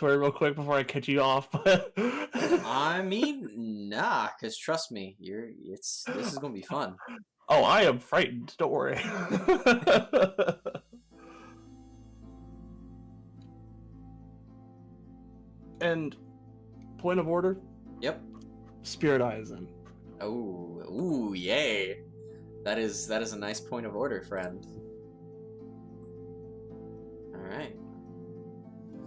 story real quick before I cut you off. But I mean, nah, because trust me, this is gonna be fun. oh, I am frightened. Don't worry. And point of order. Yep. Spirit eyes in. Ooh, yay! That is a nice point of order, friend. All right.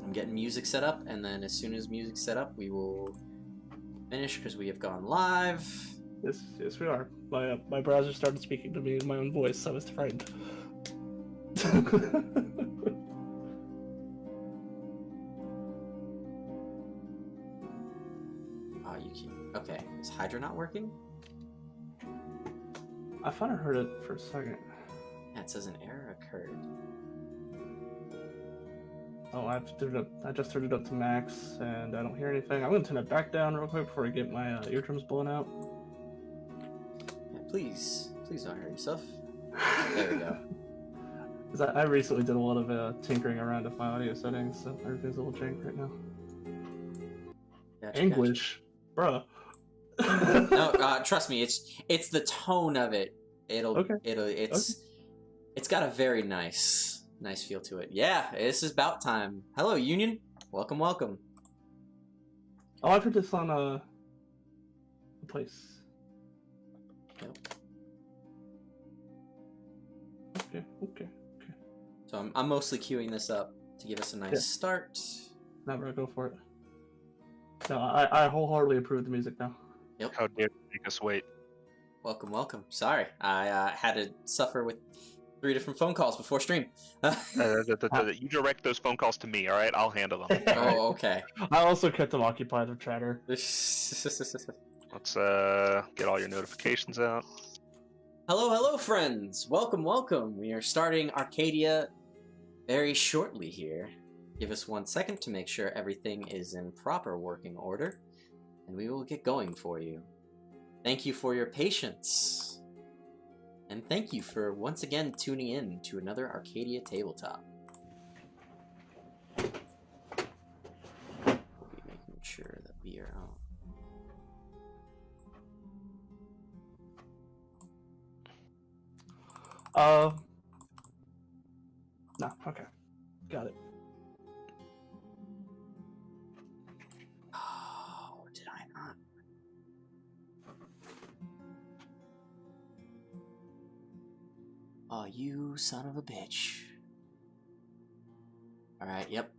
I'm getting music set up, and then as soon as music's set up, we will finish because we have gone live. Yes, we are. My browser started speaking to me in my own voice. I was frightened. Oh, you keep. Okay, is Hydra not working? I thought I heard it for a second. Yeah, it says an error occurred. Oh, I just turned it up to max, and I don't hear anything. I'm gonna turn it back down real quick before I get my eardrums blown out. Yeah, please don't hurt yourself. There we go. Because I recently did a lot of tinkering around with my audio settings, so everything's a little jank right now. Gotcha, English, bruh. No, trust me, it's the tone of it. It's got a very nice feel to it. Yeah, this is about time. Hello, Union. Welcome. Oh, I've heard this on a place. Yep. Okay. So I'm mostly queuing this up to give us a nice start. Now we're gonna go for it. No, I wholeheartedly approve the music now. Yep. How dare you make us wait? Welcome. Sorry, I had to suffer with 3 different phone calls before stream. You direct those phone calls to me, all right? I'll handle them. Oh, okay. I also kept them occupied with chatter. Let's get all your notifications out. Hello, friends. Welcome. We are starting Arcadia very shortly here. Give us 1 second to make sure everything is in proper working order, and we will get going for you. Thank you for your patience. And thank you for once again tuning in to another Arcadia tabletop. We'll be making sure that we are on. No, okay. Got it. Oh, did I not? Oh, you son of a bitch. Alright, yep.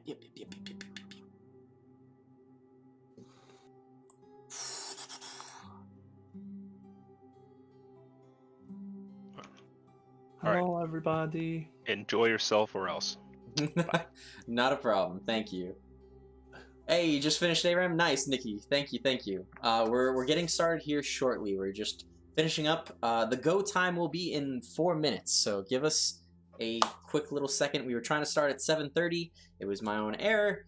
Yep. Hello, everybody. Enjoy yourself or else. Not a problem, thank you. Hey, you just finished ARAM? Nice, Nikki. Thank you. We're getting started here shortly. We're just finishing up. The go time will be in 4 minutes, so give us a quick little second. We were trying to start at 7:30. It was my own error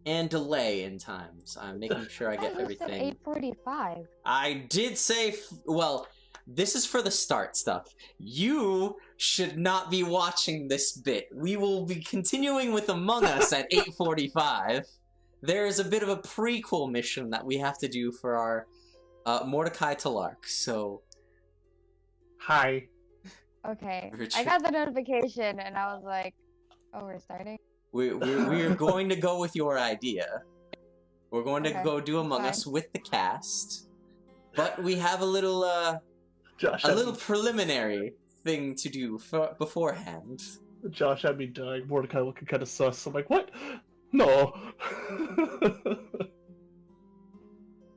and delay in times. I'm making sure I get everything. 8:45. I did say, well, this is for the start stuff. You should not be watching this bit. We will be continuing with Among Us at 8:45. There is a bit of a prequel mission that we have to do for our Mordecai Talark, so... Hi. Okay. I got the notification and I was like, oh, we're starting? We are going to go with your idea. We're going to go do Among Us with the cast. But we have a little preliminary thing to do beforehand. Josh had me dying. Mordecai looking kind of sus. I'm like, what? No.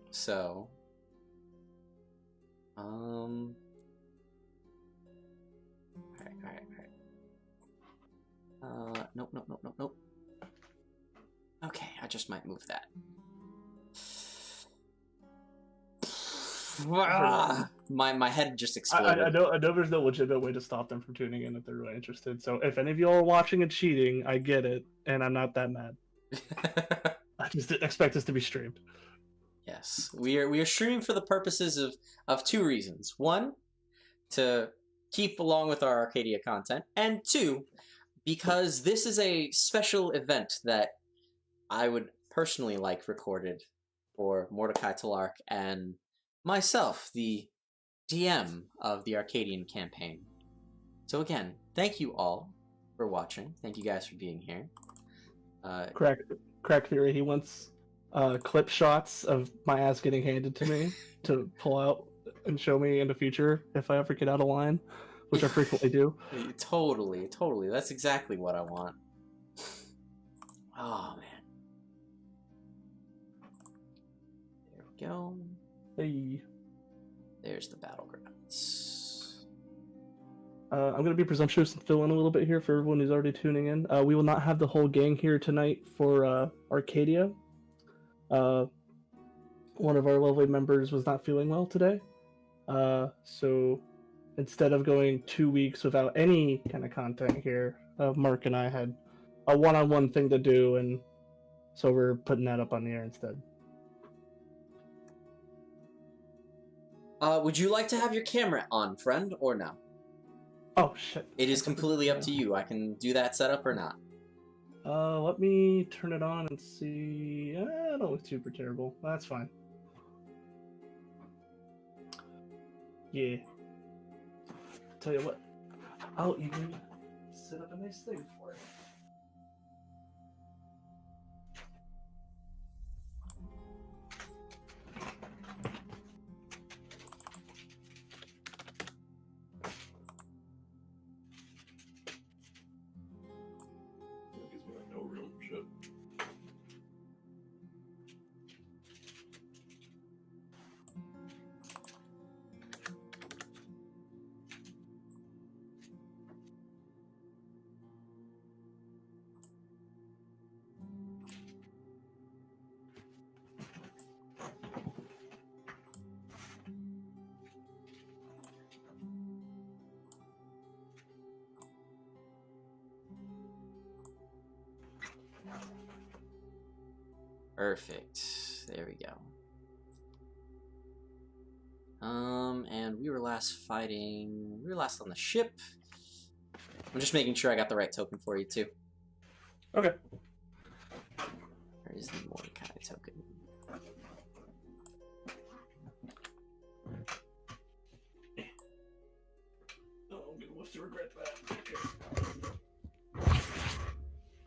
So, Alright. Nope. Okay, I just might move that. My head just exploded. I know there's no legitimate way to stop them from tuning in if they're really interested. So if any of you are watching and cheating, I get it, and I'm not that mad. I just didn't expect this to be streamed. Yes, we are streaming for the purposes of 2 reasons. 1, to keep along with our Arcadia content, and 2, because this is a special event that I would personally like recorded for Mordecai Talark and myself, the DM of the Arcadian Campaign. So again, thank you all for watching. Thank you guys for being here. Crack theory. He wants clip shots of my ass getting handed to me to pull out and show me in the future if I ever get out of line, which I frequently do. Totally. That's exactly what I want. Oh man. There we go. Hey. There's the battlegrounds. I'm going to be presumptuous and fill in a little bit here for everyone who's already tuning in. We will not have the whole gang here tonight for Arcadia. One of our lovely members was not feeling well today. So instead of going 2 weeks without any kind of content here, Mark and I had a one-on-one thing to do, and so we're putting that up on the air instead. Would you like to have your camera on, friend, or no? Oh, shit. It is completely up to you. I can do that setup or not. Let me turn it on and see. It don't look super terrible. That's fine. Yeah. Tell you what, I'll even set up a nice thing for it. Perfect. There we go. And we were last on the ship. I'm just making sure I got the right token for you, too. Okay. Where is the Mordecai token? Oh, I'm gonna have to regret that. Okay.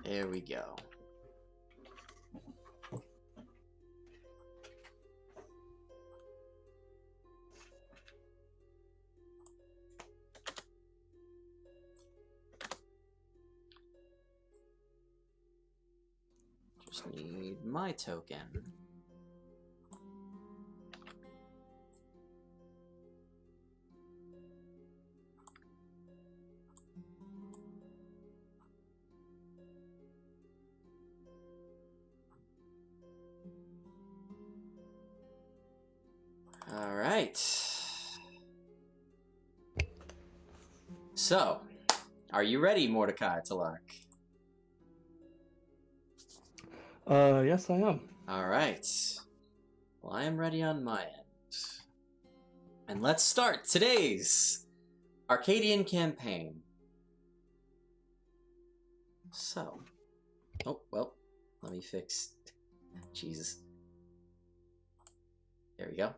There we go. Just need my token. All right. So, are you ready, Mordecai Talark? Yes, I am. All right. Well, I am ready on my end. And let's start today's Arcadian Campaign. So, oh, well, let me fix, Jesus. There we go.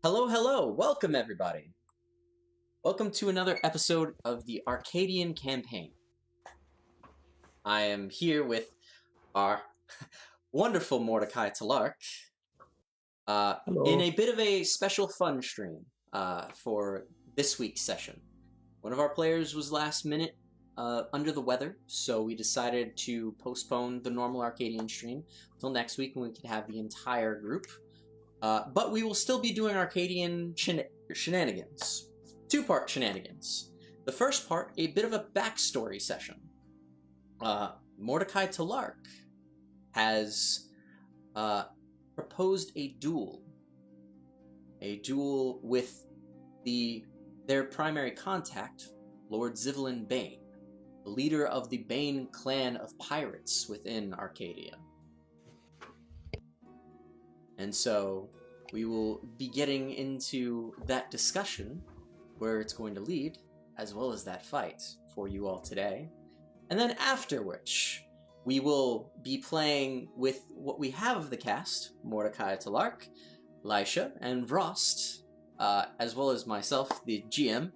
Hello, welcome everybody. Welcome to another episode of the Arcadian Campaign. I am here with our wonderful Mordecai Talark in a bit of a special fun stream for this week's session. One of our players was last minute under the weather, so we decided to postpone the normal Arcadian stream until next week when we can have the entire group. But we will still be doing Arcadian shenanigans. Two-part shenanigans. The first part, a bit of a backstory session. Mordecai Talark has proposed a duel with their primary contact, Lord Zivilyn Bane, the leader of the Bane clan of pirates within Arcadia. And so we will be getting into that discussion, where it's going to lead, as well as that fight for you all today. And then after which, we will be playing with what we have of the cast: Mordecai Talark, Lisha, and Vrost, as well as myself, the GM,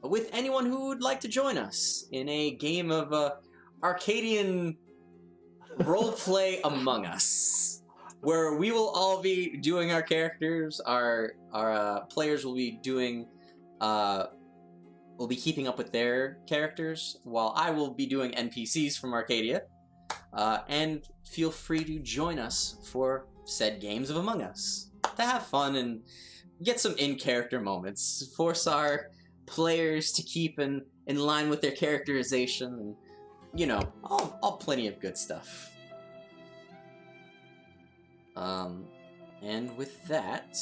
with anyone who would like to join us in a game of Arcadian roleplay Among Us, where we will all be doing our characters. Our players will be doing. Will be keeping up with their characters, while I will be doing NPCs from Arcadia. And feel free to join us for said games of Among Us to have fun and get some in-character moments. Force our players to keep in line with their characterization, and all plenty of good stuff. And with that,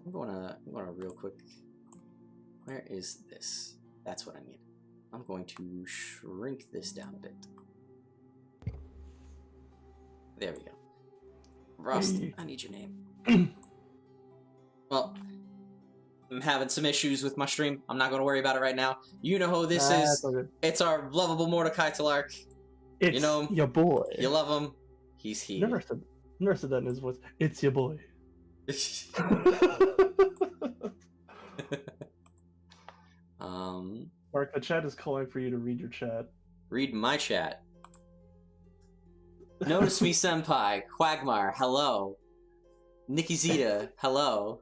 I'm gonna real quick. Where is this? That's what I need. I'm going to shrink this down a bit. There we go. Rust, I need your name. Well, I'm having some issues with my stream. I'm not going to worry about it right now. You know who this is. It's our lovable Mordecai Talark. It's your boy. You love him. He's here. Never said that in his voice. It's your boy. Mark, the chat is calling for you to read your chat. Read my chat. Notice me, senpai. Quagmire, hello. Nikki Zeta, hello.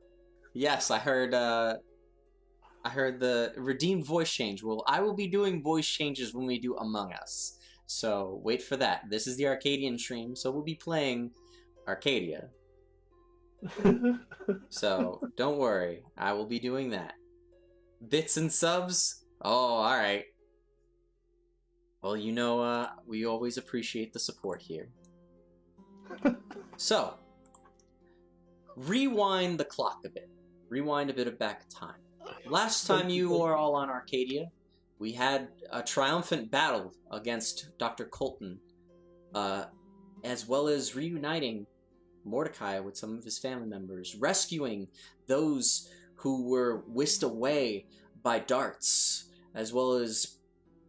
Yes, I heard the redeemed voice change. Well, I will be doing voice changes when we do Among Us. So wait for that. This is the Arcadian stream, so we'll be playing Arcadia. So don't worry, I will be doing that. Bits and subs? Oh, alright. Well, we always appreciate the support here. So, rewind the clock a bit. Rewind a bit of back time. Last time you were all on Arcadia, we had a triumphant battle against Dr. Colton, as well as reuniting Mordecai with some of his family members, rescuing those who were whisked away by darts, as well as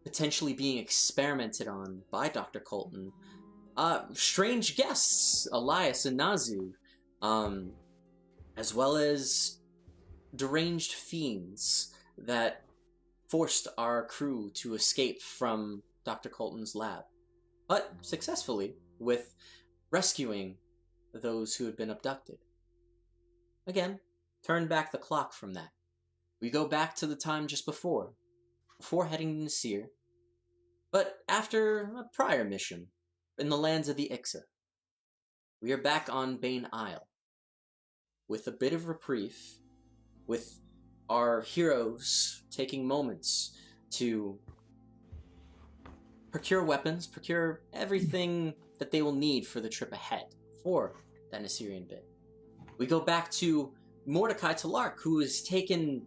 potentially being experimented on by Dr. Colton. Strange guests, Elias and Nazu, as well as deranged fiends that forced our crew to escape from Dr. Colton's lab, but successfully, with rescuing those who had been abducted. Again, turn back the clock from that. We go back to the time just before heading to Nasir, but after a prior mission in the lands of the Ixa. We are back on Bane Isle, with a bit of reprieve, with our heroes taking moments to procure weapons, procure everything that they will need for the trip ahead, for that Nasirian bit. We go back to Mordecai Talark, who has taken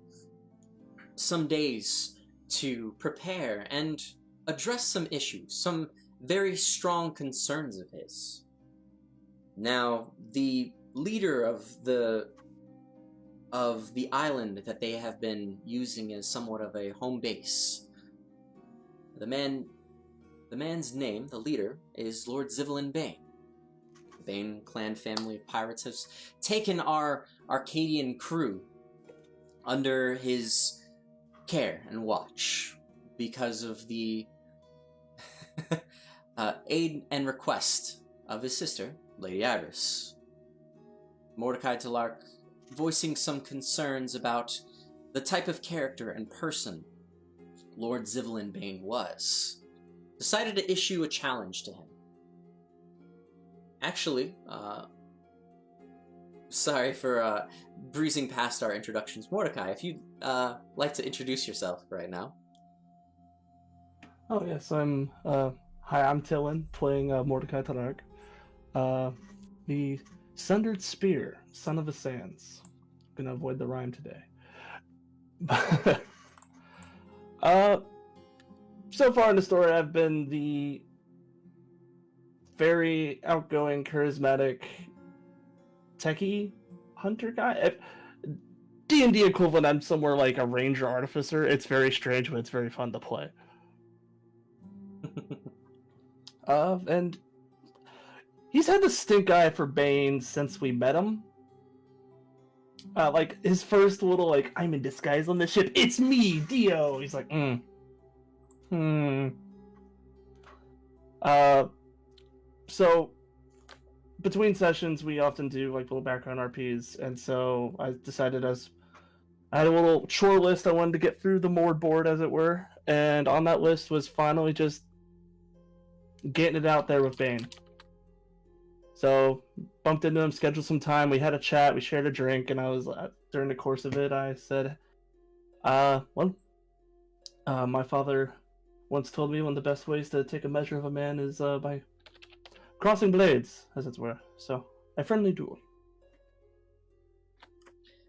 some days to prepare and address some issues, some very strong concerns of his. Now, the leader of the island that they have been using as somewhat of a home base, the man's name, the leader, is Lord Zivilyn Bane. The Bane clan family of pirates has taken our Arcadian crew under his care and watch because of the aid and request of his sister, Lady Iris. Mordecai Talark, voicing some concerns about the type of character and person Lord Zivilyn Bane was, decided to issue a challenge to him. Actually, sorry for breezing past our introductions. Mordecai, if you'd like to introduce yourself right now. Oh, yes, hi, I'm Tillin, playing Mordecai Talark. The Sundered Spear, Son of the Sands. Gonna avoid the rhyme today. So far in the story, I've been the very outgoing, charismatic, techie hunter guy. D&D equivalent, I'm somewhere like a ranger artificer. It's very strange, but it's very fun to play. And he's had the stink eye for Bane since we met him. Like his first little like, I'm in disguise on the ship. It's me, Dio. He's like, So between sessions, we often do like little background RPs, and so I decided I had a little chore list I wanted to get through the Mord board, as it were, and on that list was finally just getting it out there with Bane. So bumped into him, scheduled some time. We had a chat, we shared a drink, and I was during the course of it, I said, my father once told me one of the best ways to take a measure of a man is by crossing blades, as it were. So a friendly duel.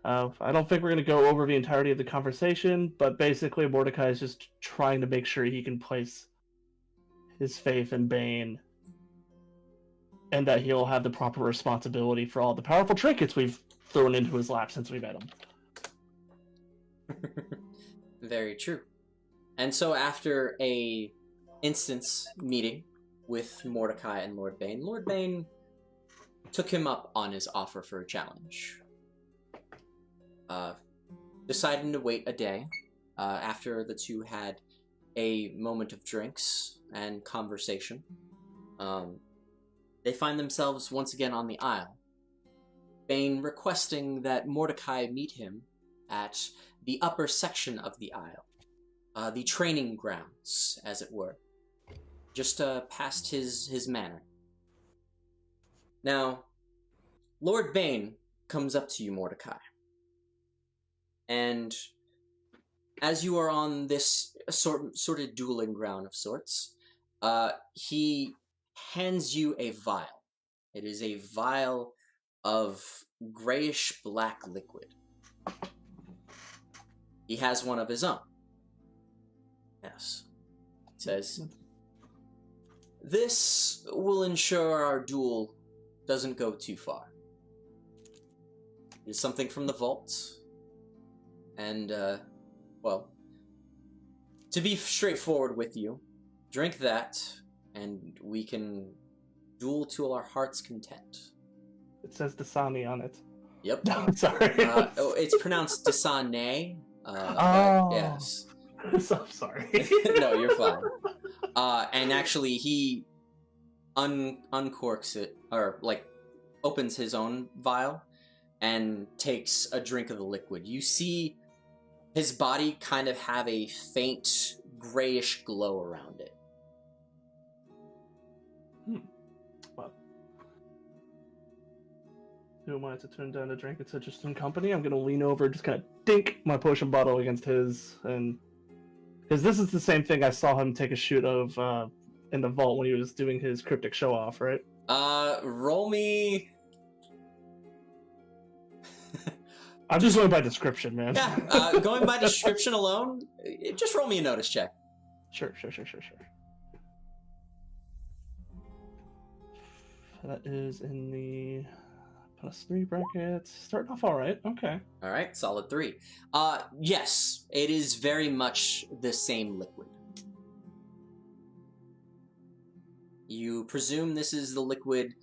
I don't think we're going to go over the entirety of the conversation, but basically Mordecai is just trying to make sure he can place his faith in Bane, and that he'll have the proper responsibility for all the powerful trinkets we've thrown into his lap since we met him. Very true. And so after a instance meeting with Mordecai and Lord Bane took him up on his offer for a challenge. Deciding to wait a day after the two had a moment of drinks and conversation. They find themselves once again on the Isle. Bane requesting that Mordecai meet him at the upper section of the Isle, the training grounds, as it were, just past his manor. Now, Lord Bane comes up to you, Mordecai, and as you are on this sort of dueling ground of sorts, he hands you a vial. It is a vial of grayish-black liquid. He has one of his own. Yes. He says, "This will ensure our duel doesn't go too far. It is something from the vault, and, well, to be straightforward with you, drink that, and we can duel to our heart's content." It says Dasani on it. Yep. No, sorry. It's pronounced Dasane. Yes. So I'm sorry. No, you're fine. And actually, he uncorks it, or, like, opens his own vial, and takes a drink of the liquid. You see his body kind of have a faint, grayish glow around it. Well, who wanted to turn down a drink at such a company? I'm gonna lean over, just kind of dink my potion bottle against his, and because this is the same thing I saw him take a shoot of in the vault when he was doing his cryptic show off, right? Roll me. I'm just going by description, man. Yeah, going by description alone, just roll me a notice check. Sure. That is in the +3 brackets. Starting off all right. Okay. All right, solid 3. Yes, it is very much the same liquid. You presume this is the liquid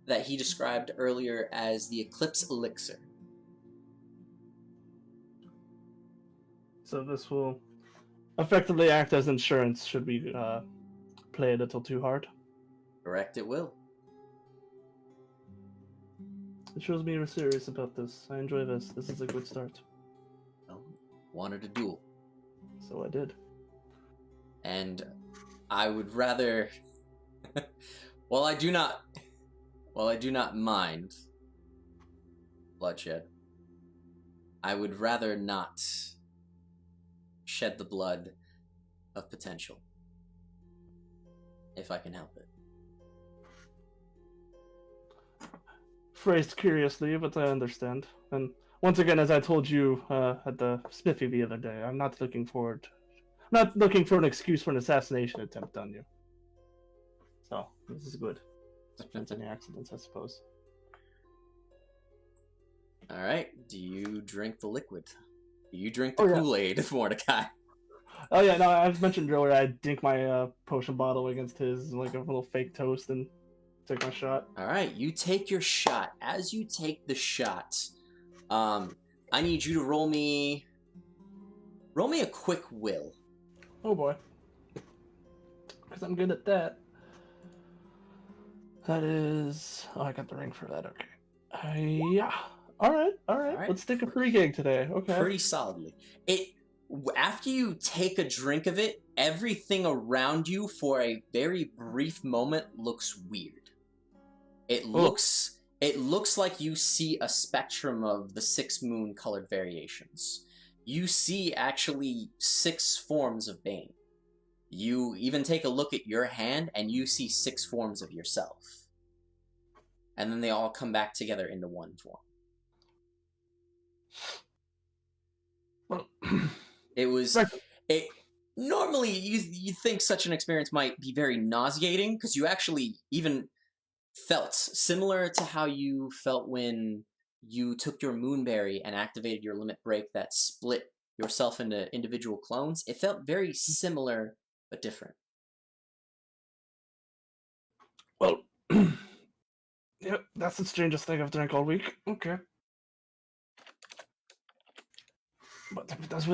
that he described earlier as the Eclipse Elixir. So this will effectively act as insurance should we play a little too hard. Correct, it will. It shows me you're serious about this. I enjoy this. This is a good start. Well, wanted a duel. So I did. And I would rather... While I do not mind bloodshed, I would rather not shed the blood of potential, if I can help it. Phrased curiously, but I understand. And once again, as I told you at the Spiffy the other day, I'm not looking for an excuse for an assassination attempt on you. So this is good. Prevents any accidents, I suppose. All right. Do you drink the liquid? Do you drink the Kool-Aid, Mordecai? Oh yeah, no, I mentioned earlier I dink my potion bottle against his like a little fake toast and take my shot. All right, you take your shot. As you take the shot, I need you to roll me a quick will. Oh boy, because I'm good at that. That is. Oh, I got the ring for that. Okay. Yeah. All right. Let's take a pregame today. Okay. Pretty solidly. After you take a drink of it, everything around you for a very brief moment looks weird. It looks like you see a spectrum of the 6 moon colored variations. You see actually 6 forms of Bane. You even take a look at your hand and you see 6 forms of yourself. And then they all come back together into one form. Well, normally you think such an experience might be very nauseating because you actually even felt similar to how you felt when you took your moonberry and activated your limit break that split yourself into individual clones. It felt very similar but different. Well, yep, that's the strangest thing I've drank all week. Okay. But if it does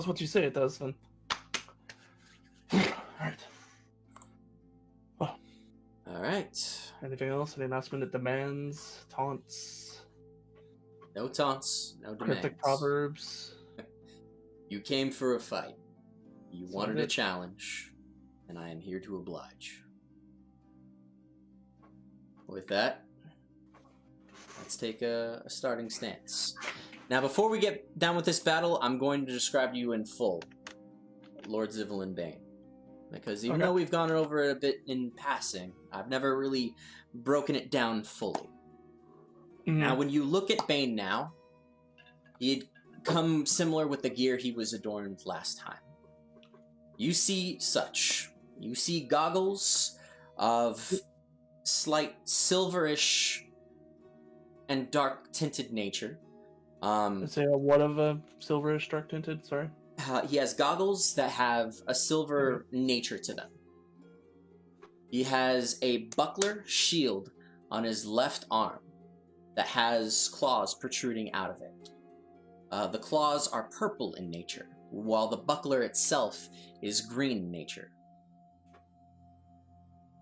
what you say it does, then. Alright. Well. Alright. Anything else? Any last minute demands? Taunts? No taunts, no demands. Cryptic proverbs? You came for a fight. You wanted a challenge, and I am here to oblige. With that, let's take a starting stance. Now, before we get down with this battle, I'm going to describe you in full, Lord Zivilyn Bane. Because even though we've gone over it a bit in passing, I've never really broken it down fully. Mm-hmm. Now, when you look at Bane now, he'd come similar with the gear he was adorned last time. You see such. You see goggles of slight silverish and dark tinted nature. Say what of a silverish dark tinted? Sorry. He has goggles that have a silver nature to them. He has a buckler shield on his left arm that has claws protruding out of it. The claws are purple in nature, while the buckler itself is green in nature.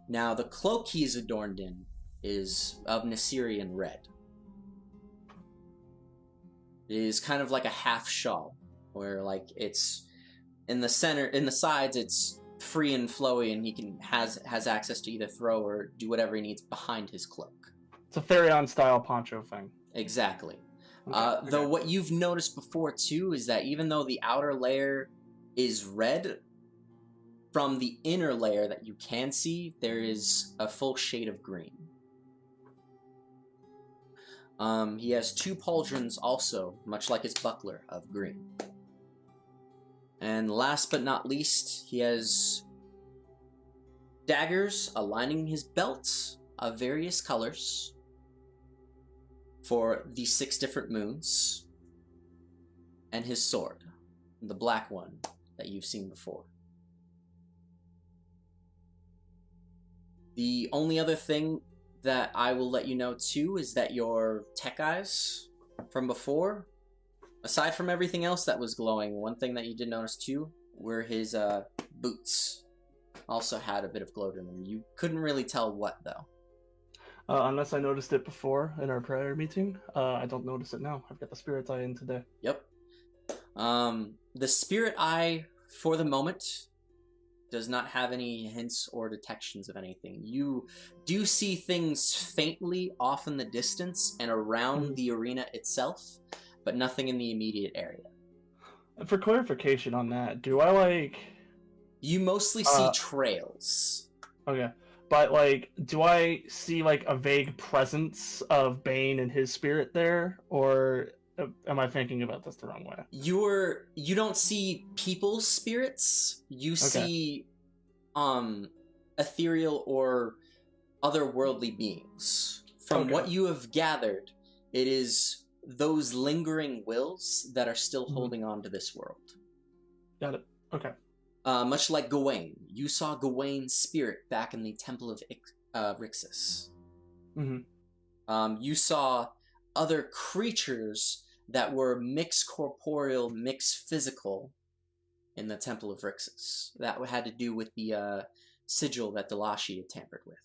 Now, the cloak he's adorned in is of Nasirian red. It is kind of like a half shawl, where like it's in the center, in the sides, it's free and flowy, and he has access to either throw or do whatever he needs behind his cloak. It's a Therion style poncho thing. Exactly. Though what you've noticed before too is that even though the outer layer is red, from the inner layer that you can see, there is a full shade of green. He has 2 pauldrons also, much like his buckler, of green. And last but not least, he has daggers aligning his belt of various colors for the 6 different moons, and his sword, the black one that you've seen before. The only other thing that I will let you know too is that your tech eyes from before, aside from everything else that was glowing, one thing that you did notice too were his boots also had a bit of glow to them. You couldn't really tell what though. Unless I noticed it before in our prayer meeting, I don't notice it now. I've got the spirit eye in today. Yep. The spirit eye, for the moment, does not have any hints or detections of anything. You do see things faintly off in the distance and around the arena itself, but nothing in the immediate area. For clarification on that, do I like... You mostly see trails. Okay. But, like, do I see, like, a vague presence of Bane and his spirit there? Or am I thinking about this the wrong way? You don't see people's spirits. You see ethereal or otherworldly beings. From what you have gathered, it is those lingering wills that are still holding on to this world. Got it. Okay. Much like Gawain, you saw Gawain's spirit back in the Temple of Rixus. Mm-hmm. You saw other creatures that were mixed corporeal, mixed physical in the Temple of Rixus. That had to do with the sigil that Delashi had tampered with.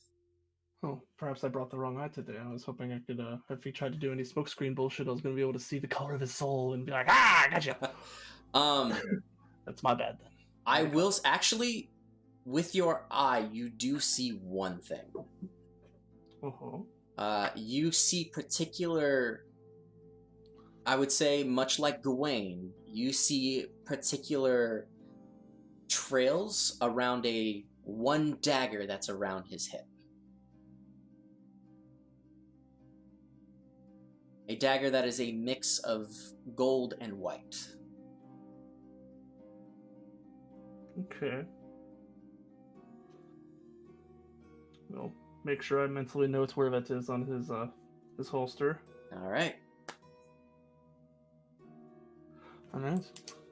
Oh, perhaps I brought the wrong eye today. I was hoping I could, if he tried to do any smokescreen bullshit, I was going to be able to see the color of his soul and be like, ah, gotcha. That's my bad then. I will actually, with your eye, you do see one thing. You see particular, I would say, much like Gawain, you see particular trails around one dagger that's around his hip. A dagger that is a mix of gold and white. Okay. Well, make sure I mentally note where that is on his holster. All right. All right.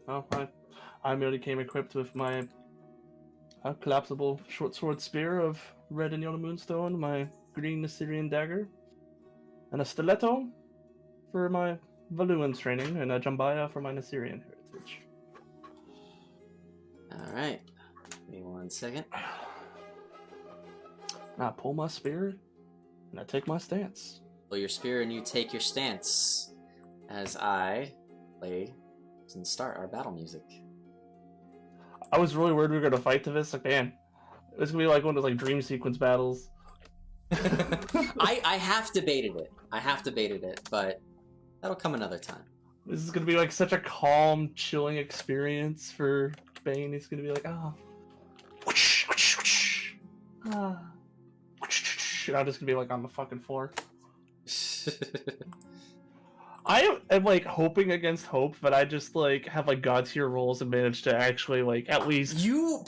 Well, I merely came equipped with my collapsible short sword spear of red and yellow moonstone, my green Assyrian dagger, and a stiletto for my Valuan's training, and a jambaya for my Assyrian heritage. All right. Give me 1 second. And I pull my spear, and I take my stance. Pull your spear and you take your stance as I play and start our battle music. I was really worried we were gonna fight to this. Like, man, it's gonna be like one of those like dream sequence battles. I half debated it, but that'll come another time. This is gonna be like such a calm, chilling experience for Bane. He's gonna be like, ah, ah. I'm just gonna be like on the fucking floor. I am like hoping against hope, but I just like have like god tier rolls and manage to actually like at least you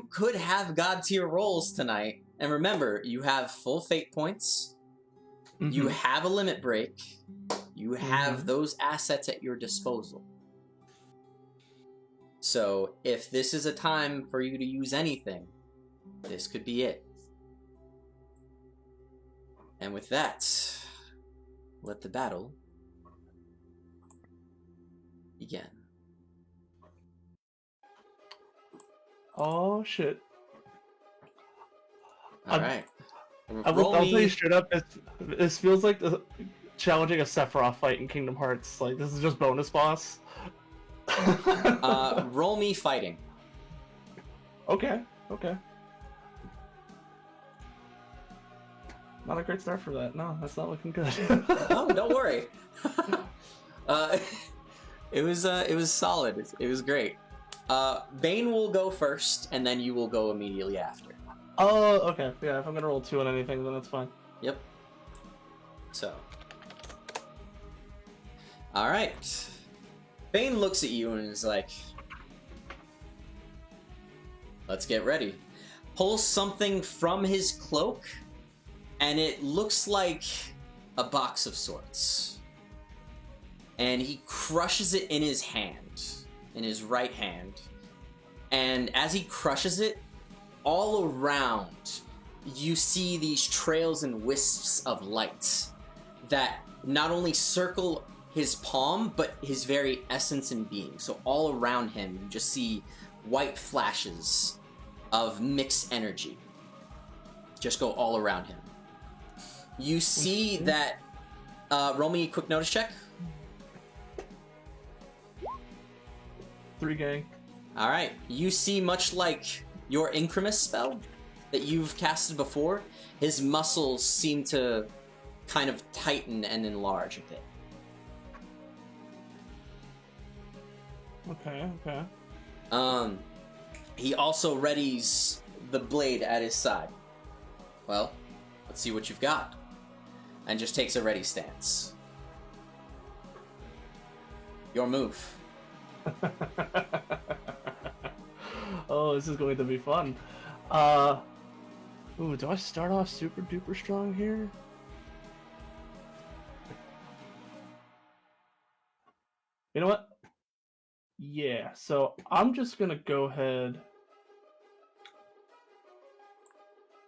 could have god tier rolls tonight. And remember, you have full fate points. Mm-hmm. You have a limit break. You have those assets at your disposal. So if this is a time for you to use anything, this could be it. And with that, let the battle begin. Oh shit! All right. I'll tell you straight up. This feels like challenging a Sephiroth fight in Kingdom Hearts. Like this is just bonus boss. Roll me fighting. Okay. Not a great start for that. No, that's not looking good. Oh, don't worry. It was solid. It was great. Bane will go first, and then you will go immediately after. Oh, okay. Yeah, if I'm gonna roll 2 on anything, then that's fine. Yep. So. Alright. Bane looks at you and is like, let's get ready. Pulls something from his cloak, and it looks like a box of sorts. And he crushes it in his hand, in his right hand. And as he crushes it, all around, you see these trails and wisps of light that not only circle his palm, but his very essence and being. So all around him, you just see white flashes of mixed energy. Just go all around him. You see that... roll me a quick notice check. 3 gang. Alright, you see much like your Incremus spell that you've casted before, his muscles seem to kind of tighten and enlarge a bit. Okay. He also readies the blade at his side. Well, let's see what you've got. And just takes a ready stance. Your move. Oh, this is going to be fun. Ooh, do I start off super duper strong here? You know what? Yeah. yeah. So I'm just gonna go ahead.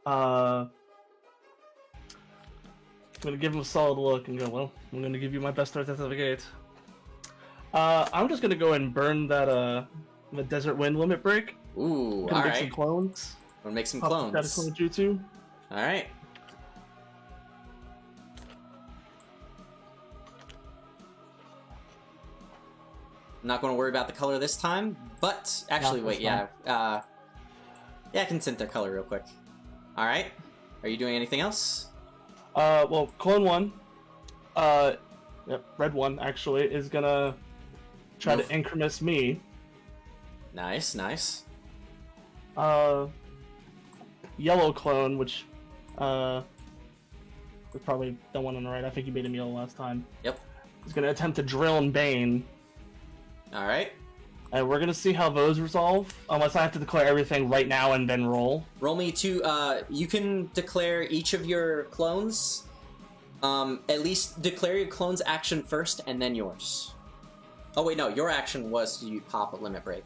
I'm gonna give him a solid look and go, well, I'm gonna give you my best start out of the gate. I'm just gonna go ahead and burn that the Desert Wind limit break. Ooh, Gonna make alright. some clones. Wanna make some Pop clones. that clone jutsu. Alright. I'm not going to worry about the color this time, but actually, No, wait, that's yeah. Yeah, I can tint their color real quick. Alright. Are you doing anything else? Well, clone 1, yep, red 1 actually, is gonna try Move. to increment me. Nice, nice. Yellow clone, which, we probably don't want on the right. I think you made him yellow last time. Yep. He's gonna attempt to drill in Bane. Alright. And we're gonna see how those resolve, unless I have to declare everything right now and then roll. Roll me two, you can declare each of your clones. At least declare your clone's action first and then yours. Oh wait, no, your action was to pop a limit break.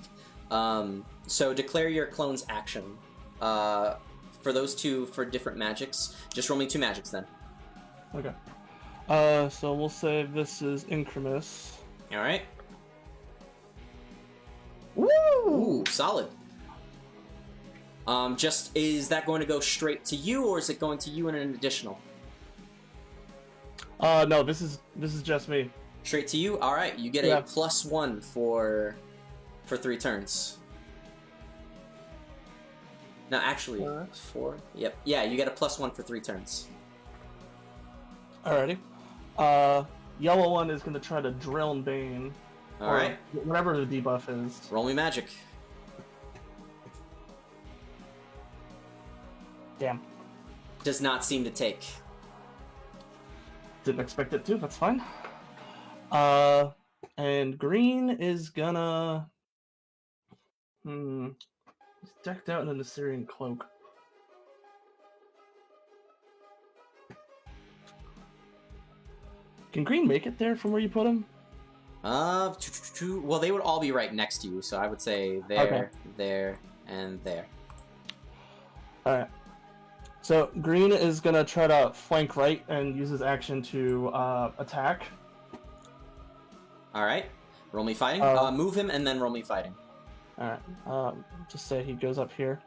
So declare your clone's action. For those two, for different magics, just roll me 2 magics then. Okay. So we'll say this is Incremus. Alright. Woo! Ooh, solid. Just, is that going to go straight to you, or is it going to you and an additional? No, this is just me. Straight to you? Alright, you get Yeah. a +1 for 3 turns. No, actually, 4. Yep. Yeah, you get a +1 for 3 turns. Alrighty. Yellow 1 is gonna try to drill in Bane. Alright. Or whatever the debuff is. Roll me magic. Damn. Does not seem to take. Didn't expect it to, that's fine. And green is gonna... He's decked out in an Assyrian cloak. Can green make it there from where you put him? Well, they would all be right next to you, so I would say there, Okay. there, and there. Alright. So green is gonna try to flank right and use his action to attack. Alright. Roll me fighting. Move him and then roll me fighting. Alright. Just say he goes up here.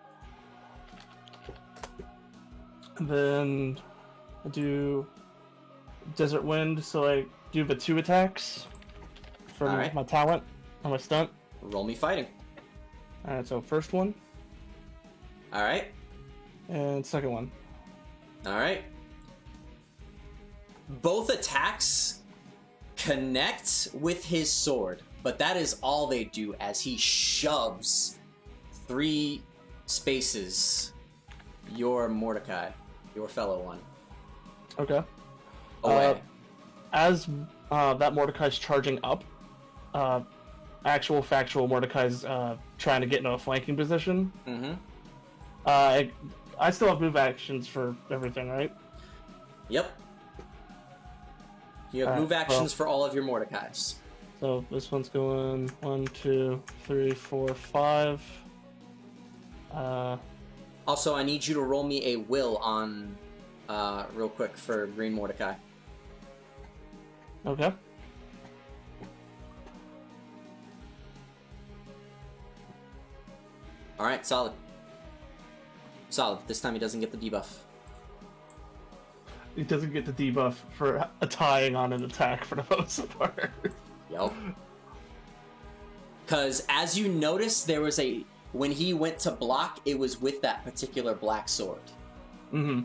And then I do Desert Wind, so I do the 2 attacks from Alright. my talent on my stunt. Roll me fighting. Alright, so first one Alright. and second one. Alright. Both attacks connect with his sword, but that is all they do as he shoves 3 spaces your Mordecai, your fellow one, Okay. away. As that Mordecai's charging up, actual factual Mordecai's trying to get into a flanking position. Mm-hmm. I still have move actions for everything, right? Yep. You have Alright, move actions for all of your Mordecais. So this one's going 1, 2, 3, 4, 5. Also, I need you to roll me a will on, real quick for Green Mordecai. Okay. Alright, solid. Solid. This time he doesn't get the debuff. He doesn't get the debuff for tying on an attack for the most part. Yep. Because as you notice, there was a... When he went to block, it was with that particular black sword. Mm-hmm.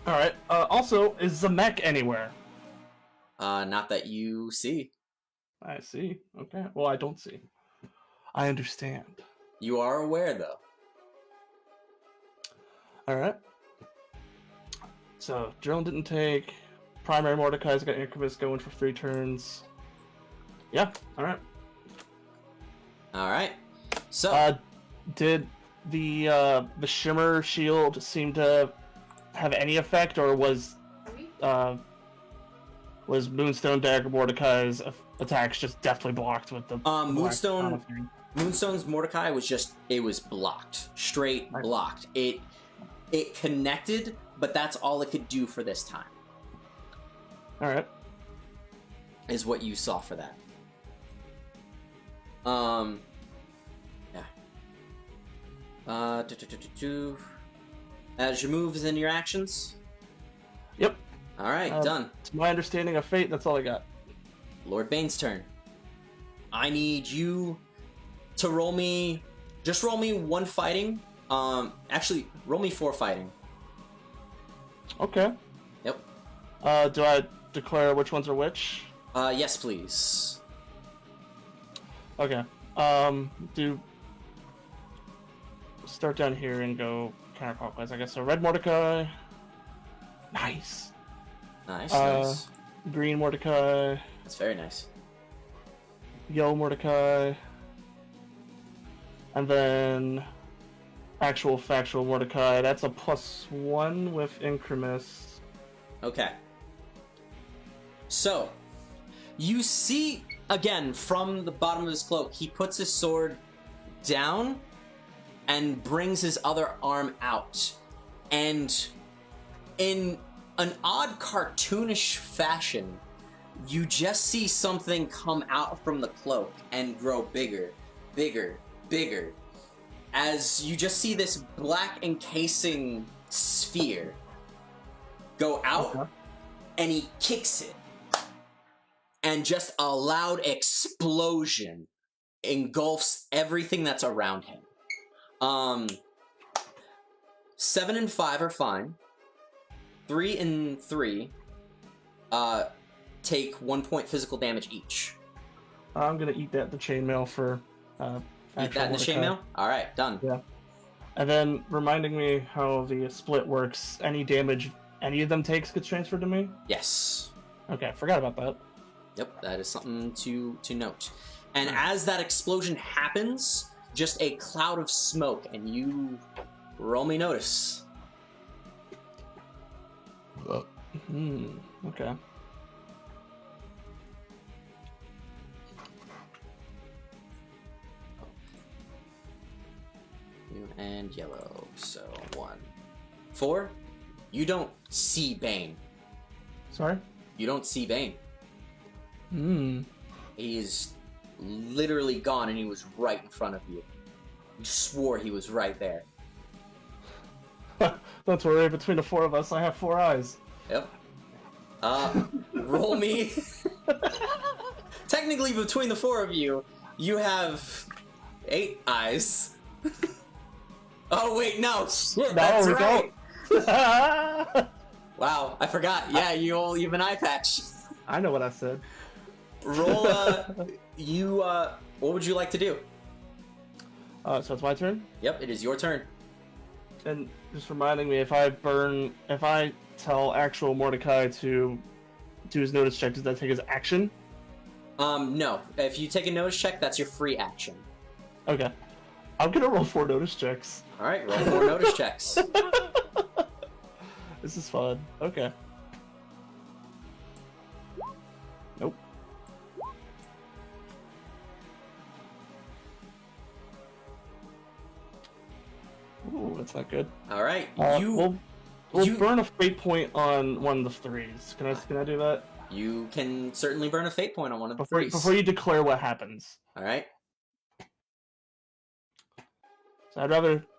Alright. Also, is Zemek anywhere? Not that you see. I see. Okay. Well, I don't see. I understand. You are aware, though. Alright. So, Drone didn't take. Primary Mordecai's got Incubus going for 3 turns. Yeah, alright. Alright. So... Did the Shimmer Shield seem to have any effect, or was Was Moonstone Dagger Mordecai's attacks just deftly blocked with the Moonstone's Mordecai was blocked. Straight blocked. It connected, but that's all it could do for this time. Alright. Is what you saw for that. Yeah. As your moves and your actions? Yep. Alright, done. To my understanding of fate, that's all I got. Lord Bane's turn. I need you to roll me one fighting. Actually, roll me 4 fighting. Okay. Yep. Do I declare which ones are which? Yes, please. Okay. Start down here and go counterclockwise, I guess. So red Mordecai. Nice. Nice. Green Mordecai. That's very nice. Yellow Mordecai. And then actual factual Mordecai. That's a +1 with Incremis. Okay. So, you see, again, from the bottom of his cloak, he puts his sword down and brings his other arm out. And in an odd cartoonish fashion, you just see something come out from the cloak and grow bigger, bigger, bigger. As you just see this black encasing sphere go out, and he kicks it. And just a loud explosion engulfs everything that's around him. 7 and 5 are fine. 3 and 3 take 1 point physical damage each. I'm gonna eat that in the chainmail for Eat that in the chainmail? Alright, done. Yeah. And then reminding me how the split works, any damage any of them takes gets transferred to me? Yes. Okay, forgot about that. Yep, that is something to note. And as that explosion happens, just a cloud of smoke, and you roll me notice. Okay. Blue and yellow, so 1. 4, you don't see Bane. Sorry? You don't see Bane. He is literally gone, and he was right in front of you. You swore he was right there. Don't worry, between the 4 of us, I have 4 eyes. Yep. Roll me. Technically, between the 4 of you, you have 8 eyes. Oh wait, no, shit, that's right. Wow, I forgot. Yeah, you have an eye patch. I know what I said. Roll. What would you like to do? So it's my turn? Yep, it is your turn. And just reminding me, if I tell actual Mordecai to do his notice check, does that take his action? No. If you take a notice check, that's your free action. Okay. I'm gonna roll 4 notice checks. Alright, roll 4 notice checks. This is fun. Okay. Nope. Ooh, that's not good. Alright, we'll burn a fate point on one of the 3s. Can I do that? You can certainly burn a fate point on one of the 3s. Before you declare what happens. Alright. So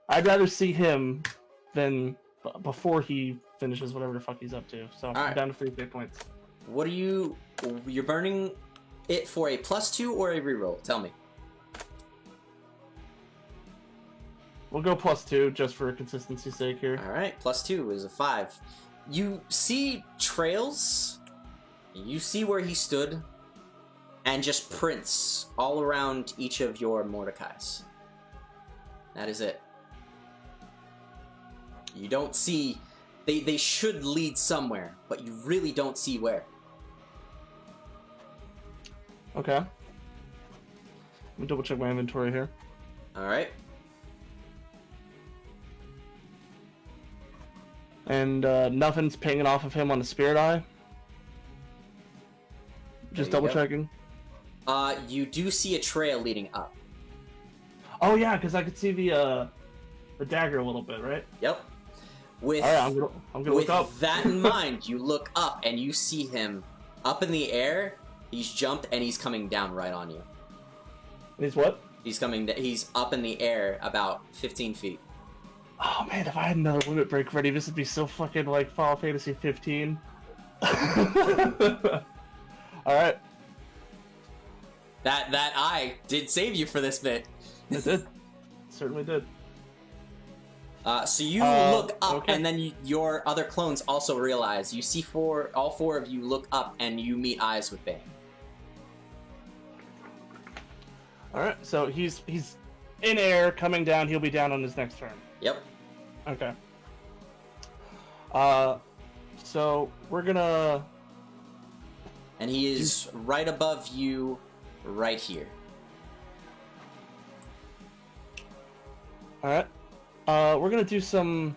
I'd rather see him than before he finishes whatever the fuck he's up to. So I'm down to 3 fate points. What are you're burning it for a +2 or a reroll? Tell me. We'll go +2 just for consistency's sake here. Alright, +2 is a 5. You see trails, you see where he stood, and just prints all around each of your Mordecais. That is it. You don't see... They should lead somewhere, but you really don't see where. Okay. Let me double check my inventory here. Alright. And nothing's pinging off of him on the spirit eye? Just There you double go. checking. You do see a trail leading up. Oh yeah, because I could see the dagger a little bit, right? Yep. With All right, I'm gonna with look up. that in mind, you look up and you see him up in the air. He's jumped and he's coming down right on you. He's what? He's up in the air about 15 feet. Oh man, if I had another limit break ready, this would be so fucking like Final Fantasy 15. All right, That eye did save you for this bit. it did. Certainly did. So you look up, okay. and then your other clones also realize. You see all four of you look up, and you meet eyes with Bane. All right, so he's in air, coming down. He'll be down on his next turn. Yep. Okay. So we're gonna. And he is right above you, right here. All right. We're gonna do some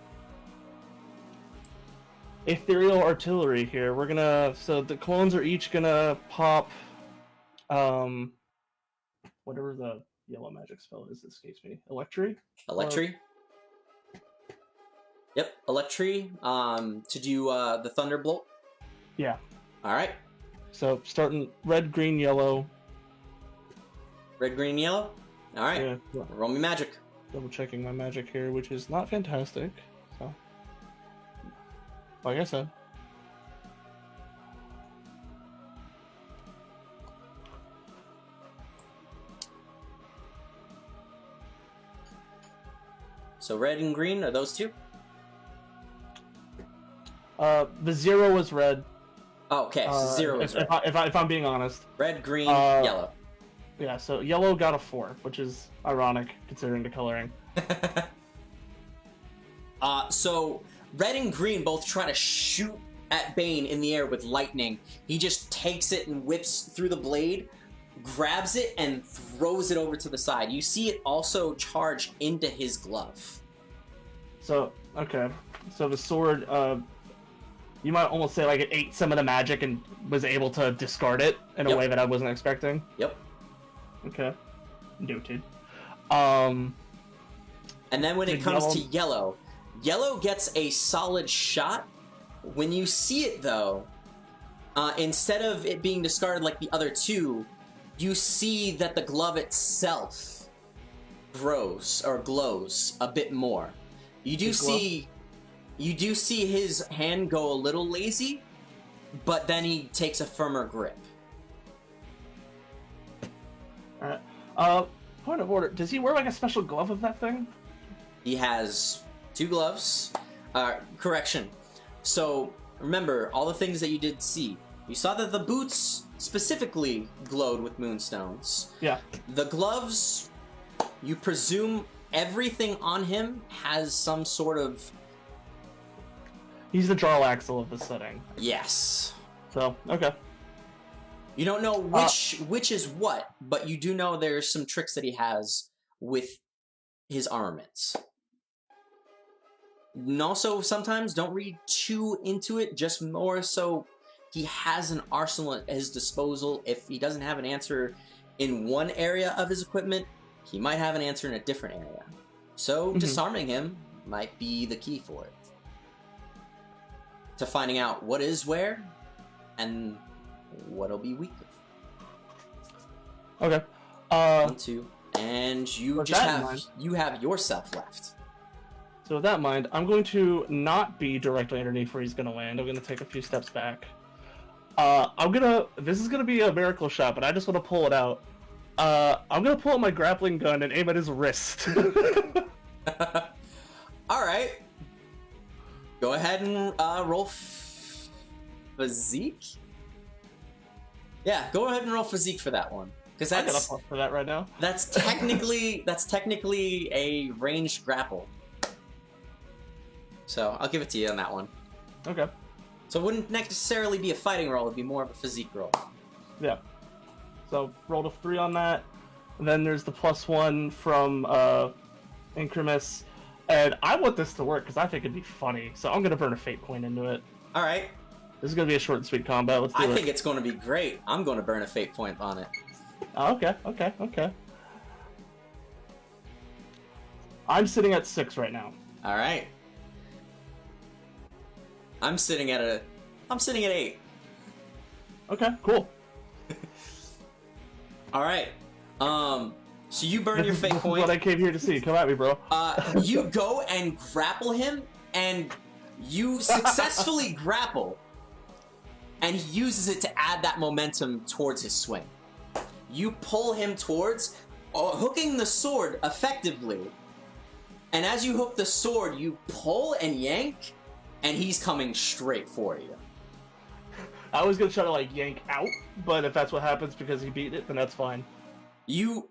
ethereal artillery here. We're gonna. So the clones are each gonna pop. Whatever the yellow magic spell is, escapes me. Electri? Electri? Yep, Electri. To do the Thunderbolt. Yeah. Alright. So starting red, green, yellow. Red, green, yellow? Alright. Yeah. Roll me magic. Double checking my magic here, which is not fantastic. So, like I said. So red and green, are those two? The 0 was red. Oh, okay, so 0 is red. If I'm being honest. Red, green, yellow. Yeah, so yellow got a 4, which is ironic considering the coloring. So red and green both try to shoot at Bane in the air with lightning. He just takes it and whips through the blade, grabs it, and throws it over to the side. You see it also charge into his glove. So, okay. So the sword, you might almost say like it ate some of the magic and was able to discard it in a way that I wasn't expecting. Yep. Okay. Noted. And then when it comes to yellow... yellow gets a solid shot. When you see it, though, instead of it being discarded like the other two, you see that the glove itself grows or glows a bit more. You do see his hand go a little lazy, but then he takes a firmer grip. Alright. Point of order. Does he wear like a special glove of that thing? He has 2 gloves. Correction. So, remember, all the things that you did see. You saw that the boots specifically glowed with moonstones. Yeah. The gloves, you presume everything on him has some sort of... He's the Jarlaxle of the setting. Yes. So, okay. You don't know which is what, but you do know there's some tricks that he has with his armaments. And also, sometimes don't read too into it, just more so he has an arsenal at his disposal. If he doesn't have an answer in one area of his equipment, he might have an answer in a different area. So, disarming him might be the key for it. To finding out what is where, and what'll be weak of. Okay. 1, 2, and you with just that have yourself left. So with that in mind, I'm going to not be directly underneath where he's going to land. I'm going to take a few steps back. This is going to be a miracle shot, but I just want to pull it out. I'm going to pull out my grappling gun and aim at his wrist. Alright. Go ahead and roll physique? Yeah, go ahead and roll physique for that one. Because I got a plus for that right now. That's technically a ranged grapple. So I'll give it to you on that one. Okay. So it wouldn't necessarily be a fighting roll, it'd be more of a physique roll. Yeah. So rolled a 3 on that. And then there's the +1 from Incremus. And I want this to work because I think it'd be funny. So I'm going to burn a fate point into it. Alright. This is gonna be a short and sweet combat. Let's do it. I think it's going to be great. I'm going to burn a fate point on it. Oh, okay. I'm sitting at 6 right now. All right. I'm sitting at 8. Okay, cool. All right. So you burn your fate This is point. what I came here to see. Come at me, bro. You go and grapple him, and you successfully grapple, and he uses it to add that momentum towards his swing. You pull him towards, hooking the sword effectively, and as you hook the sword, you pull and yank, and he's coming straight for you. I was gonna try to like yank out, but if that's what happens because he beat it, then that's fine. You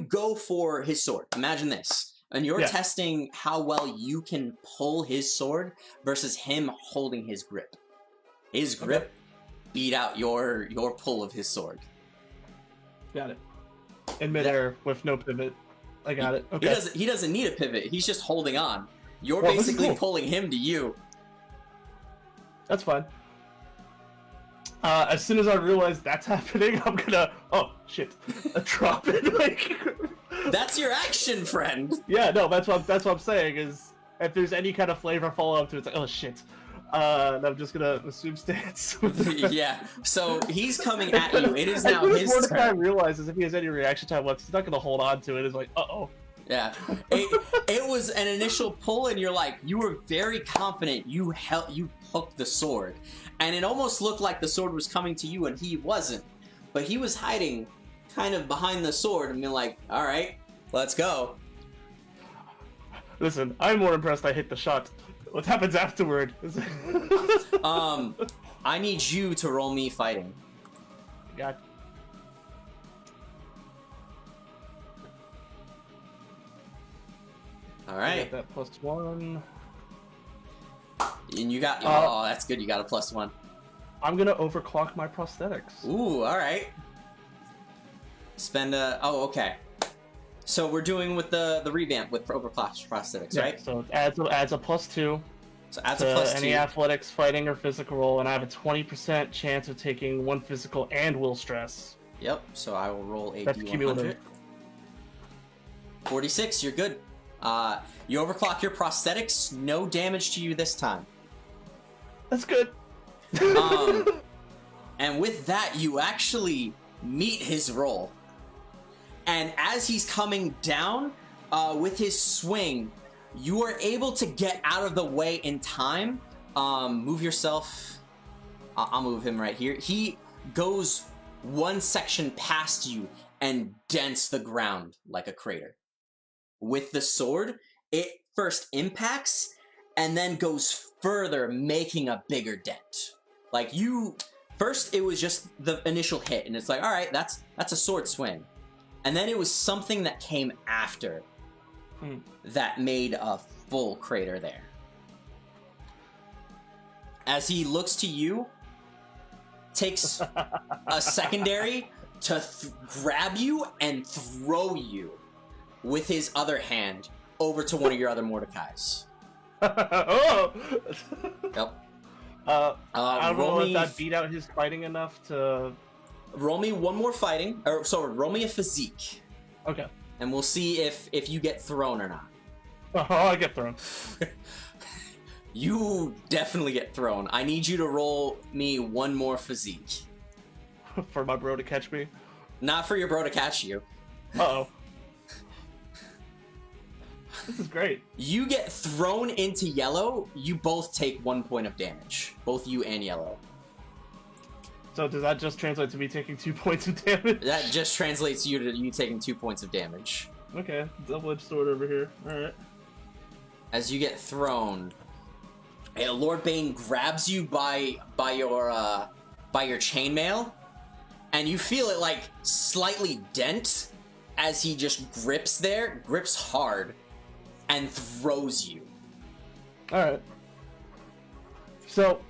go for his sword. Imagine this. And you're testing how well you can pull his sword versus him holding his grip. His grip beat out your pull of his sword. Got it. In midair with no pivot. I got it. Okay. He doesn't need a pivot. He's just holding on. You're Well, this is basically cool. pulling him to you. That's fine. As soon as I realize that's happening, I'm gonna drop it. Like, That's your action, friend. yeah, no, that's what I'm saying is if there's any kind of flavor follow up to it, it's like, oh shit. And I'm just gonna assume stance. Yeah. So he's coming at you. It is As now soon as his Mordecai turn. realizes if he has any reaction time left, he's not gonna hold on to it. It's like, uh-oh. Yeah, it was an initial pull, and you were very confident. You hooked the sword, and it almost looked like the sword was coming to you, and he wasn't. But he was hiding, kind of behind the sword, and being like, "All right, let's go." Listen, I'm more impressed I hit the shot. What happens afterward? I need you to roll me fighting. God. All I right, got that +1. and you got. Oh, that's good. You got a +1. I'm gonna overclock my prosthetics. Ooh, all right. Spend a. Oh, okay. So we're doing with the revamp with overclock prosthetics, Yeah, right? so it adds a +2 So adds to a +2. any athletics, fighting, or physical roll, and I have a 20% chance of taking 1 physical and will stress. Yep. So I will roll a That's D100. cumulative. 46. You're good. You overclock your prosthetics. No damage to you this time. That's good. And with that, you actually meet his roll. And as he's coming down with his swing, you are able to get out of the way in time. Move yourself. I'll move him right here. He goes one section past you and dents the ground like a crater. With the sword, it first impacts and then goes further, making a bigger dent. Like first it was just the initial hit, and it's like, all right, that's a sword swing. And then it was something that came after that made a full crater there. As he looks to you, takes a secondary to grab you and throw you with his other hand over to one of your other Mordecais. Oh! Yep. I don't know if me- that beat out his fighting enough to... Roll me one more fighting, or sorry, roll me a physique, Okay. and we'll see if you get thrown or not. Oh, I get thrown. You definitely get thrown. I need you to roll me one more physique. For my bro to catch me. Not for your bro to catch you. Uh-oh. This is great. You get thrown into yellow, you both take 1 point of damage. Both you and yellow. So does that just translate to me taking 2 points of damage? That just translates to you taking 2 points of damage. Okay, double-edged sword over here. Alright. As you get thrown, Lord Bane grabs you by your chainmail, and you feel it like slightly dent as he just grips hard, and throws you. Alright. So,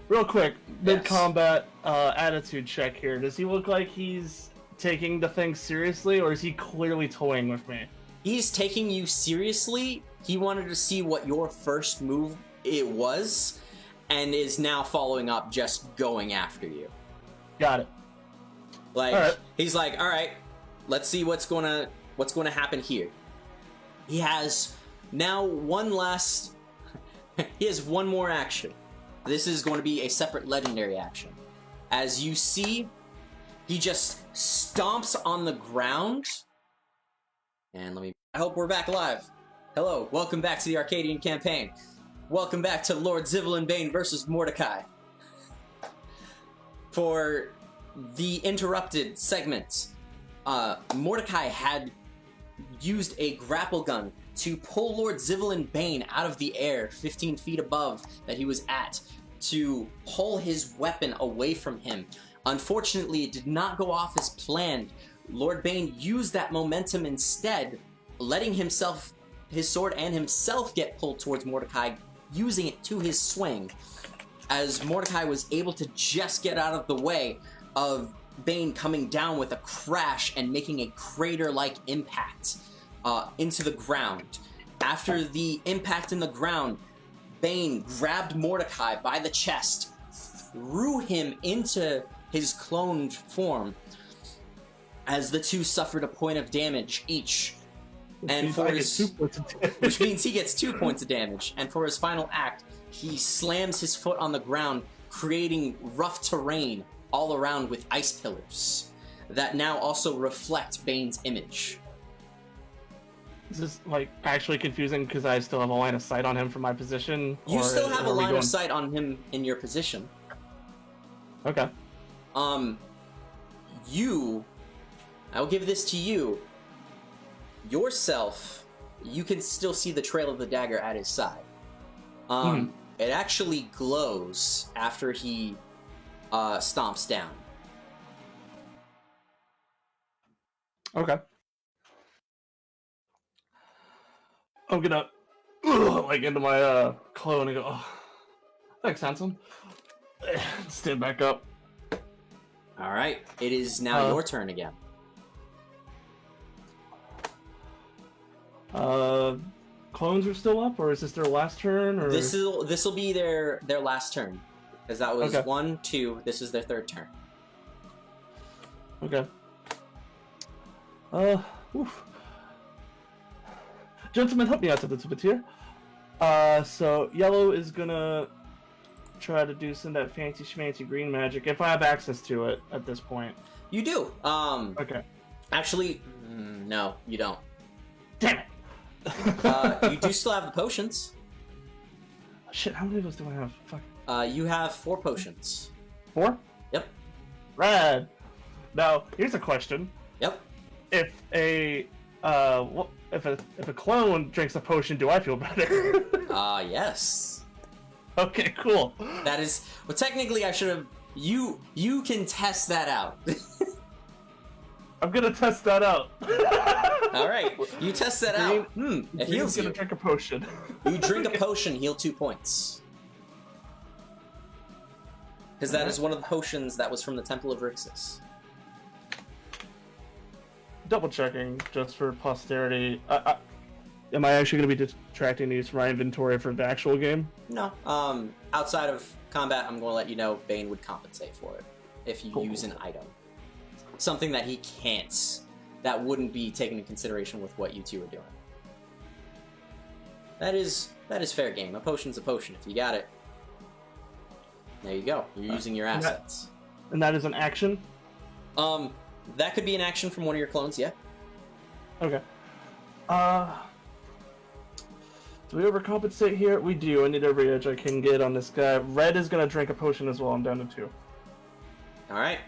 real quick, mid-combat attitude check here. Does he look like he's taking the thing seriously, or is he clearly toying with me? He's taking you seriously. He wanted to see what your first move it was, and is now following up, just going after you. Got it. Like, all right. He's like, all right, let's see what's gonna happen here. He has now he has one more action. This is going to be a separate legendary action. As you see, he just stomps on the ground. And I hope we're back live. Hello, welcome back to the Arcadian Campaign. Welcome back to Lord Zivilyn Bane versus Mordecai. For the interrupted segment, Mordecai had used a grapple gun to pull Lord Zivilyn Bane out of the air 15 feet above that he was at, to pull his weapon away from him. Unfortunately, it did not go off as planned. Lord Bane used that momentum instead, letting his sword and himself get pulled towards Mordecai, using it to his swing, as Mordecai was able to just get out of the way of Bane coming down with a crash and making a crater-like impact into the ground. After the impact in the ground, Bane grabbed Mordecai by the chest, threw him into his cloned form, as the two suffered a point of damage each. Which means he gets 2 points of damage. And for his final act, he slams his foot on the ground, creating rough terrain all around with ice pillars that now also reflect Bane's image. This is like actually confusing because I still have a line of sight on him from my position. You still have a line of sight on him in your position. Okay. I'll give this to you. Yourself, you can still see the trail of the dagger at his side. It actually glows after he stomps down. Okay. I'm gonna like into my clone and go, oh, thanks, handsome. Stand back up. All right, it is now your turn again. Clones are still up, or is this their last turn? Or this will be their last turn, because that was okay. 1, 2. This is their third turn. Okay. Oof. Gentlemen, help me out a little bit here. So yellow is gonna try to do some of that fancy schmancy green magic if I have access to it at this point. You do. Okay. Actually, no, you don't. Damn it. You do still have the potions. Shit, how many of those do I have? Fuck. You have 4 potions. 4? Yep. Rad. Now, here's a question. Yep. If a clone drinks a potion, do I feel better? Yes. Okay, cool. That is, well, technically I should have, you can test that out. I'm gonna test that out. Alright, you test that out. It heals you. Gonna drink a potion. You drink a potion, heal 2 points. Because that is one of the potions that was from the Temple of Rixus. Double checking, just for posterity. Am I actually going to be detracting these from my inventory for the actual game? No. Outside of combat, I'm going to let you know Bane would compensate for it if you use an item. Something that he can't, that wouldn't be taken into consideration with what you two are doing. That is fair game. A potion's a potion. If you got it, there you go. You're using your assets. And that is an action? That could be an action from one of your clones, yeah. Okay. Do we overcompensate here? We do. I need every edge I can get on this guy. Red is going to drink a potion as well. I'm down to 2. Alright.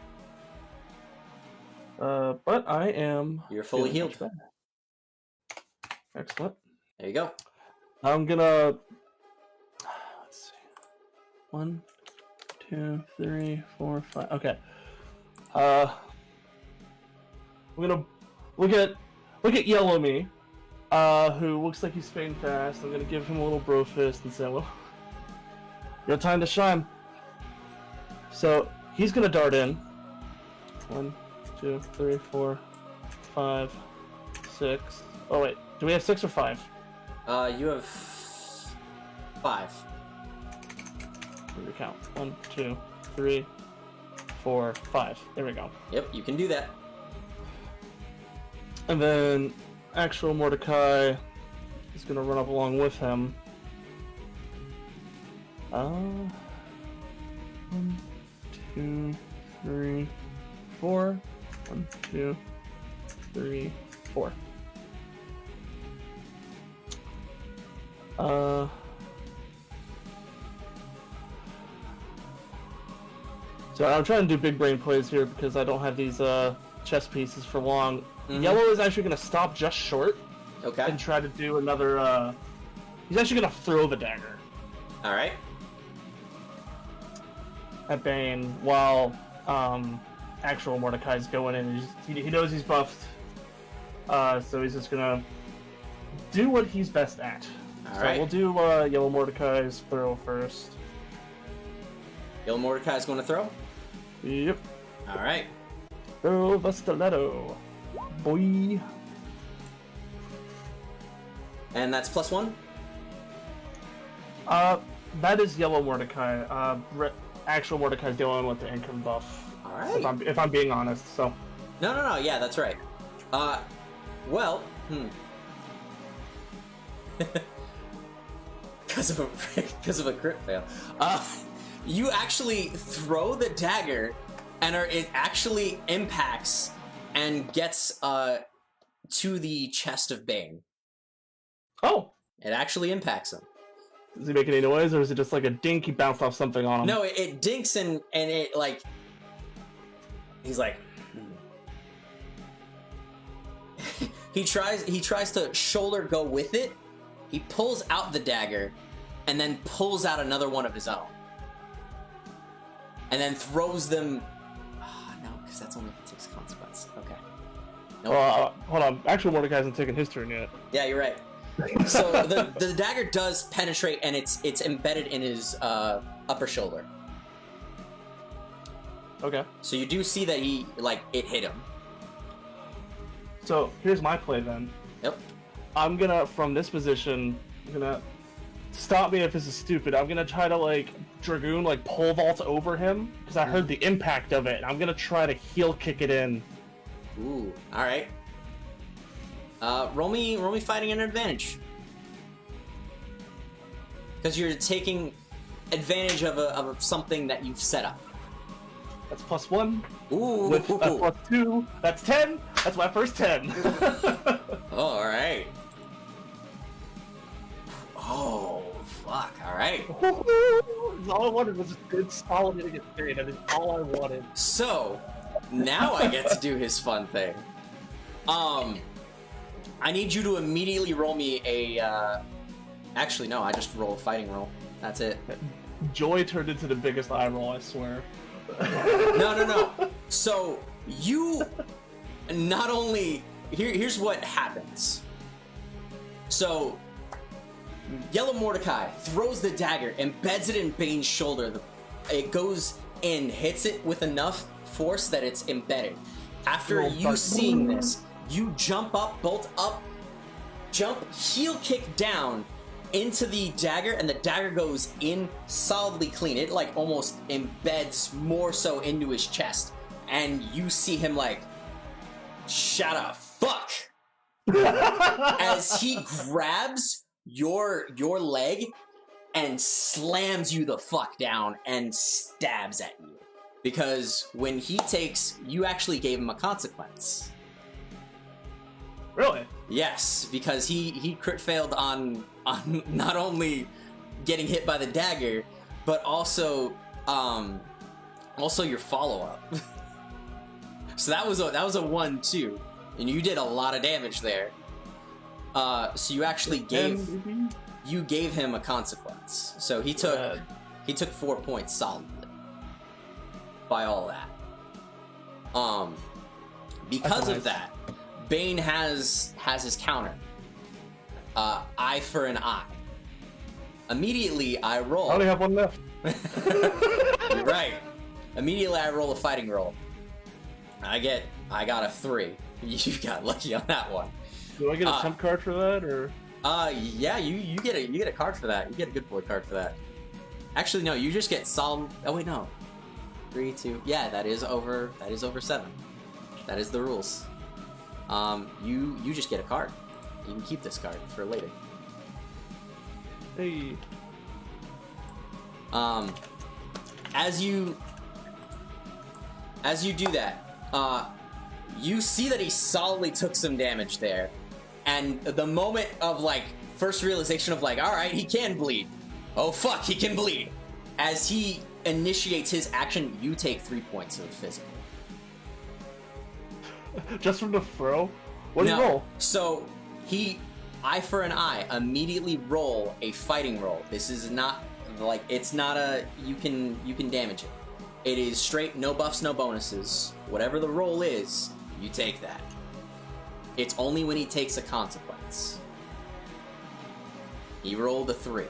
But I am... You're fully healed. Excellent. There you go. I'm gonna... Let's see. 1, 2, 3, 4, 5... Okay. We're gonna look at Yellow Me, who looks like he's fading fast. I'm gonna give him a little bro fist and say, well, your time to shine. So he's gonna dart in. 1, 2, 3, 4, 5, 6. Oh wait, do we have 6 or 5? You have 5. Let me count. 1, 2, 3, 4, 5. There we go. Yep, you can do that. And then actual Mordecai is gonna run up along with him. 1, 2, 3, 4. 1, 2, 3, 4. So I'm trying to do big brain plays here because I don't have these chess pieces for long. Yellow is actually going to stop just short. Okay. And try to do another. He's actually going to throw the dagger. All right. At Bane while actual Mordecai's going in. He knows he's buffed, so he's just going to do what he's best at. All So right. we'll do Yellow Mordecai's throw first. Yellow Mordecai's going to throw? Yep. All right. Throw the stiletto. Boy. And that's +1? That is Yellow Mordecai. Actual Mordecai's the only one with the income buff. All right. If I'm being honest, so. No. Yeah, that's right. Well, because of a crit fail. You actually throw the dagger, and it actually impacts and gets to the chest of Bane. Oh. It actually impacts him. Does he make any noise, or is it just like a dink? He bounced off something on him. No, it dinks and it like. He's like. He tries to shoulder go with it. He pulls out the dagger, and then pulls out another one of his own, and then throws them. No, because that's only if it takes consequence. Okay. Nope. Hold on. Actual Mordecai hasn't taken his turn yet. Yeah, you're right. So the dagger does penetrate, and it's embedded in his upper shoulder. Okay. So you do see that it hit him. So here's my play then. Yep. I'm gonna, from this position, stop me if this is stupid. I'm gonna try to Dragoon pole vault over him because I heard the impact of it. And I'm gonna try to heel kick it in. Ooh. All right. Roll me fighting an advantage. Because you're taking advantage of something that you've set up. That's +1. Ooh. With +2. That's 10. That's my first 10. All right. Oh, fuck. All right. All I wanted was a good, solid hitting at Bane. That is all I wanted. So, now I get to do his fun thing. I need you to immediately roll me a, Actually, no, I just roll a fighting roll. That's it. Joy turned into the biggest eye roll, I swear. No. So, you not only... Here's what happens. So, Yellow Mordecai throws the dagger, embeds it in Bane's shoulder. It goes in, hits it with enough force that it's embedded. After you seeing this, you jump up, bolt up, jump, heel kick down into the dagger, and the dagger goes in solidly clean. It almost embeds more so into his chest. And you see him shut up, fuck! As he grabs your leg and slams you the fuck down and stabs at you. Because when he takes, you actually gave him a consequence. Really? Yes, because he crit failed on not only getting hit by the dagger, but also your follow-up. So that was a 1-2, and you did a lot of damage there. So you actually gave him a consequence. So he took 4 points solidly by all that. Because of that, Bane has his counter. Eye for an eye. Immediately, I roll. I only have one left. You're right. Immediately, I roll a fighting roll. I got a 3. You got lucky on that one. Do I get a temp card for that, or? Yeah, you get a card for that. You get a good boy card for that. Actually, no. You just get solid. Oh wait, no. 3, 2. Yeah, that is over 7. That is the rules. You just get a card. You can keep this card for later. Hey. As you do that, you see that he solidly took some damage there, and the moment of like first realization of like, all right, he can bleed. Oh fuck, he can bleed. As he initiates his action, you take 3 points of physical. Just from the throw? What do you roll? So he, eye for an eye, immediately roll a fighting roll. This is not like, it's not a you can damage it. It is straight, no buffs, no bonuses. Whatever the roll is, you take that. It's only when he takes a consequence. He rolled a 3.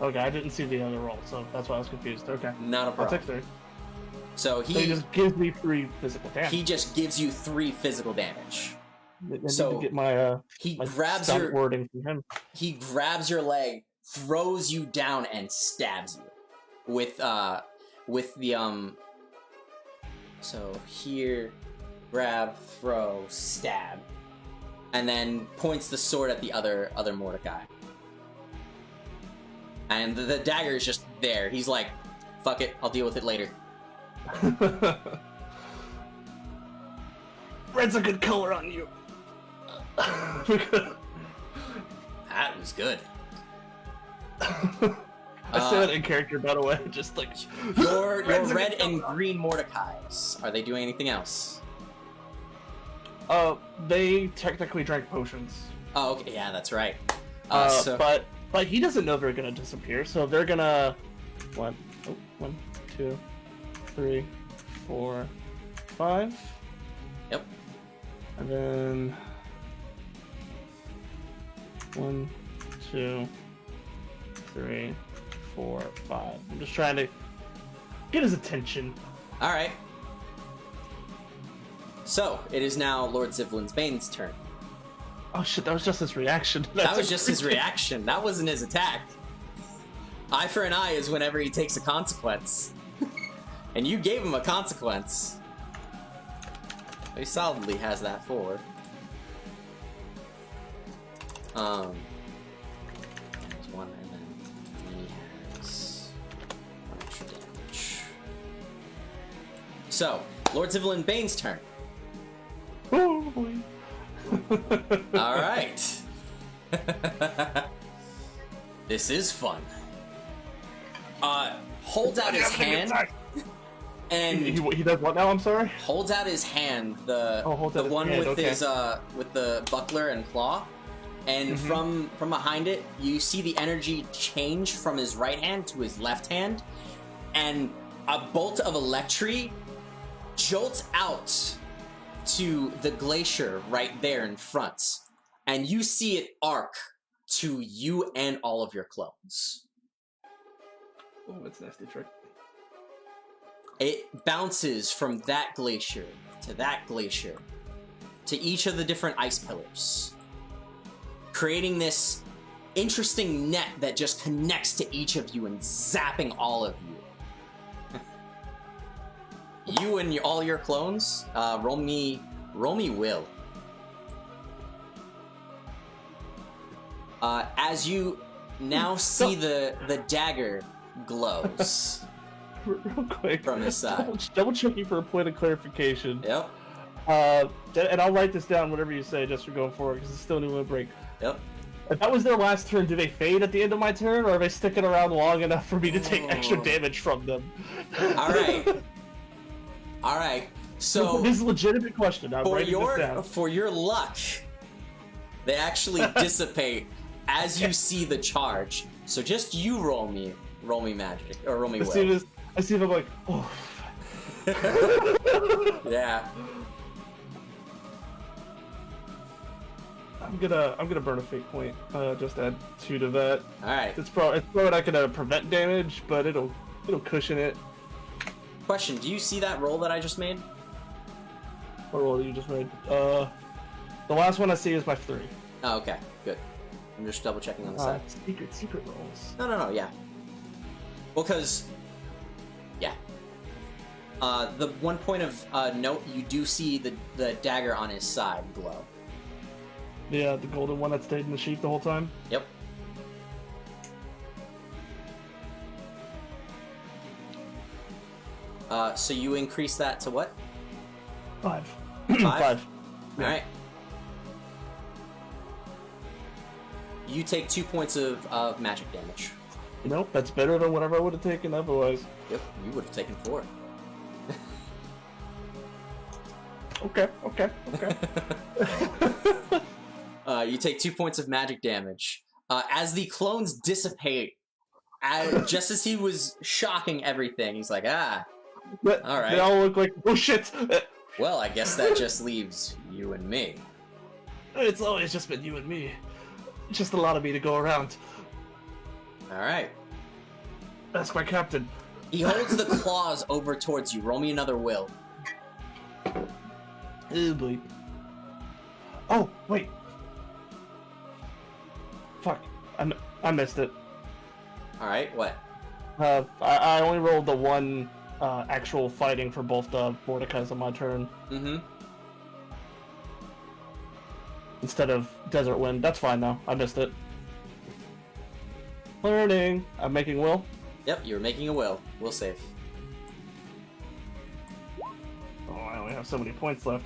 Okay, I didn't see the other roll, so that's why I was confused. Okay. Not a problem. I'll take 3. So he just gives me 3 physical damage. He just gives you 3 physical damage. I need to get my he my grabs stunt your wording from him. He grabs your leg, throws you down, and stabs you with the So here, grab, throw, stab, and then points the sword at the other Mordecai. And the dagger is just there. He's like, "Fuck it, I'll deal with it later." Red's a good color on you. That was good. I said it in character, by the way. Just like your red and green Mordecais. Are they doing anything else? They technically drank potions. Oh, okay, yeah, that's right. But he doesn't know they're gonna disappear, so they're gonna 1, 2, 3, 4, 5. Yep. And then 1, 2, 3, 4, 5. I'm just trying to get his attention. All right. So it is now Lord Zivilyn's Bane's turn. Oh shit! That was just his reaction. That was just his reaction. That wasn't his attack. Eye for an eye is whenever he takes a consequence, and you gave him a consequence. He solidly has that forward. There's one, and then he has 1 extra damage. So, Lord Zivilyn Bane's turn. Oh boy. All right. This is fun. Holds out his hand, and he does what now? I'm sorry. Holds out his hand. The one with his with the buckler and claw, and from behind it, you see the energy change from his right hand to his left hand, and a bolt of electricity jolts out to the glacier right there in front, and you see it arc to you and all of your clones. Oh, that's a nasty trick. It bounces from that glacier to that glacier to each of the different ice pillars, creating this interesting net that just connects to each of you and zapping all of you. You and all your clones, roll me will. As you now see the dagger glows real quick from his side. Double checking for a point of clarification. Yep. And I'll write this down, whatever you say, just for going forward, because it's still a new break. Yep. If that was their last turn, do they fade at the end of my turn, or are they sticking around long enough for me to take extra damage from them? All right. So this is a legitimate question. I'm writing this down. For your luck, they actually dissipate as you see the charge. So just you roll me magic, or roll me will. I see if I'm like, oh. Yeah. I'm gonna burn a fate point. Just add 2 to that. All right. It's probably not gonna prevent damage, but it'll cushion it. Question: do you see that roll that I just made? What roll you just made? The last one I see is my 3. Oh, okay, good. I'm just double checking on the side. Secret rolls. No, yeah. Well, because... Yeah. The 1 point of note, you do see the dagger on his side glow. Yeah, the golden one that stayed in the sheath the whole time? Yep. So you increase that to what? 5. 5? 5. Yeah. Alright. You take 2 points of magic damage. Nope, that's better than whatever I would have taken otherwise. Yep, you would have taken 4. Okay. You take 2 points of magic damage. As the clones dissipate, just as he was shocking everything, he's like, all right. They all look like, oh shit! Well, I guess that just leaves you and me. It's always just been you and me. Just a lot of me to go around. Alright. That's my captain. He holds the claws over towards you. Roll me another will. Oh boy. Oh, wait. Fuck. I missed it. Alright, what? I only rolled the one actual fighting for both the Mordecais on my turn. Mm-hmm. Instead of Desert Wind. That's fine though. I missed it. Learning. I'm making will. Yep, you're making a will. Will save. Oh, I only have so many points left.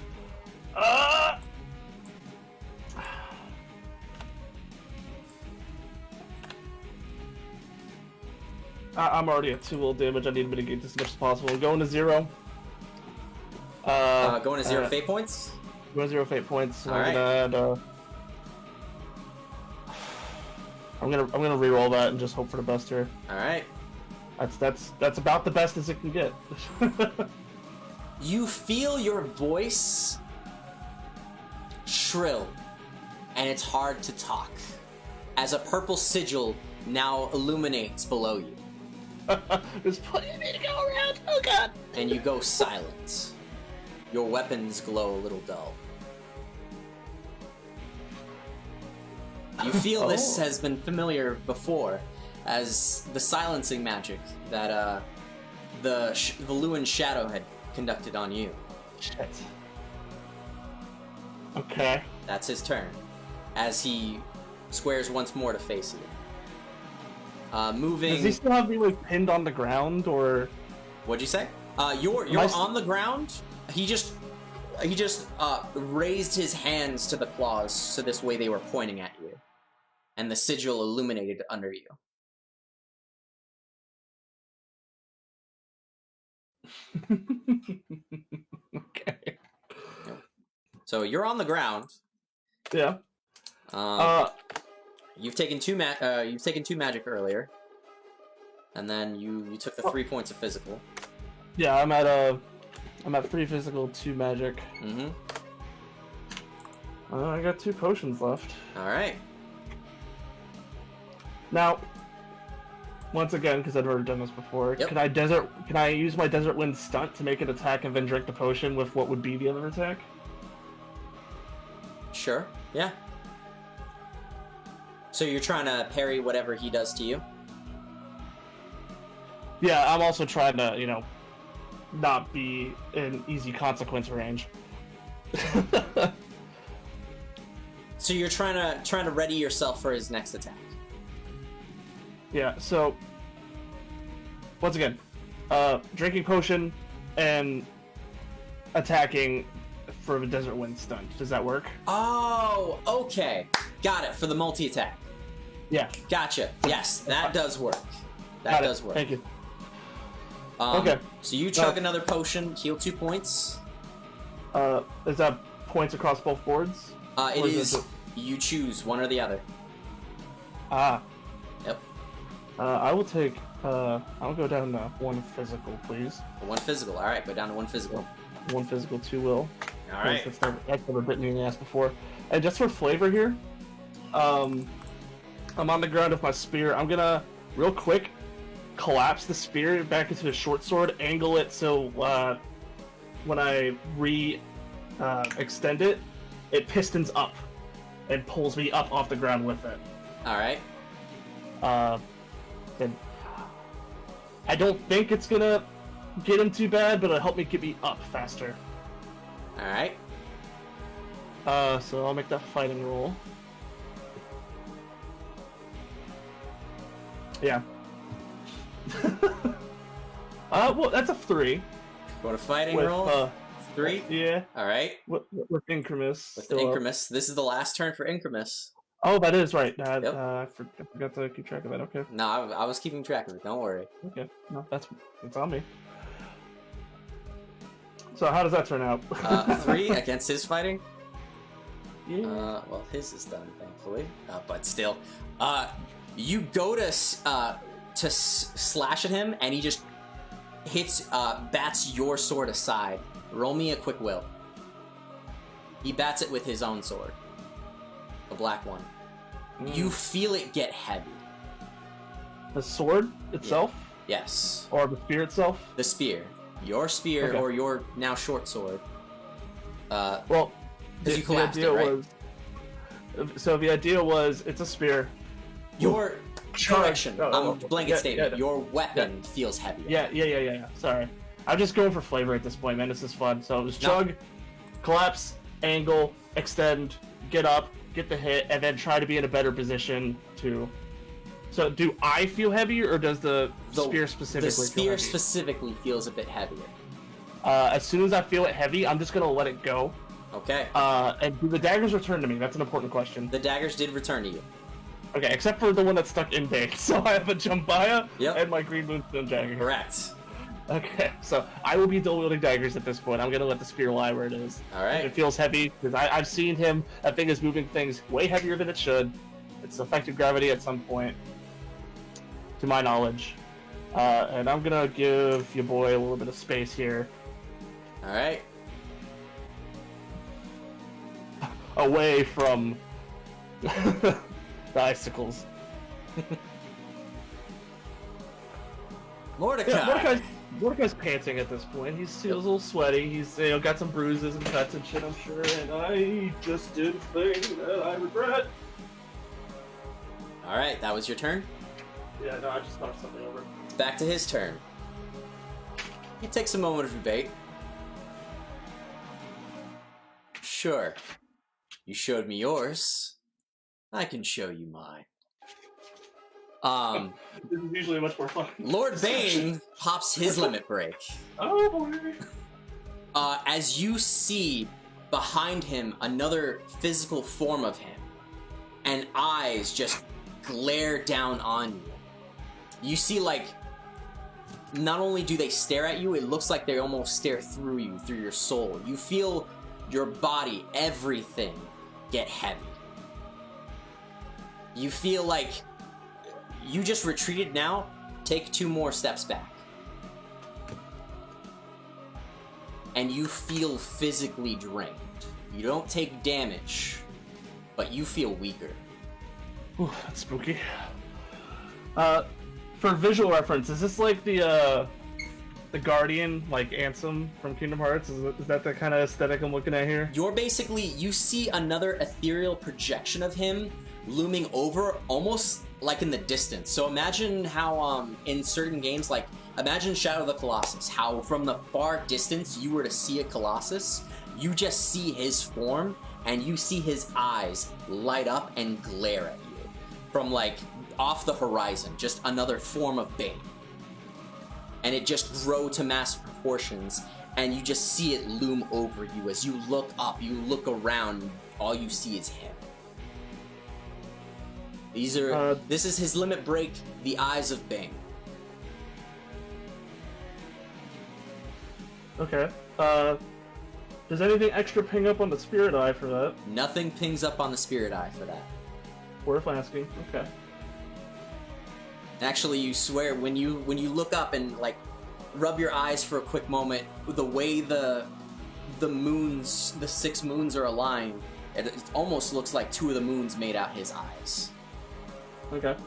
I'm already at 2 will damage. I need to mitigate this as much as possible. Going to 0. Going to 0 fate points? Going to 0 fate points. All right. I'm gonna re-roll that and just hope for the best here. All right. That's about the best as it can get. You feel your voice shrill, and it's hard to talk, as a purple sigil now illuminates below you. There's plenty of me to go around. Oh god! And you go silent. Your weapons glow a little dull. You feel this has been familiar before, as the silencing magic that the Lewin Shadow had conducted on you. Shit. Okay. That's his turn, as he squares once more to face you. Moving. Does he still have me like pinned on the ground, or? What'd you say? You're on the ground. He just raised his hands to the claws, so this way they were pointing at you, and the sigil illuminated under you. Okay. So you're on the ground. Yeah. You've taken two magic earlier, and then you took the 3 points of physical. Yeah, I'm at 3 physical, 2 magic. Mm-hmm. I got 2 potions left. All right. Now, once again, because I've never done this before, Yep. can I use my Desert Wind stunt to make an attack and then drink the potion with what would be the other attack? Sure. Yeah. So you're trying to parry whatever he does to you? Yeah, I'm also trying to, not be in easy consequence range. So you're trying to ready yourself for his next attack. Yeah, so once again, drinking potion and attacking for the Desert Wind stunt. Does that work? Oh, okay. Got it, for the multi-attack. Yeah. Gotcha. Yes, that does work. That does work. Thank you. Okay. So you chug another potion, heal 2 points. Is that points across both boards? It is. You choose one or the other. Ah. Yep. I will take. I'll go down to 1 physical, please. 1 physical. All right, go down to 1 physical. 1 physical, 2 will. All right. That's never bitten me in the ass before. And just for flavor here, I'm on the ground with my spear. I'm gonna real quick collapse the spear back into the short sword, angle it so when I extend it, it pistons up and pulls me up off the ground with it. All right. Then I don't think it's gonna get him too bad, but it'll help me get me up faster. Alright. So I'll make that fighting roll. Yeah. Well, that's a 3. Go to fighting with, roll. 3? Yeah. Alright. With Incremus. With Incremus. This is the last turn for Incremus. Oh, that is right. Yep. I forgot to keep track of that. Okay. No, I was keeping track of it. Don't worry. Okay. No, it's on me. So how does that turn out? 3 against his fighting. Yeah. Well, his is done, thankfully. But still, you go to slash at him, and he just bats your sword aside. Roll me a quick will. He bats it with his own sword, the black one. You feel it get heavy. The sword itself? Yeah. Yes. Or the spear itself? The spear. Your spear, Okay. or your now short sword. Well, because you collapsed it, right? So the idea was, it's a spear. Your correction. Blanket statement. Yeah. Your weapon feels heavier. Yeah. Sorry. I'm just going for flavor at this point, man. This is fun. So it was chug, collapse, angle, extend, get up, get the hit, and then try to be in a better position to... So do I feel heavier, or does the spear specifically feel heavy? The spear heavy? specifically feels a bit heavier. As soon as I feel it heavy, I'm just going to let it go. Okay. And do the daggers return to me? That's an important question. The daggers did return to you. Okay, except for the one that's stuck in Bane. So I have a Jambaya and my Green Moonstone dagger. Correct. Okay, so I will be dual-wielding daggers at this point. I'm going to let the spear lie where it is. Alright. It feels heavy, because I've seen him. That thing is moving things way heavier than it should. It's affected gravity at some point, to my knowledge. And I'm going to give your boy a little bit of space here. Alright. Away from the icicles. Mordecai! Yeah, Mordecai's panting at this point. He's a little sweaty. He's got some bruises and cuts and shit, I'm sure. And I just did a thing that I regret. Alright, that was your turn? Yeah, no, I just knocked something over. Back to his turn. He takes a moment of debate. Sure. You showed me yours. I can show you mine. This is usually much more fun. Lord Bane pops his limit break. Oh boy. As you see behind him another physical form of him, and eyes just glare down on you. You see, like, not only do they stare at you, it looks like they almost stare through you, through your soul. You feel your body, everything, get heavy. You feel like you just retreated now. Take 2 more steps back. And you feel physically drained. You don't take damage, but you feel weaker. Ooh, that's spooky. For visual reference, is this like the Guardian, like, Ansem from Kingdom Hearts? Is that the kind of aesthetic I'm looking at here? You're basically, you see another ethereal projection of him looming over, almost like in the distance. So imagine how, in certain games, like, imagine Shadow of the Colossus, how from the far distance you were to see a Colossus, you just see his form, and you see his eyes light up and glare at you. From, like, off the horizon, just another form of Bane. And it just grow to massive proportions, and you just see it loom over you. As you look up, you look around, all you see is him. This is his limit break, the Eyes of Bane. Okay. Does anything extra ping up on the Spirit Eye for that? Nothing pings up on the Spirit Eye for that. Worth asking. Okay. Actually, you swear, when you look up and, like, rub your eyes for a quick moment, the way the moons, the 6 moons are aligned, it almost looks like 2 of the moons made out his eyes. Okay.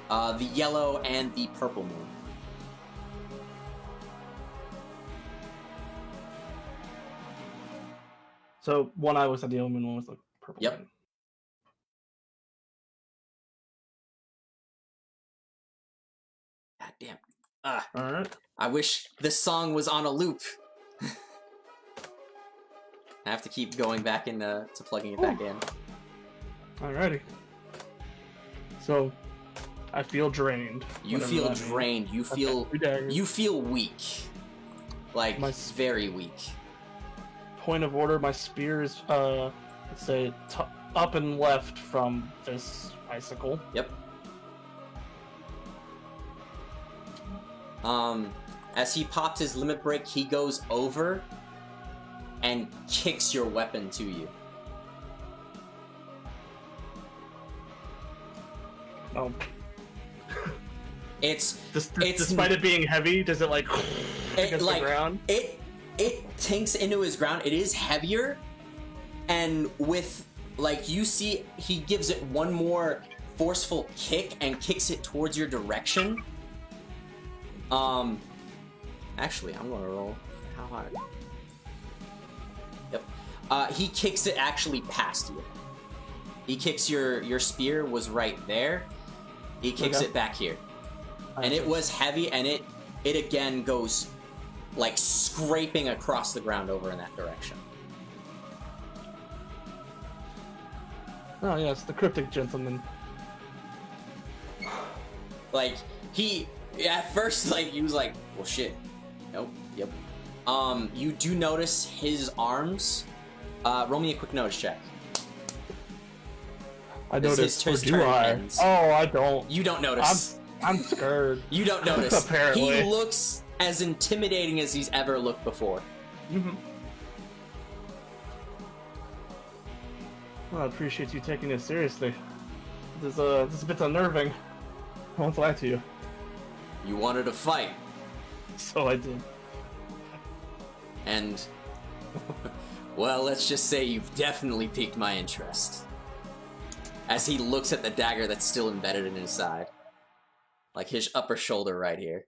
The yellow and the purple moon. So one eye was the yellow moon, one was the purple Yep. moon. God damn. Alright. I wish this song was on a loop. I have to keep going back into plugging it back in. Alrighty. So, I feel drained. You feel drained. You feel weak. Like, very weak. Point of order, my spear is, let's say, up and left from this icicle. Yep. As he pops his limit break, he goes over and kicks your weapon to you. Oh. It's despite it being heavy, does it like against the ground? It tinks into his ground. It is heavier, and with like you see, he gives it one more forceful kick and kicks it towards your direction. Actually, I'm gonna roll. How hard? Yep. He kicks it actually past you. He kicks your spear was right there. He kicks it back here. And it was heavy, and it again goes like scraping across the ground over in that direction. Oh yes, the cryptic gentleman. Like he at first like he was like, well shit. Nope. Yep. You do notice his arms. Roll me a quick notice check. I noticed. His Do turn I? ends. Oh, I don't. You don't notice. I'm scared. You don't notice. Apparently. He looks as intimidating as he's ever looked before. Mm-hmm. Well, I appreciate you taking this seriously. This is a bit unnerving. I won't lie to you. You wanted to fight. So I did. And, well, let's just say you've definitely piqued my interest. As he looks at the dagger that's still embedded in his side. Like his upper shoulder right here.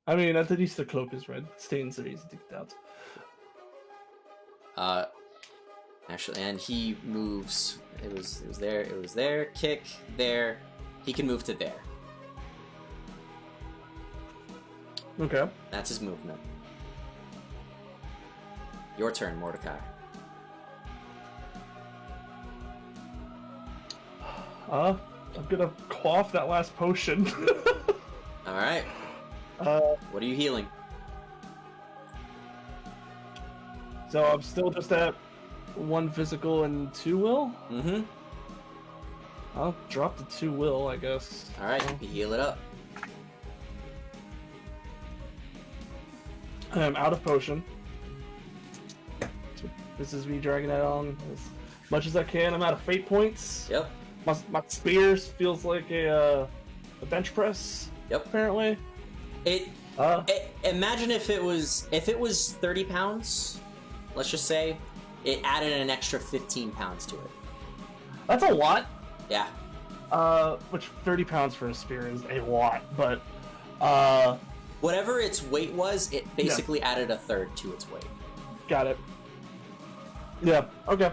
I mean, at least the cloak is red. Stains are easy to get out. Actually, and he moves. It was there, kick, there. He can move to there. Okay. That's his movement. Your turn, Mordecai. I'm gonna quaff that last potion. Alright. What are you healing? So I'm still just at 1 physical and 2 will? Mm-hmm. I'll drop the 2 will, I guess. Alright, you heal it up. I'm out of potion. This is me dragging that on as much as I can. I'm out of fate points. Yep. My spear feels like a bench press. Yep. Apparently. Imagine if it was 30 pounds, let's just say, it added an extra 15 pounds to it. That's a lot. Yeah. Which 30 pounds for a spear is a lot, but whatever its weight was, it basically added a third to its weight. Got it. Yeah, okay.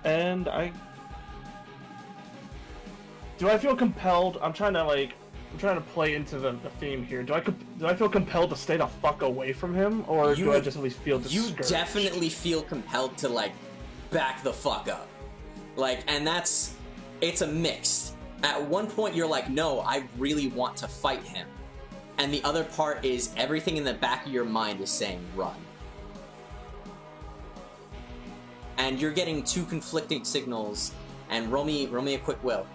And do I feel compelled? I'm trying to play into the theme here. Do I feel compelled to stay the fuck away from him, or do I just at least feel discouraged? You definitely feel compelled to like back the fuck up. Like, and it's a mix. At one point you're like, no, I really want to fight him. And the other part is everything in the back of your mind is saying run. And you're getting 2 conflicting signals, and roll me a quick will.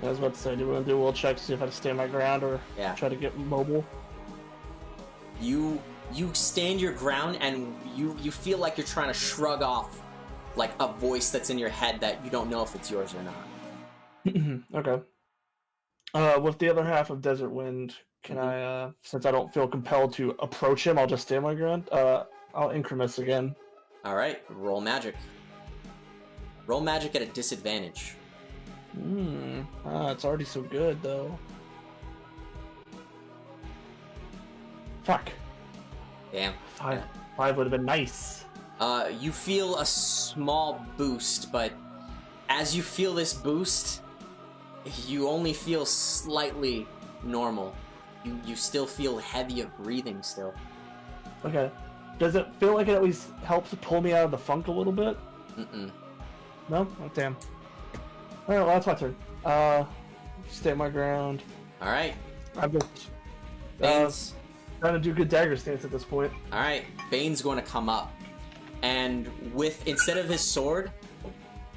I was about to say, do we want to do a will check to see if I can stand my ground or try to get mobile? You stand your ground, and you feel like you're trying to shrug off like a voice that's in your head that you don't know if it's yours or not. Okay. With the other half of Desert Wind, can I, since I don't feel compelled to approach him, I'll just stand my ground. I'll increments again. Alright, roll magic. Roll magic at a disadvantage. It's already so good, though. Fuck. Damn. 5 would have been nice. You feel a small boost, but as you feel this boost, You only feel slightly normal. You still feel heavy of breathing still. Okay. Does it feel like it at least helps to pull me out of the funk a little bit? Mm-mm. No? Oh, damn. Alright, well, that's my turn. Stay my ground. Alright. I'm just Bane's... trying to do good dagger stance at this point. Alright. Bane's going to come up. And instead of his sword,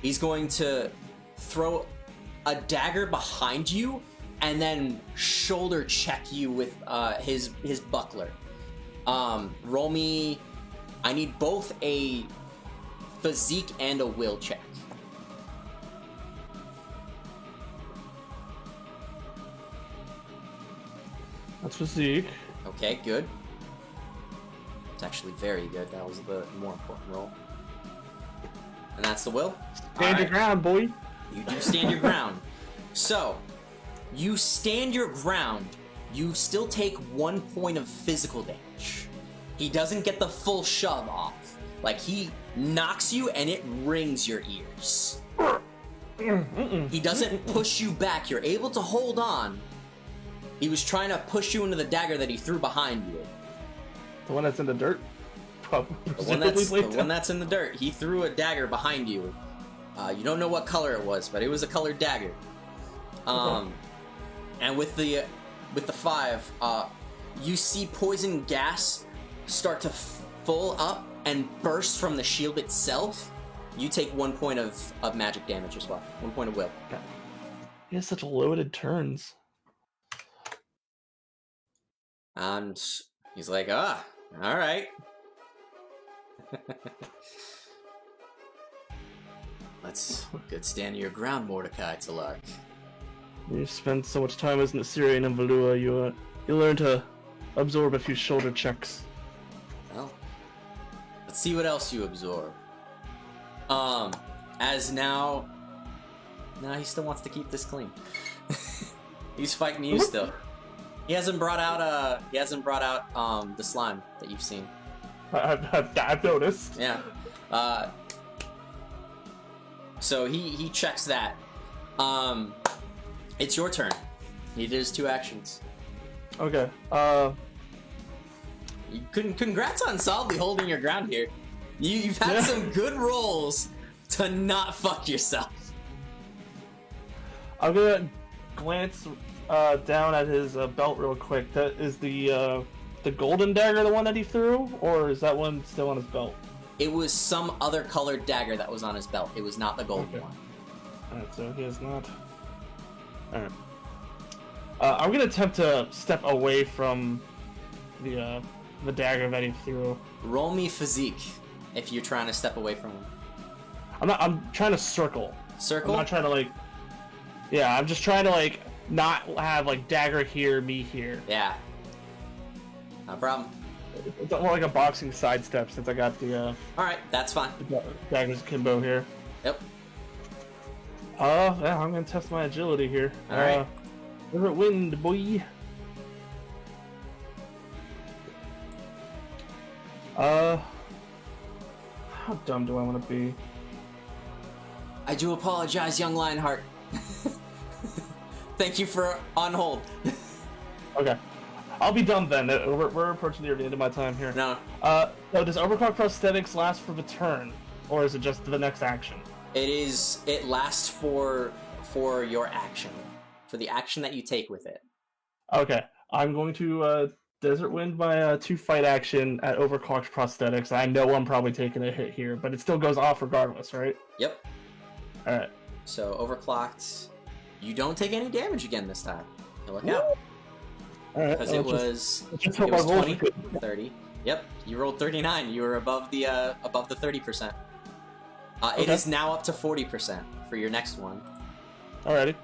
he's going to throw a dagger behind you and then shoulder check you with his buckler. Roll me... I need both a physique and a will check. That's physique. Okay, good. It's actually very good. That was the more important roll. And that's the will. Stand your ground, boy. You do stand your ground. So, you stand your ground. You still take 1 point of physical damage. He doesn't get the full shove off. Like, he knocks you and it rings your ears. He doesn't push you back. You're able to hold on. He was trying to push you into the dagger that he threw behind you. The one that's in the dirt? The one that's in the dirt. He threw a dagger behind you. You don't know what color it was, but it was a colored dagger. Okay. And with the 5, you see poison gas start to full up and burst from the shield itself. You take 1 point of magic damage as well. 1 point of will. Okay. He has such loaded turns. And he's like, all right. Let's good stand your ground, Mordecai, Talark. You spend so much time as an Assyrian in Valua, you learn to absorb a few shoulder checks. Well, let's see what else you absorb. As now he still wants to keep this clean. He's fighting you still. He hasn't brought out the slime that you've seen. I've noticed. Yeah. So he checks that. It's your turn. He did his 2 actions. Okay. Congrats on solidly holding your ground here. You've had some good rolls to not fuck yourself. I'm gonna glance down at his belt real quick. That is the golden dagger, the one that he threw, or is that one still on his belt? It was some other colored dagger that was on his belt. It was not the golden one. Alright, so he is not. Alright. I'm gonna attempt to step away from the dagger that he threw. Roll me physique if you're trying to step away from him. I'm trying to circle. Circle? I'm not trying to yeah, I'm just trying to not have dagger here, me here. Yeah. No problem. It's more like a boxing sidestep since I got the Alright, that's fine. daggers akimbo here. Yep. Yeah, I'm gonna test my agility here. Alright. Favorite wind, boy. How dumb do I want to be? I do apologize, young Lionheart. Thank you for on hold. Okay. I'll be dumb then. We're approaching the end of my time here. No. So does Overclock Prosthetics last for the turn? Or is it just the next action? It lasts for your action. For the action that you take with it. Okay. I'm going to Desert Wind my 2 fight action at Overclocked Prosthetics. I know I'm probably taking a hit here, but it still goes off regardless, right? Yep. Alright. So Overclocked, you don't take any damage again this time. So look out. Alright. Because it was 20, 30. Yep, you rolled 39. You were above the 30%. It is now up to 40% for your next one. Alrighty.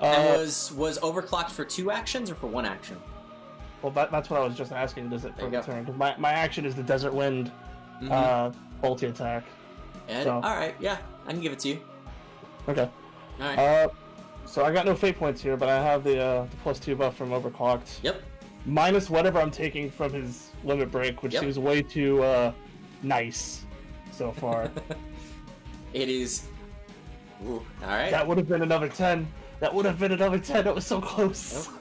And was overclocked for 2 actions or for 1 action? Well, that's what I was just asking. Does it for the turn? 'Cause my action is the Desert Wind, ulti attack. And, so. All right, yeah, I can give it to you. Okay. All right. So I got no fate points here, but I have the +2 buff from Overclocked. Yep. Minus whatever I'm taking from his limit break, which seems way too nice so far. It is. Ooh, all right. That would have been another 10. That would have been another 10. That was so close. Yep.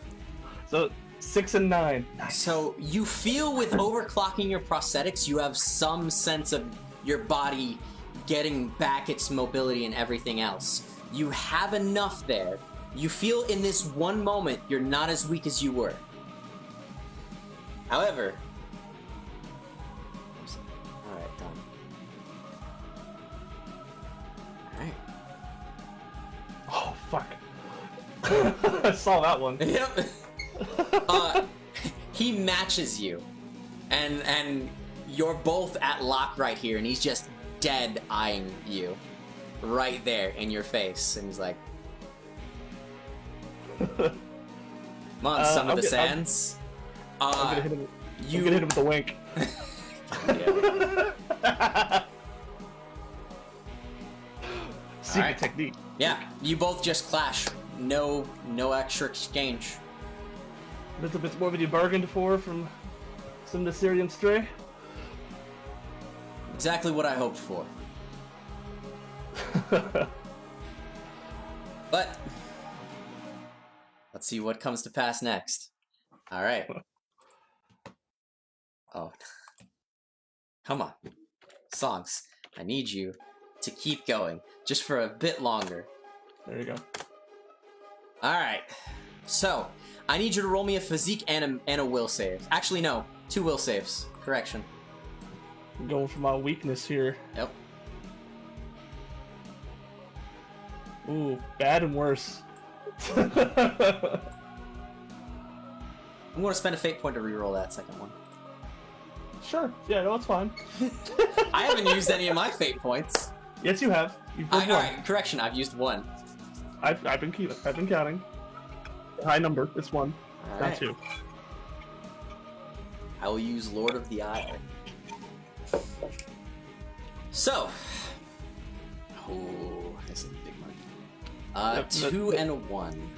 So 6 and 9. Nice. So you feel with overclocking your prosthetics, you have some sense of your body getting back its mobility and everything else. You have enough there. You feel in this one moment you're not as weak as you were. However, alright, done. Alright. Oh, fuck. I saw that one. Yep. He matches you. And you're both at lock right here, and he's just dead eyeing you. Right there in your face. And he's like, come on, son of the sands. I'm gonna hit him. I'm gonna hit him with a wink. Secret technique. Yeah, you both just clash. No extra exchange. A little bit more than you bargained for from some Assyrian stray. Exactly what I hoped for. But let's see what comes to pass next. All right. Oh, come on, songs. I need you to keep going just for a bit longer. There you go. All right. So I need you to roll me a physique and a will save. Actually, no, 2 will saves. Correction. I'm going for my weakness here. Yep. Ooh, bad and worse. I'm going to spend a fate point to reroll that second one. Sure. Yeah, no, it's fine. I haven't used any of my fate points. Yes, you have. You've done one. Alright, correction, I've used 1. I've been counting. High number. It's 1. All Not right. 2. I will use Lord of the Isle. So. Oh, this is big money. Yep, 2 and a 1.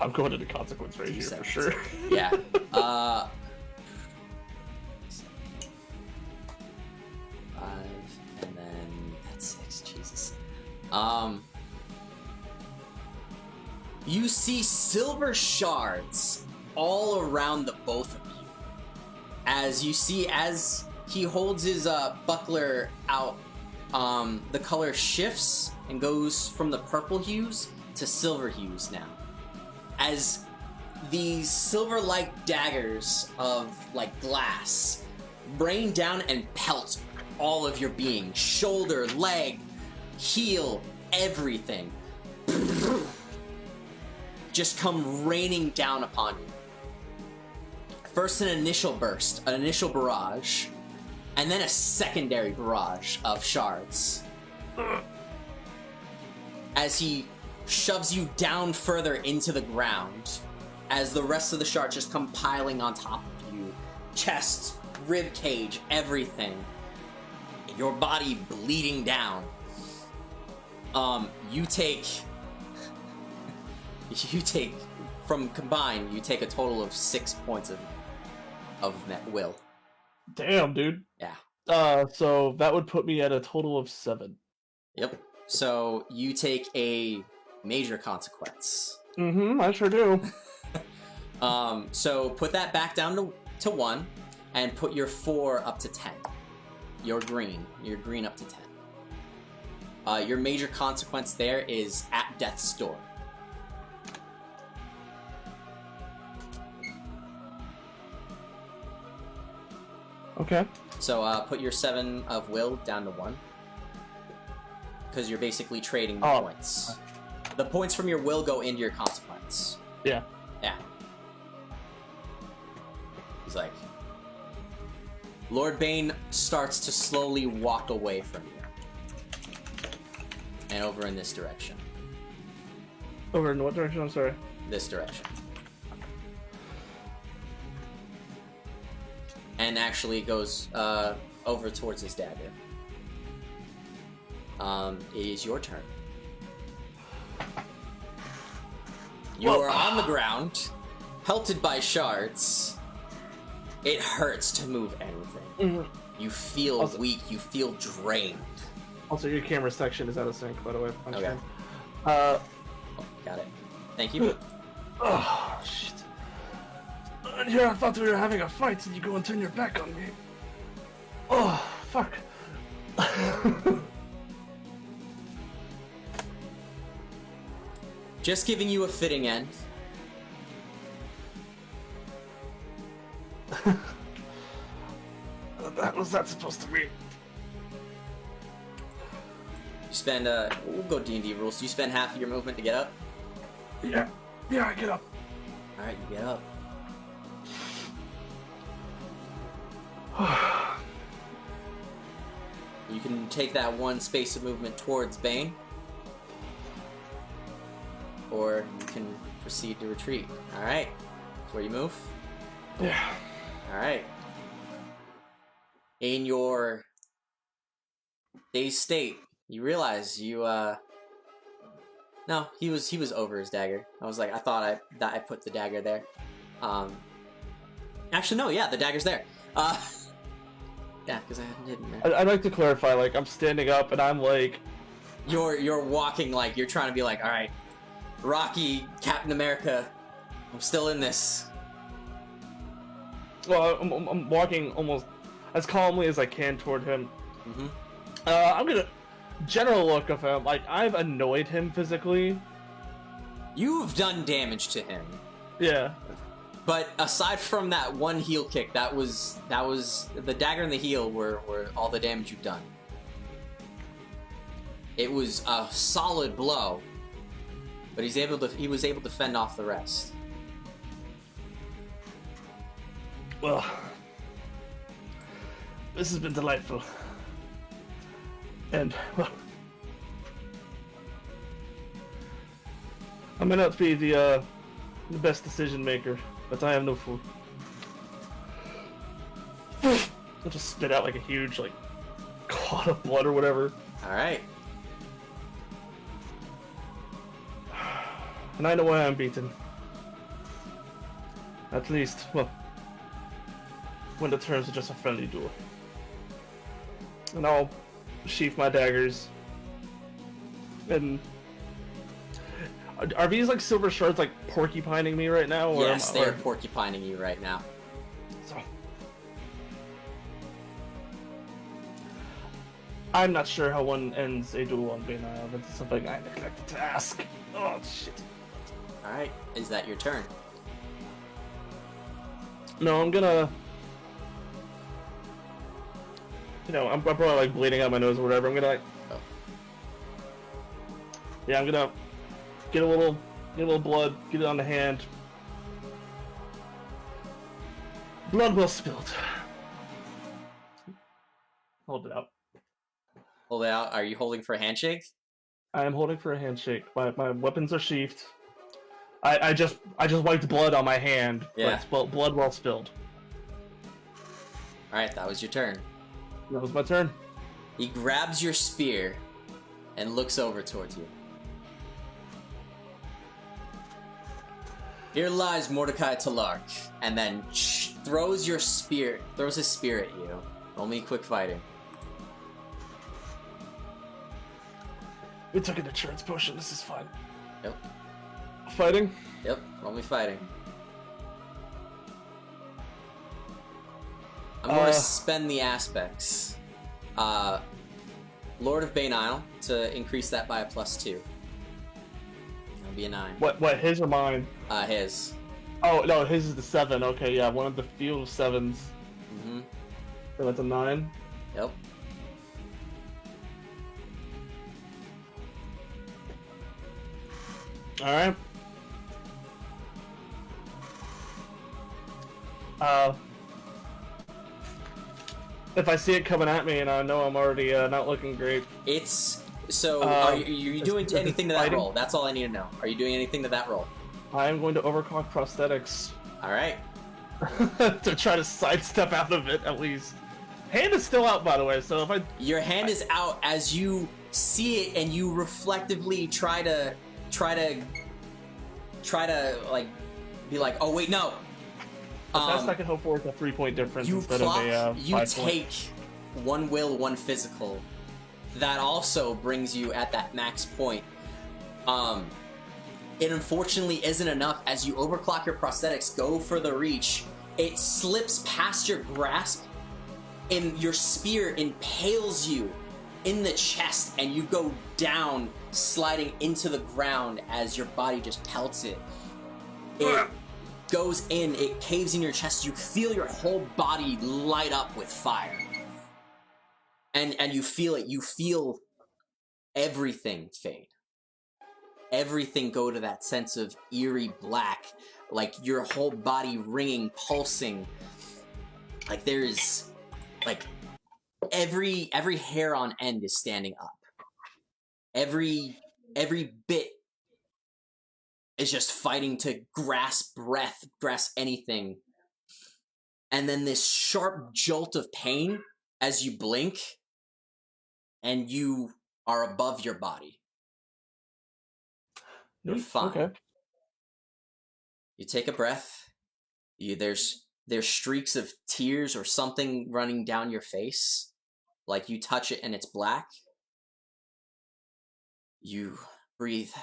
I'm going to the consequence right here for sure. Yeah. 5, and then that's 6. Jesus. You see silver shards all around the both of you. As you see, as he holds his buckler out, the color shifts and goes from the purple hues to silver hues now. As these silver-like daggers of, like, glass rain down and pelt all of your being. Shoulder, leg, heel, everything. Just come raining down upon you. First an initial burst, an initial barrage, and then a secondary barrage of shards. As he shoves you down further into the ground, as the rest of the shards just come piling on top of you. Chest, rib cage, everything. Your body bleeding down. You take from combined, you take a total of 6 points of net will. Damn, dude. Yeah. So that would put me at a total of 7. Yep. So you take a major consequence. Mm-hmm, I sure do. So put that back down to 1, and put your 4 up to 10. Your green up to 10. Your major consequence there is at death's door. Okay. So put your 7 of will down to 1. Because you're basically trading the points. The points from your will go into your consequence. Yeah. Yeah. He's like... Lord Bane starts to slowly walk away from you. And over in this direction. Over in what direction? I'm sorry. This direction. And actually goes over towards his dagger. It is your turn. You are on the ground, pelted by shards. It hurts to move anything. Mm-hmm. You feel weak, you feel drained. Also, your camera section is out of sync, by the way. Okay. Oh, got it. Thank you. Oh, shit. And here I thought we were having a fight, and you go and turn your back on me. Oh, fuck. Just giving you a fitting end. What was that supposed to mean? You spend, we'll go D&D rules. You spend half of your movement to get up? Yeah, I get up. Alright, you get up. You can take that one space of movement towards Bane. Or you can proceed to retreat. Alright. Where you move? Yeah. Alright. In your dazed state, you realize you, no, he was over his dagger. I was like, I thought I put the dagger there. Actually, no, yeah, the dagger's there. Yeah, because I hadn't hidden it. I'd like to clarify, like, I'm standing up and I'm like... You're walking like, you're trying to be like, alright, Rocky, Captain America, I'm still in this. Well, I'm walking almost as calmly as I can toward him. Mm-hmm. I'm gonna... General look of him, like, I've annoyed him physically. You've done damage to him. Yeah. But aside from that one heel kick, that was the dagger and the heel were all the damage you've done. It was a solid blow, but he was able to fend off the rest. Well, this has been delightful. And, well, I may not be the best decision maker, but I am no fool. I'll just spit out like a huge, like, clot of blood or whatever. Alright. And I know why I'm beaten. At least, well, when the terms are just a friendly duel. And I'll sheath my daggers. And are these like silver shards like porcupining me right now? Or Yes, they're porcupining you right now. So, I'm not sure how one ends a duel on Bane Isle. That's something I neglected to ask. Oh shit. Alright, is that your turn? No, I'm gonna... You know, I'm probably like bleeding out my nose or whatever. I'm gonna like... Oh. Yeah, I'm gonna get a little blood, get it on the hand. Blood well spilled. Hold it out. Hold it out. Are you holding for a handshake? I am holding for a handshake. My weapons are sheathed. I just wiped blood on my hand. Yeah. But it's blood well spilled. Alright, that was your turn. That was my turn. He grabs your spear and looks over towards you. Here lies Mordecai Talark, and then throws his spear at you. Roll me quick fighting. We took an insurance potion. This is fine. Yep. Fighting? Yep, roll me fighting. I'm going to spend the aspects. Lord of Bane Isle to increase that by a +2. That'll be a 9. What, his or mine? His. Oh, no, his is the 7. Okay, yeah, one of the field of 7s. Mm-hmm. So that's a 9. Yep. Alright. If I see it coming at me and I know I'm already not looking great. It's... So, are you doing anything to that fighting? roll? That's all I need to know. Are you doing anything to that roll? I'm going to overclock prosthetics. Alright. To try to sidestep out of it, at least. Hand is still out, by the way, so if I... Your hand is out as you see it and you reflectively try to like be like, oh wait, no. The best I can hope for is a 3-point difference You instead clock, of a you 5-point. take one will, one physical. That also brings you at that max point. It unfortunately isn't enough. As you overclock your prosthetics, go for the reach. It slips past your grasp, and your spear impales you in the chest, and you go down, sliding into the ground as your body just pelts it. It goes in, it caves in your chest. You feel your whole body light up with fire. And you feel it. You feel everything fade. Everything go to that sense of eerie black, like your whole body ringing, pulsing. Like there's, like, every hair on end is standing up. Every bit is just fighting to grasp breath, grasp anything. And then this sharp jolt of pain as you blink, and you are above your body. You're fine. Okay. You take a breath. There's streaks of tears or something running down your face. Like you touch it and it's black. You breathe.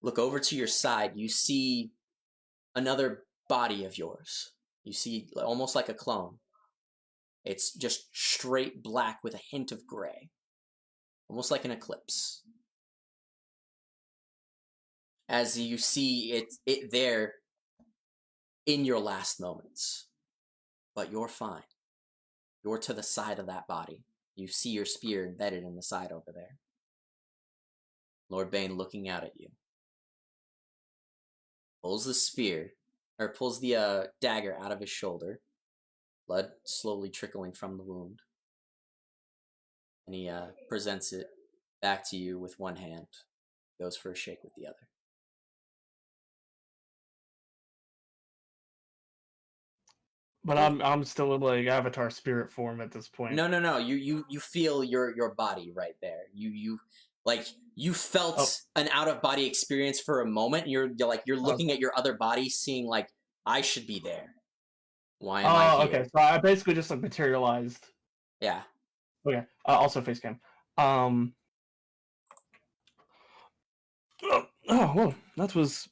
Look over to your side. You see another body of yours. You see almost like a clone. It's just straight black with a hint of gray. Almost like an eclipse. As you see it there in your last moments. But you're fine. You're to the side of that body. You see your spear embedded in the side over there. Lord Bane looking out at you. Pulls the spear, or pulls the dagger out of his shoulder. Blood slowly trickling from the wound. And he presents it back to you with one hand. Goes for a shake with the other. But I'm still in like Avatar spirit form at this point. No. You feel your body right there. You felt an out of body experience for a moment. You're looking at your other body, seeing like, I should be there. Why am I here? Okay. So I basically just like materialized. Yeah. Okay. Also face cam. Oh, well, that was.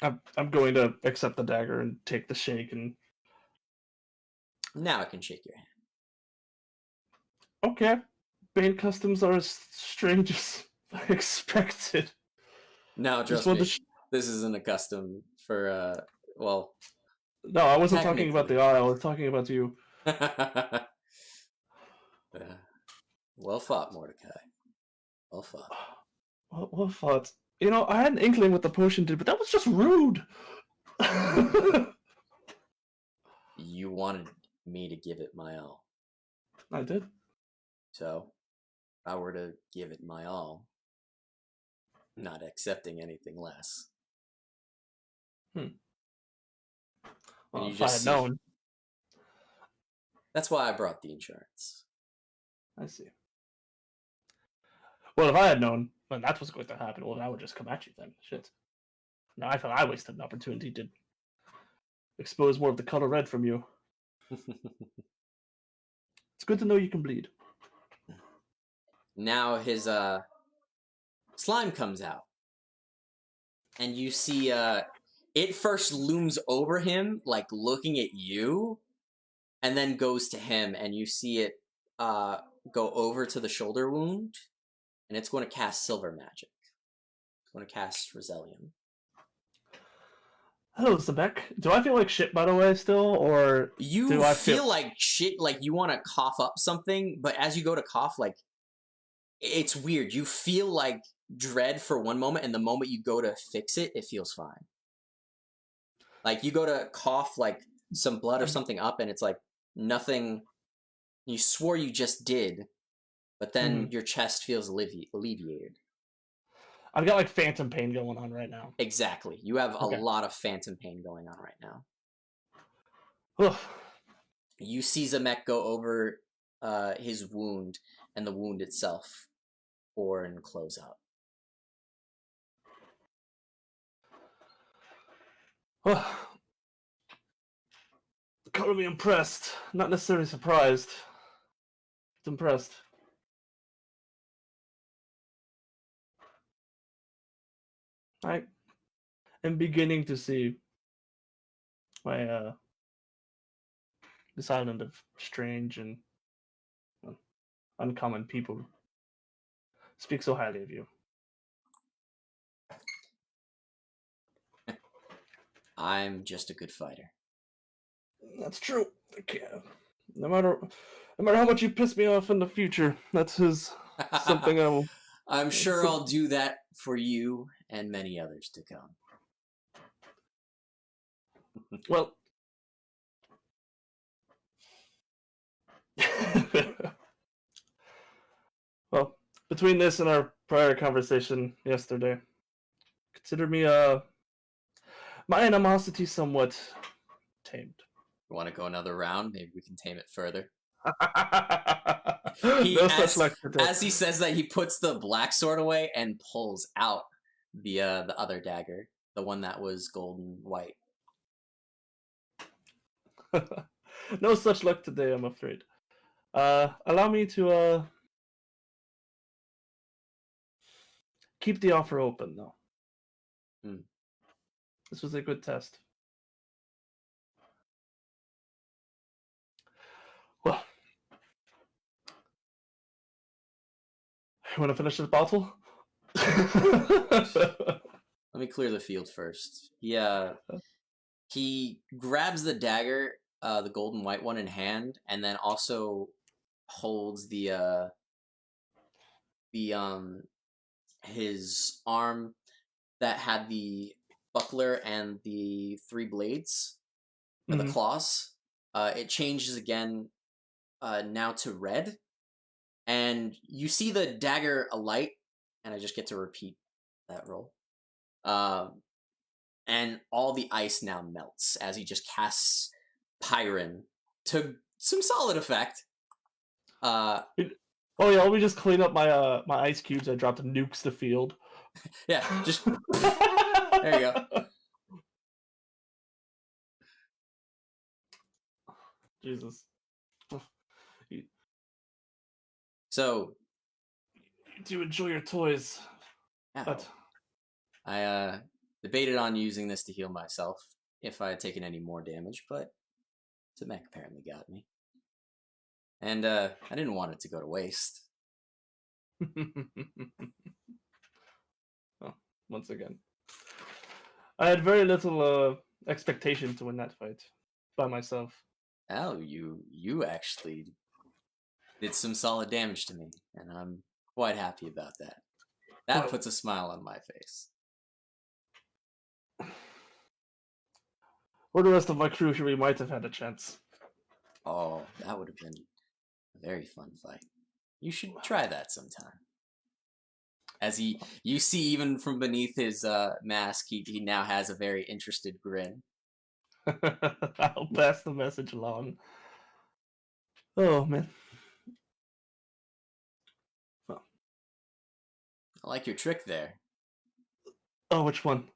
I'm going to accept the dagger and take the shake and. Now I can shake your hand. Okay. Bane customs are as strange as I expected. No, trust me. This isn't a custom for, well... No, I wasn't talking about the aisle. I was talking about you. Well fought, Mordecai. Well fought. Well fought. You know, I had an inkling what the potion did, but that was just rude. You wanted me to give it my all. I did. So, if I were to give it my all, not accepting anything less. Well, if I had known. That's why I brought the insurance. I see. Well, if I had known when that was going to happen, well, I would just come at you then. Shit. Now I thought I wasted an opportunity to expose more of the color red from you. It's good to know you can bleed. Now his slime comes out. And you see it first looms over him, like looking at you, and then goes to him, and you see it go over to the shoulder wound, and it's going to cast silver magic. It's going to cast Resilient. Hello, Zebek. Do I feel like shit, by the way, still, or do I feel like shit? Like you want to cough up something, but as you go to cough, like it's weird. You feel like dread for one moment, and the moment you go to fix it, it feels fine. Like you go to cough like some blood or something up, and it's like nothing. You swore you just did, but then your chest feels alleviated. I've got like phantom pain going on right now. Exactly. You have a lot of phantom pain going on right now. Ugh. You see Zemek go over his wound and the wound itself pour and close up. Color me impressed. Not necessarily surprised. Just impressed. I am beginning to see why this island of strange and uncommon people speak so highly of you. I'm just a good fighter. That's true. No matter how much you piss me off in the future, that is something I will. I'm sure I'll do that for you and many others to come. Well, well, between this and our prior conversation yesterday, consider me my animosity somewhat tamed. You want to go another round? Maybe we can tame it further. As he says that, he puts the black sword away and pulls out the other dagger, the one that was golden white. No such luck today, I'm afraid. Allow me to keep the offer open, though. This was a good test. Well, you want to finish this bottle? Let me clear the field first. He grabs the dagger, the golden white one in hand, and then also holds his arm that had the buckler and the 3 blades, or the claws. It changes again now to red, and you see the dagger alight, and I just get to repeat that roll. And all the ice now melts as he just casts Pyron to some solid effect. Oh yeah, let me just clean up my my ice cubes I dropped and nukes the field. Yeah, just there you go. Jesus. So you do enjoy your toys. But I debated on using this to heal myself if I had taken any more damage, but Zemek apparently got me. And I didn't want it to go to waste. Oh, once again. I had very little expectation to win that fight by myself. Oh, you actually did some solid damage to me, and I'm quite happy about that. That puts a smile on my face. Or the rest of my crew here, we might have had a chance. Oh, that would have been a very fun fight. You should try that sometime. As you see, even from beneath his mask, he now has a very interested grin. I'll pass the message along. Oh, man. Oh. I like your trick there. Oh, which one?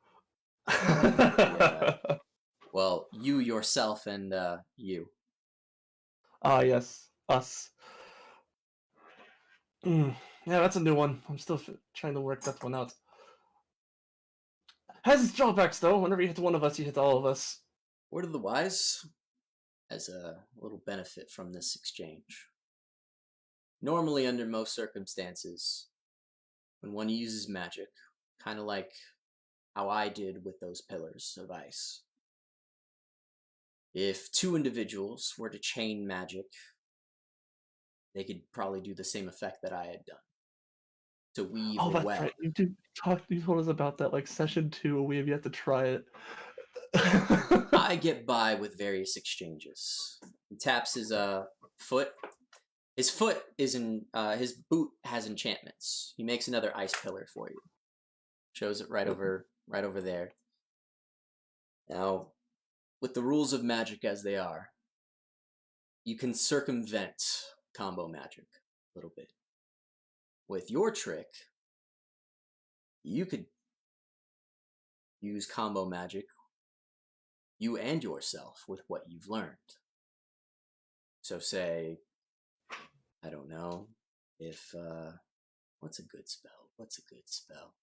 Well, you yourself and you. Ah, yes. Us. Yeah, that's a new one. I'm still trying to work that one out. Has its drawbacks, though. Whenever you hit one of us, you hit all of us. Word of the wise, as a little benefit from this exchange. Normally, under most circumstances, when one uses magic, kind of like how I did with those pillars of ice, if 2 individuals were to chain magic, they could probably do the same effect that I had done. To weave a that's web. right. You told us about that, like session 2. We have yet to try it. I get by with various exchanges. He taps his foot. His foot is in his boot has enchantments. He makes another ice pillar for you. Shows it right over there. Now, with the rules of magic as they are, you can circumvent combo magic a little bit. With your trick, you could use combo magic, you and yourself, with what you've learned. So say, I don't know, if, what's a good spell?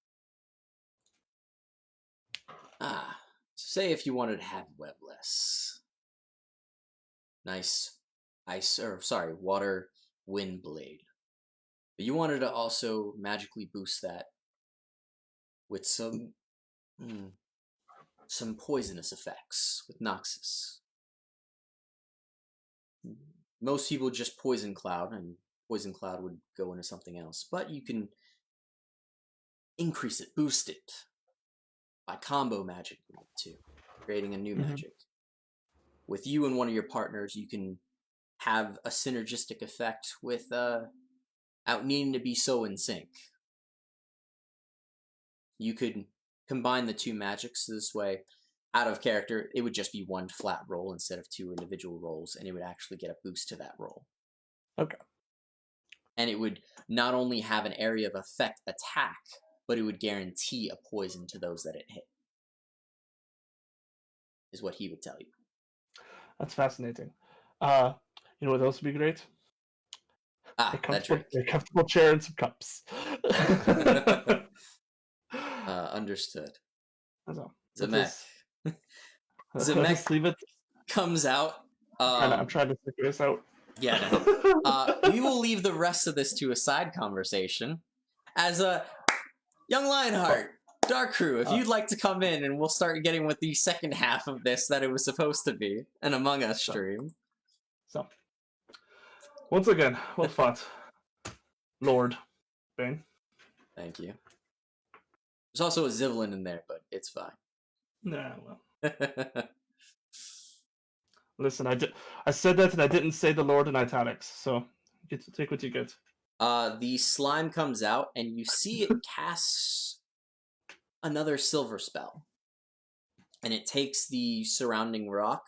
Say if you wanted to have webless. Nice water wind blade. But you wanted to also magically boost that with some poisonous effects with Noxus. Most people just Poison Cloud, and Poison Cloud would go into something else. But you can increase it, boost it, by combo magic too, creating a new magic. With you and one of your partners, you can have a synergistic effect without needing to be so in sync. You could combine the two magics this way. Out of character, it would just be one flat roll instead of two individual rolls, and it would actually get a boost to that roll. Okay. And it would not only have an area of effect attack, but it would guarantee a poison to those that it hit. Is what he would tell you. That's fascinating. You know what else would be great? That's right. A comfortable chair and some cups. Understood. Zemek. Zemek leave it. Comes out. I'm trying to figure this out. Yeah, no. We will leave the rest of this to a side conversation. As a young Lionheart, Dark Crew, if you'd like to come in, and we'll start getting with the second half of this that it was supposed to be, an Among Us stream. So, once again, well fought, Lord Bane. Thank you. There's also a Zivilyn in there, but it's fine. Nah, well. Listen, I said that, and I didn't say the Lord in italics, so you get to take what you get. The slime comes out, and you see it casts another silver spell. And it takes the surrounding rock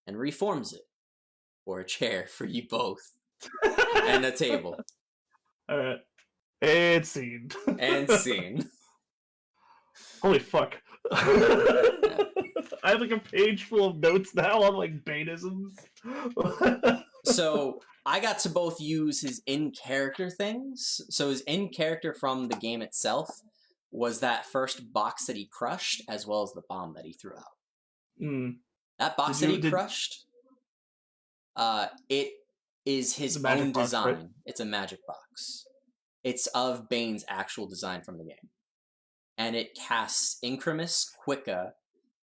and reforms it for a chair for you both. And a table. Alright. And scene. And scene. Holy fuck. I have like a page full of notes now on like Baneisms. So I got to both use his in-character things. So his in-character from the game itself was that first box that he crushed, as well as the bomb that he threw out. That box that he crushed, it is his own design. Right? It's a magic box. It's of Bane's actual design from the game. And it casts Incremus, Quicka,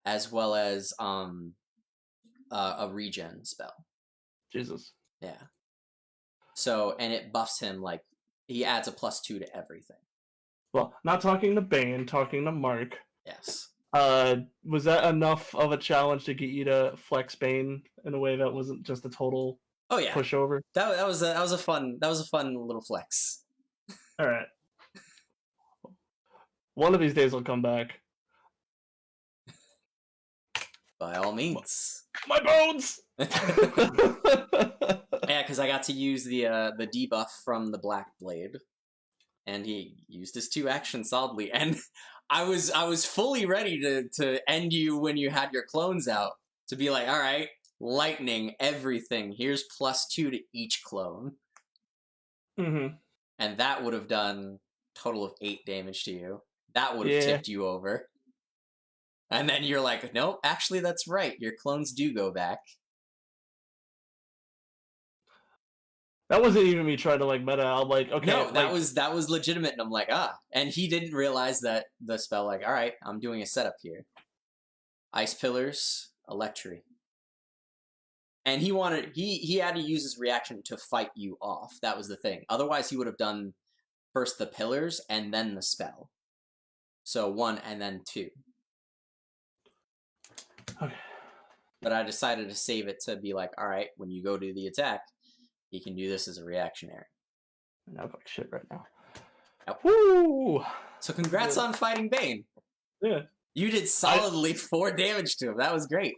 as well as a regen spell. Jesus. Yeah. So, and it buffs him, like, he adds a +2 to everything. Well, not talking to Bane, talking to Mark. Yes. Was that enough of a challenge to get you to flex Bane in a way that wasn't just a total pushover? That was a fun little flex. All right. One of these days I'll come back. By all means. My bones! Yeah, because I got to use the debuff from the Black Blade. And he used his 2 actions solidly. And I was fully ready to end you when you had your clones out. To be like, alright, lightning, everything. Here's +2 to each clone. Mm-hmm. And that would have done a total of 8 damage to you. That would have tipped you over. And then you're like, nope, actually that's right. Your clones do go back. That wasn't even me trying to like meta. I'm like, okay. No, that was legitimate. And I'm like, And he didn't realize that the spell, like, all right, I'm doing a setup here. Ice Pillars, Electri. And he had to use his reaction to fight you off. That was the thing. Otherwise, he would have done first the pillars and then the spell. So 1 and then 2. Okay. But I decided to save it to be like, all right, when you go to the attack, he can do this as a reactionary. I look like shit right now. Yep. Woo! So congrats on fighting Bane. Yeah. You did solidly 4 damage to him. That was great.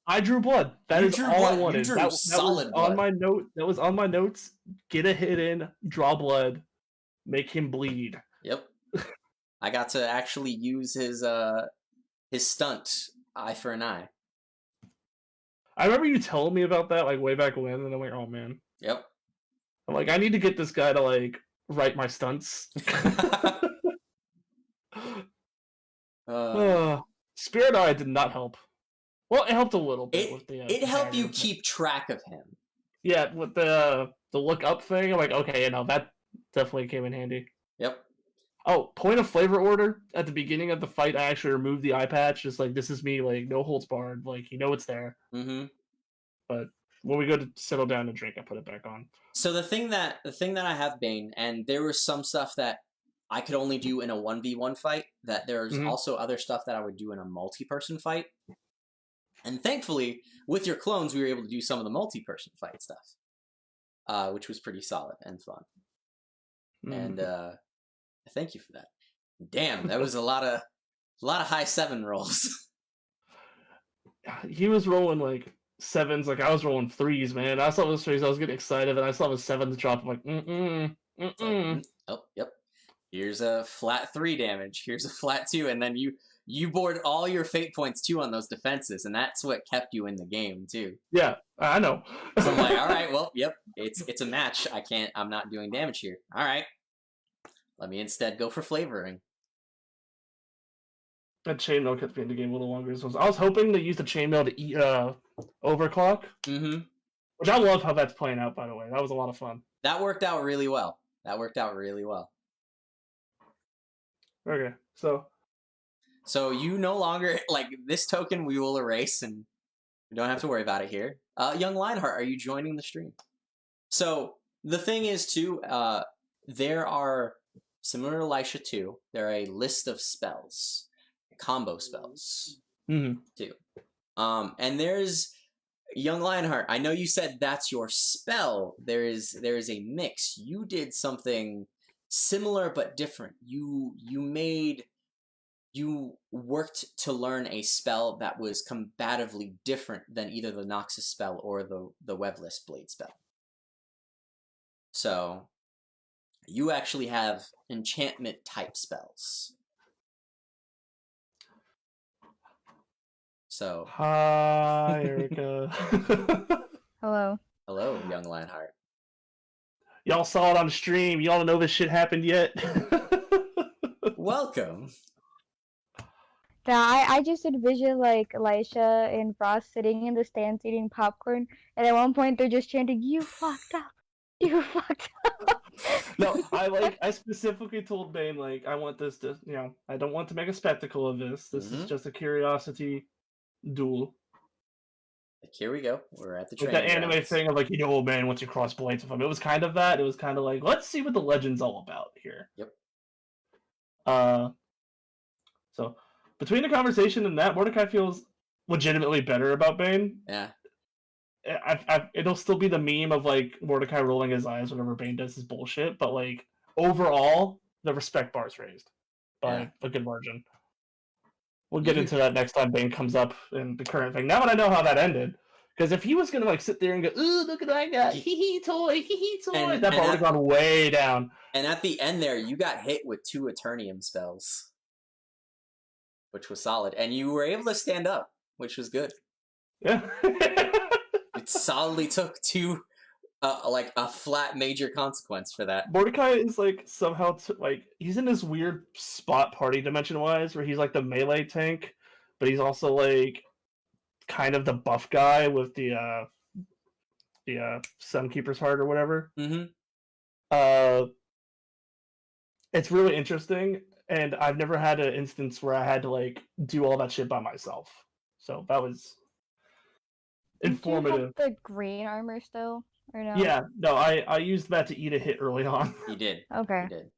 I drew blood. That is all I wanted. You drew solid blood. On my note. That was on my notes. Get a hit in, draw blood, make him bleed. Yep. I got to actually use his stunt, eye for an eye. I remember you telling me about that like way back when, and I'm like, oh man. Yep. I'm like, I need to get this guy to like write my stunts. Spirit Eye did not help. Well, it helped a little bit with the. It helped you dagger, but- keep track of him. Yeah, with the look up thing, I'm like, okay, you know, that definitely came in handy. Yep. Oh, point of flavor order at the beginning of the fight, I actually removed the eye patch, just like this is me, like no holds barred, like you know it's there. Mm-hmm. But when we go to settle down and drink, I put it back on. So the thing that I have Bane, and there was some stuff that I could only do in a 1v1 fight, that there's also other stuff that I would do in a multi-person fight. And thankfully, with your clones, we were able to do some of the multi-person fight stuff, which was pretty solid and fun. And thank you for that. Damn, that was a lot of high 7 rolls. He was rolling like 7s, like I was rolling 3s, man. I saw those 3s, I was getting excited, and I saw the 7s drop. I'm like, Oh, yep. Here's a flat 3 damage. Here's a flat 2, and then you board all your fate points too on those defenses, and that's what kept you in the game too. Yeah, I know. So I'm like, all right, well, yep, it's a match. I'm not doing damage here. All right, let me instead go for flavoring. That chainmail kept me in the game a little longer. So I was hoping to use the chainmail to eat overclock. Mm-hmm. Which I love how that's playing out, by the way. That was a lot of fun. That worked out really well. Okay, so you no longer, like, this token we will erase, and we don't have to worry about it here. Young Lionheart, are you joining the stream? So the thing is, too, there are, similar to Elisha 2, there are a list of spells, combo spells, too. And there's Young Lionheart. I know you said that's your spell. There is a mix. You did something similar but different. You worked to learn a spell that was combatively different than either the Noxus spell or the Webless Blade spell. So you actually have enchantment type spells. So hi, Erica. Hello. Hello, Young Lionheart. Y'all saw it on stream. Y'all don't know this shit happened yet. Welcome. Yeah, I just envision like Elisha and Frost sitting in the stands eating popcorn, and at one point they're just chanting, "You fucked up, you fucked up." No, I specifically told Bane, like, I want this to, you know, I don't want to make a spectacle of this. This is just a curiosity duel. Like, here we go. We're at the Like training that anime grounds. thing of like, you know, old man once you cross blades with him. It was kind of that. It was kind of like, let's see what the legend's all about here. Yep. So between the conversation and that, Mordecai feels legitimately better about Bane. Yeah. It'll still be the meme of like Mordecai rolling his eyes whenever Bane does his bullshit, but like overall, the respect bar's raised by a good margin. We'll get into that next time Bane comes up in the current thing. Now that I know how that ended, because if he was gonna like sit there and go, "Ooh, look at what I got, hee toy, that bar would have gone way down." And at the end there, you got hit with 2 Eternium spells, which was solid, and you were able to stand up, which was good. Yeah. It solidly took 2, like a flat major consequence for that. Mordecai is like somehow like he's in this weird spot party dimension wise where he's like the melee tank, but he's also like kind of the buff guy with the Sunkeeper's Heart or whatever. It's really interesting, and I've never had an instance where I had to like do all that shit by myself. So that was informative. Do you have the green armor still, or no? Yeah, no, I used that to eat a hit early on. He did. Okay. He did.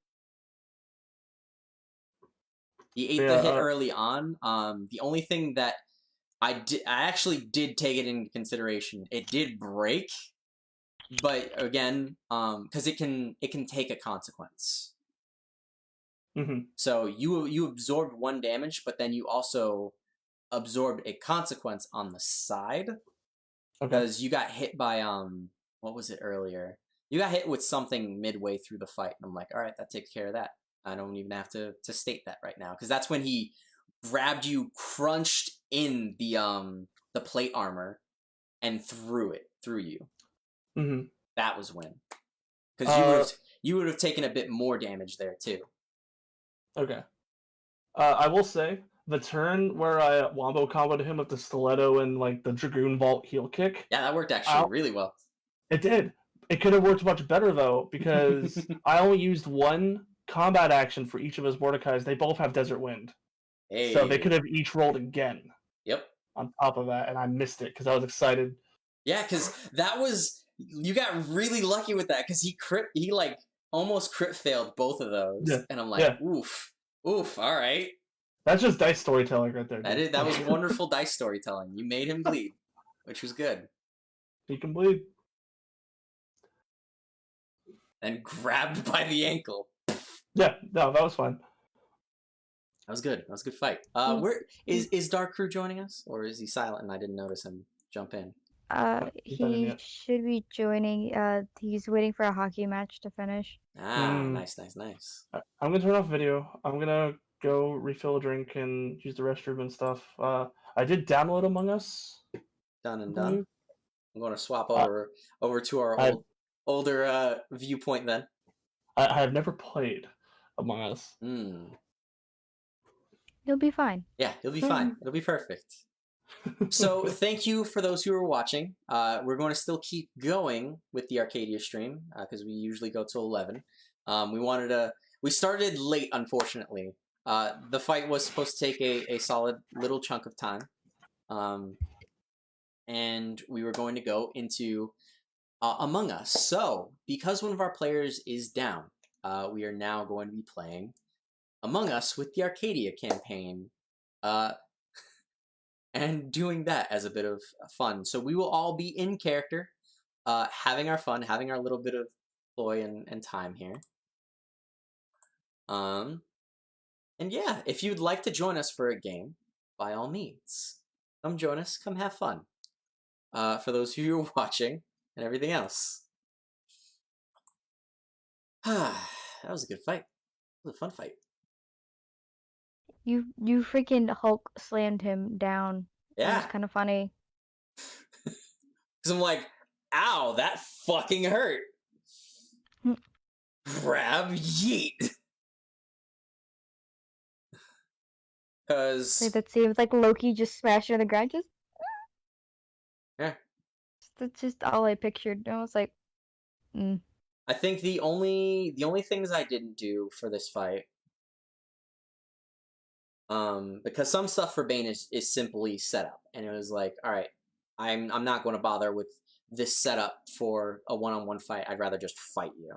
He ate the hit early on. The only thing that I actually did take it into consideration. It did break, but again, because it can take a consequence. So you absorbed 1 damage, but then you also absorbed a consequence on the side because you got hit by what was it earlier? You got hit with something midway through the fight, and I'm like, all right, that takes care of that. I don't even have to state that right now because that's when he grabbed you, crunched in the plate armor, and threw it through you. That was when, because you would have taken a bit more damage there too. Okay. I will say the turn where I wombo comboed him with the stiletto and like the Dragoon Vault heel kick. Yeah, that worked actually really well. It did. It could have worked much better though, because I only used one combat action for each of his Mordecais. They both have Desert Wind. Hey. So they could have each rolled again. Yep. On top of that, and I missed it because I was excited. Yeah, because that was, you got really lucky with that, because he like almost crit failed both of those. Yeah. And I'm like, oof, all right. That's just dice storytelling right there. Dude. That was wonderful dice storytelling. You made him bleed, which was good. He can bleed. And grabbed by the ankle. Yeah, no, that was fun. That was good. That was a good fight. Where is Dark Crew joining us, or is he silent and I didn't notice him jump in? He should be joining. He's waiting for a hockey match to finish. Nice. I'm gonna turn off video. I'm gonna go refill a drink and use the restroom and stuff. I did download Among Us. Done and done. I'm going to swap over to our older viewpoint then. I have never played Among Us. You'll be fine. Yeah, you'll be fine. It'll be perfect. So thank you for those who are watching. We're going to still keep going with the Arcadia stream because we usually go till 11. We started late, unfortunately. The fight was supposed to take a solid little chunk of time. And we were going to go into Among Us. So, because one of our players is down, we are now going to be playing Among Us with the Arcadia campaign. And doing that as a bit of fun. So we will all be in character, having our fun, having our little bit of ploy and time here. And yeah, if you'd like to join us for a game, by all means, come join us, come have fun. For those of you who are watching and everything else. That was a good fight. It was a fun fight. You freaking Hulk slammed him down. Yeah. It was kind of funny. Because I'm like, ow, that fucking hurt. Grab, yeet. Because... Like that seems like Loki just smashed on the ground, just... Yeah. That's just all I pictured. I was like, I think the only things I didn't do for this fight, because some stuff for Bane is simply setup, and it was like, all right, I'm not going to bother with this setup for a one-on-one fight. I'd rather just fight you.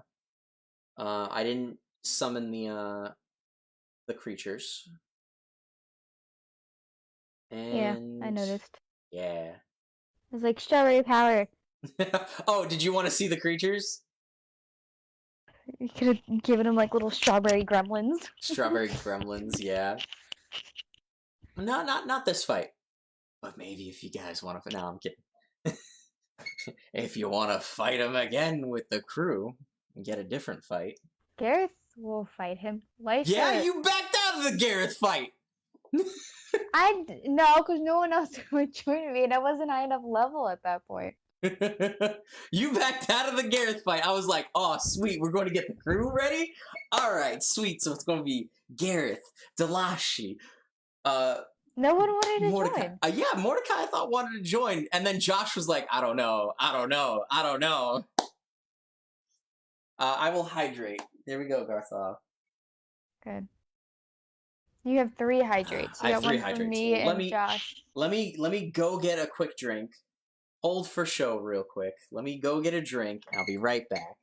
I didn't summon the creatures. And yeah, I noticed. Yeah. It was like strawberry power. Oh, did you want to see the creatures? You could have given him like little strawberry gremlins. Strawberry gremlins, yeah. No, not this fight. But maybe if you guys want to... No, I'm kidding. If you want to fight him again with the crew and get a different fight. Gareth will fight him. Lysa... Yeah, you backed out of the Gareth fight! No, because no one else would join me, and I wasn't high enough level at that point. You backed out of the Gareth fight. I was like, oh, sweet, we're going to get the crew ready? Alright, sweet, so it's going to be Gareth, Delashi, no one wanted to Mordecai. join. Yeah, Mordecai I thought wanted to join, and then Josh was like, I don't know. I will hydrate. There we go, Garthov. Good. You have 3 hydrates. You I have got 3 one hydrates. from me and Josh. Let me go get a quick drink. Hold for show real quick. Let me go get a drink. I'll be right back.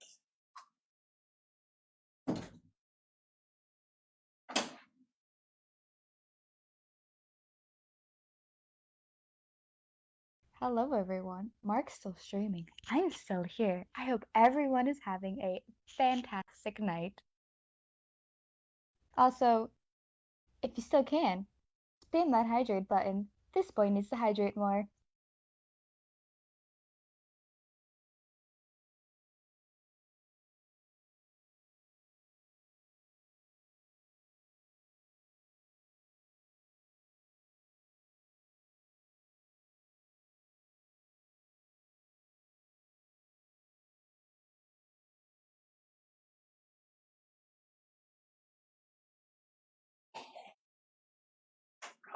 Hello everyone. Mark's still streaming. I'm still here. I hope everyone is having a fantastic night. Also, if you still can, spam that hydrate button. This boy needs to hydrate more.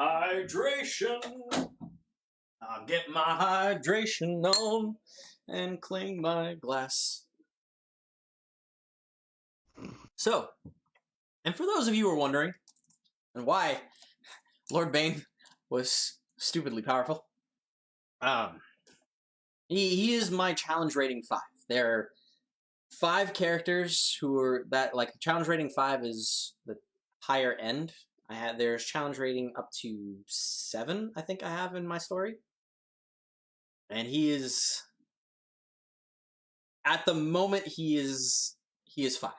hydration. I'll get my hydration on and clean my glass. So, and for those of you who are wondering, and why Lord Bane was stupidly powerful, he is my challenge rating 5. There are 5 characters who are that, like, challenge rating 5 is the higher end. There's challenge rating up to 7, I think I have in my story. And he is, at the moment, he is 5.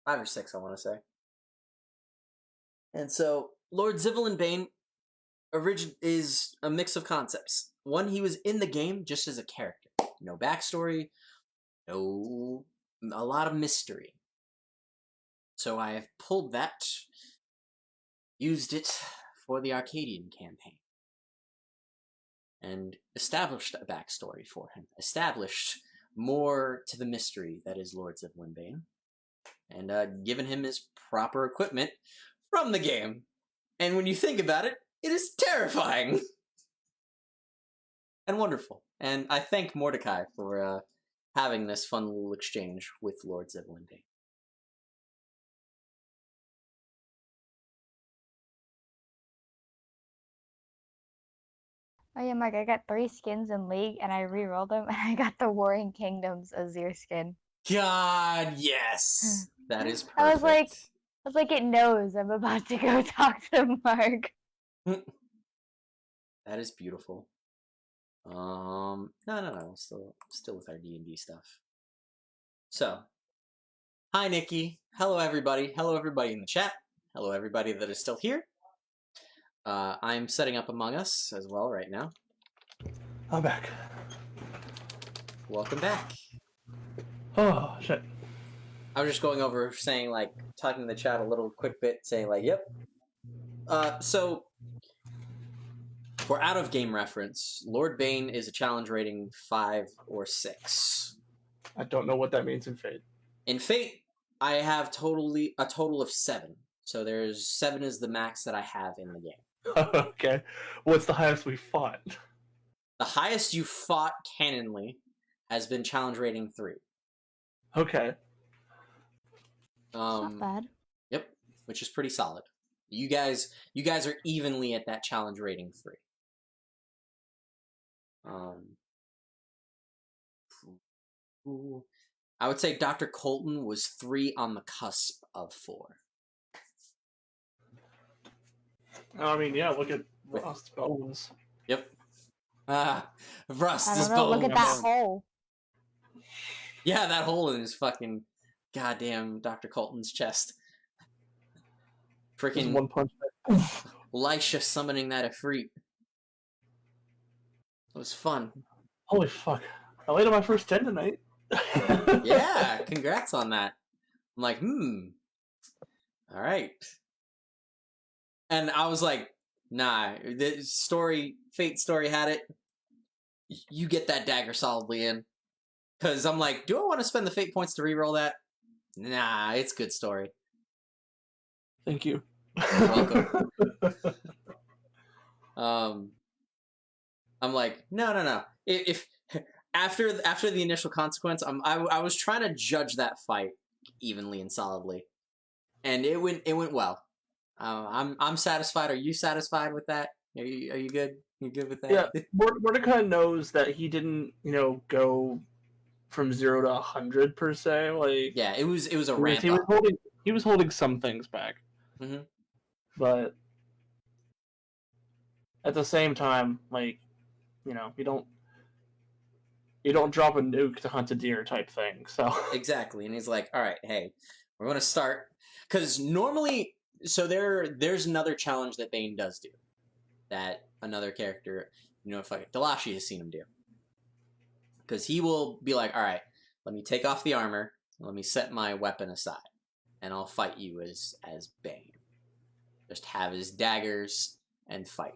5 or 6, I want to say. And so, Lord Zivilyn Bane is a mix of concepts. One, he was in the game just as a character. No backstory, a lot of mystery. So I have pulled that, used it for the Arcadian Campaign, and established a backstory for him. Established more to the mystery that is Lord Zivilyn Bane, and given him his proper equipment from the game. And when you think about it, it is terrifying and wonderful. And I thank Mordecai for having this fun little exchange with Lord Zivilyn Bane. Oh yeah, Mike, I got 3 skins in League, and I re-rolled them, and I got the Warring Kingdoms Azir skin. God, yes! That is perfect. I was like, it knows I'm about to go talk to Mark. That is beautiful. No. Still with our D&D stuff. So, hi Nikki. Hello everybody. Hello everybody in the chat. Hello everybody that is still here. I'm setting up Among Us as well right now. I'm back. Welcome back. Oh, shit. I was just going over saying, like, talking to the chat a little quick bit, saying, like, yep. So, for out-of-game reference, Lord Bane is a challenge rating 5 or 6. I don't know what that means in Fate. In Fate, I have a total of 7. So there's 7 is the max that I have in the game. Okay. What's the highest we fought? The highest you fought canonly has been challenge rating 3. Okay. Not bad. Yep, which is pretty solid. You guys are evenly at that challenge rating 3. I would say Dr. Colton was 3 on the cusp of 4. I mean, yeah, look at Rust's bones. Yep. Rust I is don't know, bones. look at that hole. Yeah, that hole in his fucking goddamn Dr. Colton's chest. Just Freaking one punch. Lisha summoning that Ifrit. It was fun. Holy fuck. I laid on my first 10 tonight. Yeah, congrats on that. I'm like, all right. And I was like, nah, the Fate story had it. You get that dagger solidly in. Because I'm like, do I want to spend the Fate points to reroll that? Nah, it's good story. Thank you. You're welcome. I'm like, no. If after the initial consequence, I was trying to judge that fight evenly and solidly, and it went well. I'm satisfied. Are you satisfied with that? Are you good? You good with that? Yeah, Mordecai knows that he didn't, go from 0 to 100 per se. Like, yeah, it was a ramp up. He was holding some things back, but at the same time, like, you don't drop a nuke to hunt a deer type thing. So exactly, and he's like, all right, hey, we're gonna start because normally, so there's another challenge that Bane does do that another character, Dalashi has seen him do. Because he will be like, all right, let me take off the armor, let me set my weapon aside, and I'll fight you as Bane. Just have his daggers and fight.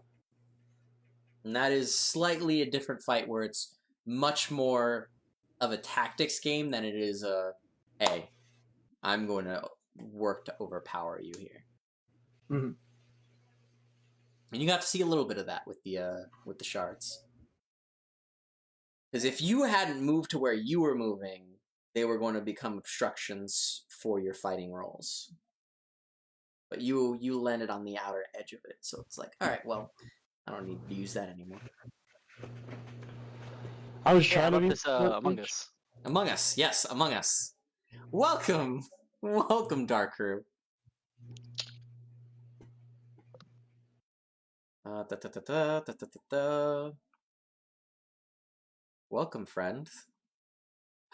And that is slightly a different fight where it's much more of a tactics game than it is hey, I'm going to work to overpower you here. Mm-hmm. And you got to see a little bit of that with the shards. Because if you hadn't moved to where you were moving, they were going to become obstructions for your fighting rolls. But you landed on the outer edge of it, so it's like, all right, well, I don't need to use that anymore. I was Yeah, trying how to about be this Among Us? Among Us, yes, Among Us. Welcome, Dark Crew. Da, da, da, da, da, da, da. Welcome, friend.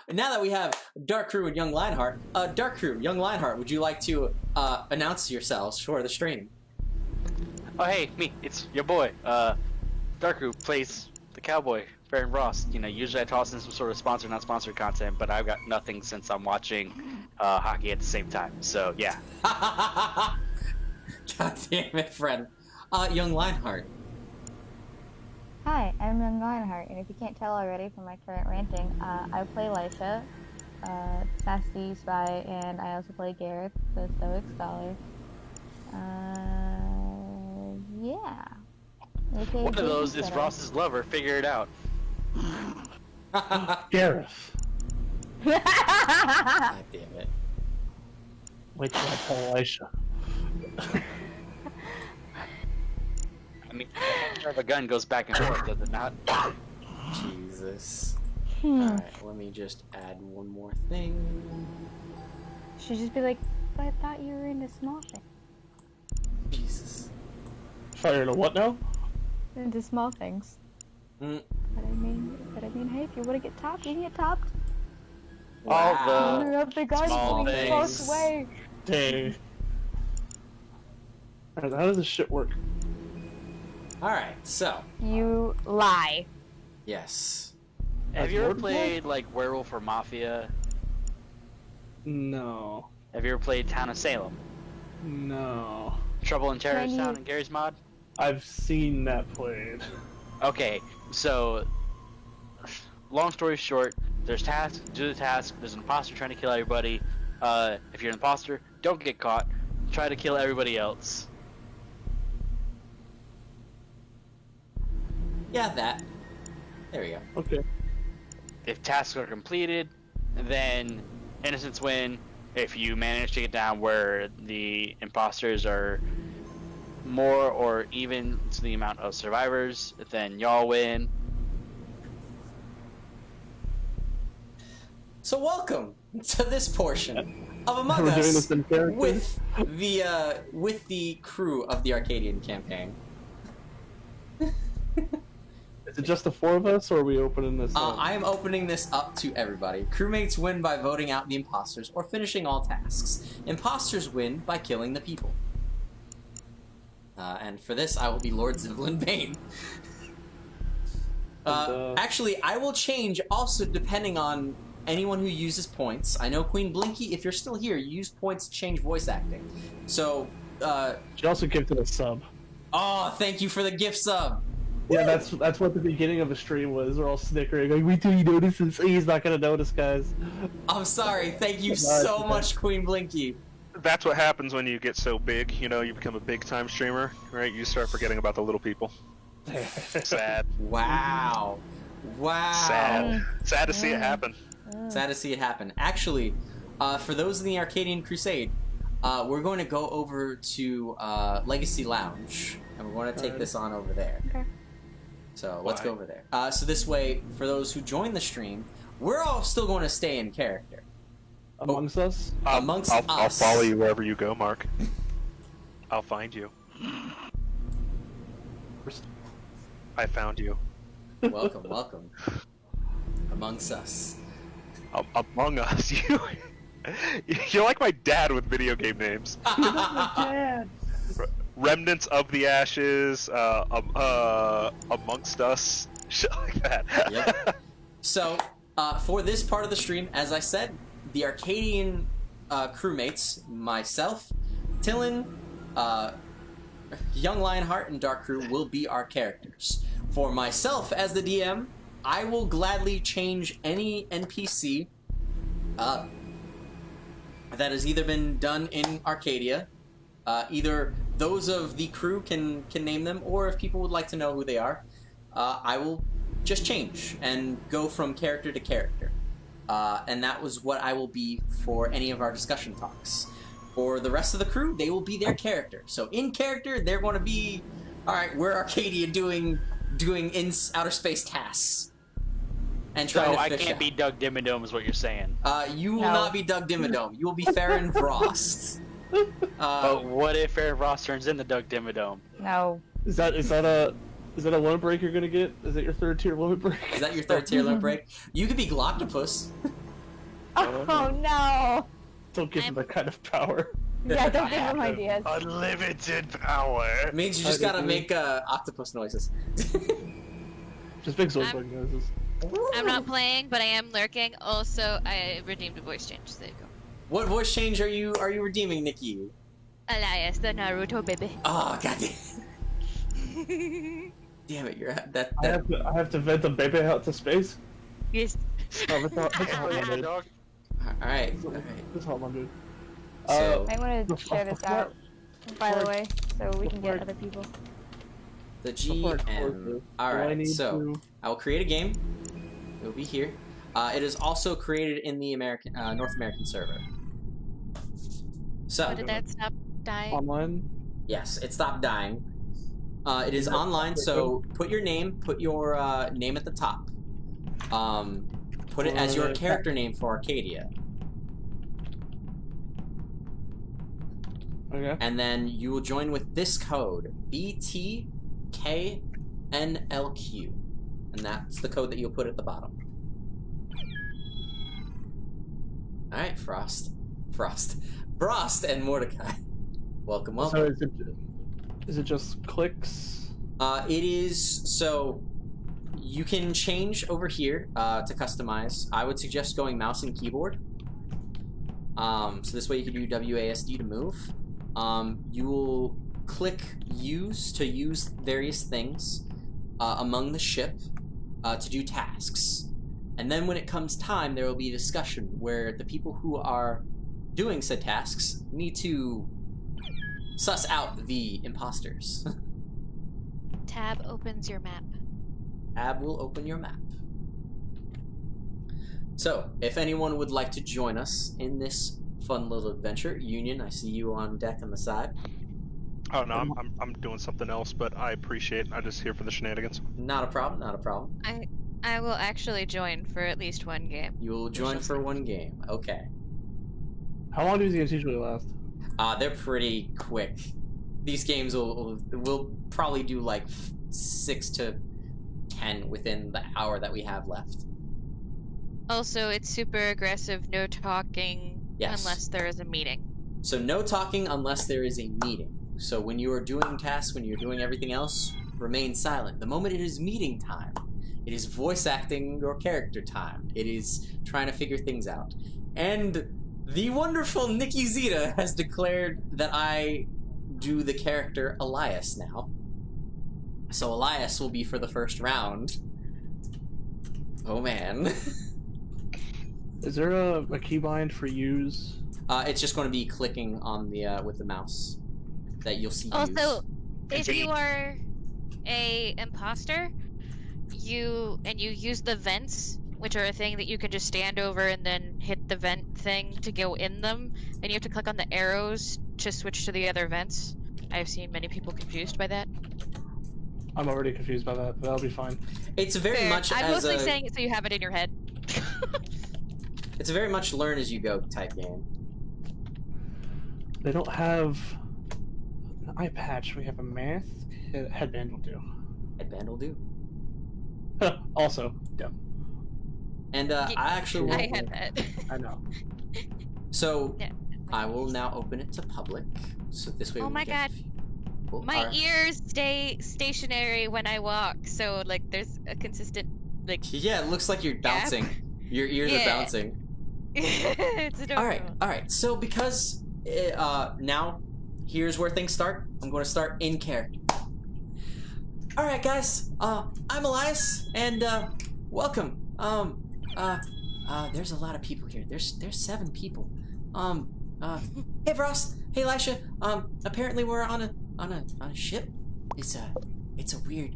And now that we have Dark Crew and Young Lionheart, Dark Crew, Young Lionheart, would you like to announce yourselves for the stream? Oh, hey, me. It's your boy. Darku plays the cowboy, Baron Ross. You know, usually I toss in some sort of sponsored, not sponsored content, but I've got nothing since I'm watching hockey at the same time. So, yeah. God damn it, friend. Young Lionheart. Hi, I'm Young Lionheart, and if you can't tell already from my current ranting, I play Lisha, Sassy Spy, and I also play Gareth, the Stoic Scholar. Yeah. AKA One of those is Babysitter. Ross's lover. Figure it out. Gareth. God damn it. Wait till I tell Elisha. I mean, the handle of a gun goes back and forth, does it not? Jesus. Alright, let me just add one more thing. She'd just be like, but I thought you were into small things. Jesus. Fire to what now? Into small things. Mm. But I mean, hey, if you want to get topped, you can get topped. All Owner of the guys small going things. close way. Dang. Alright, how does this shit work? Alright, so. You lie. Yes. Have you ever Mordecai? played, like, Werewolf or Mafia? No. Have you ever played Town of Salem? No. Trouble in Terrorist Can you- Town in Gary's mod? I've seen that played. Okay, so long story short, there's tasks, do the task, there's an imposter trying to kill everybody. If you're an imposter, don't get caught. Try to kill everybody else. Yeah, that. There we go. Okay. If tasks are completed, then innocents win. If you manage to get down where the imposters are more or even to the amount of survivors, then y'all win. So welcome to this portion of Among We're doing Us this in character? with the crew of the Arcadian Campaign. Is it just the four of us, or are we opening this up? I am opening this up to everybody. Crewmates win by voting out the imposters or finishing all tasks. Imposters win by killing the people. And for this, I will be Lord Zivilyn Bane. Actually, I will change also depending on anyone who uses points. I know Queen Blinky, if you're still here, you use points to change voice acting. So, She also gifted a sub. oh, thank you for the gift sub. Yeah, that's what the beginning of the stream was. We're all snickering. Like, wait till he notices. He's not gonna notice, guys. I'm sorry. Thank you Nice, so man. much, Queen Blinky. That's what happens when you get so big. You know, you become a big time streamer, right? You start forgetting about the little people. Sad. Wow. Wow. Sad. Sad to see it happen. Sad to see it happen. Actually, for those in the Arcadian Crusade, we're going to go over to Legacy Lounge, and we're going to take this on over there. Okay. So let's Why? go over there. So this way, for those who join the stream, we're all still going to stay in character. Amongst us? Amongst I'll us. follow you wherever you go, Mark. I'll find you. I found you. Welcome, welcome. Amongst us. Among Us, you're like my dad with video game names. Dad! Remnants of the Ashes, Amongst Us, shit like that. Yep. So, for this part of the stream, as I said, the Arcadian crewmates, myself, Tillin, Young Lionheart, and Dark Crew will be our characters. For myself as the DM, I will gladly change any NPC that has either been done in Arcadia, either those of the crew can name them, or if people would like to know who they are, I will just change and go from character to character. And that was what I will be for any of our discussion talks. For the rest of the crew, they will be their character. So in character, they're going to be, all right, we're Arcadia doing in outer space tasks. And trying to I fish can't out. be Doug Dimmadome is what you're saying. You will No. not be Doug Dimmadome. You will be Farron Frost. But what if Aaron Ross turns into Doug Dimmadome? No. Is that a limit break you're gonna get? Is that your third tier limit break? Is that your third tier limit break? You could be Gloctopus. Oh no. Don't give him that kind of power. Yeah, don't give him ideas. Unlimited power. It means you just gotta make octopus noises. Just big sword bug noises. I'm not playing, but I am lurking. Also, I redeemed a voice change. So there you go. What voice change are you redeeming, Nikki? Elias, the Naruto baby. Oh god damn it! You're that. I have to vent the baby out to space. Yes. Oh, that's all Yeah, I'm doing. dog. All right. That's all I'm doing. So I want to share this out, by the way, so we can get other people. the Before I close GM. this, All do I right. need So to- I will create a game. It will be here. It is also created in the North American server. So What did that stop dying? online. yes, it stopped dying. It is online, so put your name, put your name at the top. Put it as your character name for Arcadia, Okay. and then you will join with this code BTKNLQ, and that's the code that you'll put at the bottom. All right, Frost, and Mordecai. Welcome. So is it just clicks? It is, so you can change over here to customize. I would suggest going mouse and keyboard. So this way you can do WASD to move. You will click use to use various things among the ship to do tasks. And then when it comes time, there will be a discussion where the people who are doing said tasks need to suss out the imposters. Tab opens your map. Tab will open your map. So, if anyone would like to join us in this fun little adventure, Union, I see you on deck on the side. Oh no, I'm doing something else, but I appreciate it. I'm just here for the shenanigans. Not a problem, not a problem. I will actually join for at least one game. You will join for one game. Okay. How long do these games usually last? They're pretty quick. These games will probably do like 6 to 10 within the hour that we have left. Also, it's super aggressive, no talking Yes. unless there is a meeting. So no talking unless there is a meeting. So when you are doing tasks, when you're doing everything else, remain silent. The moment it is meeting time, it is voice acting your character time. It is trying to figure things out. And the wonderful Nikki Zeta has declared that I do the character Elias now. So Elias will be for the first round. Oh man. Is there a keybind for use? It's just going to be clicking on the with the mouse that you'll see. Also, if Continue. you are a imposter, you use the vents, which are a thing that you can just stand over and then hit the vent thing to go in them, and you have to click on the arrows to switch to the other vents. I've seen many people confused by that. I'm already confused by that, but that'll be fine. It's very Fair. much I'm as mostly a, saying it so you have it in your head. it's a very much learn as you go type game. They don't have an eye patch. We have a mask. Headband will do. Headband will do. Also, yeah, And I actually I had that. I know. so Yeah. I will now open it to public. So this way. Oh we my get God. people My are- ears stay stationary when I walk, so like there's a consistent like. Yeah, it looks like you're bouncing. Your ears are Yeah. bouncing. It's adorable. All right. So because now, here's where things start. I'm going to start in character. All right, guys. I'm Elias, and welcome. There's a lot of people here. There's 7 people. Hey Frost. Hey Elisha. Apparently we're on on a ship? It's a weird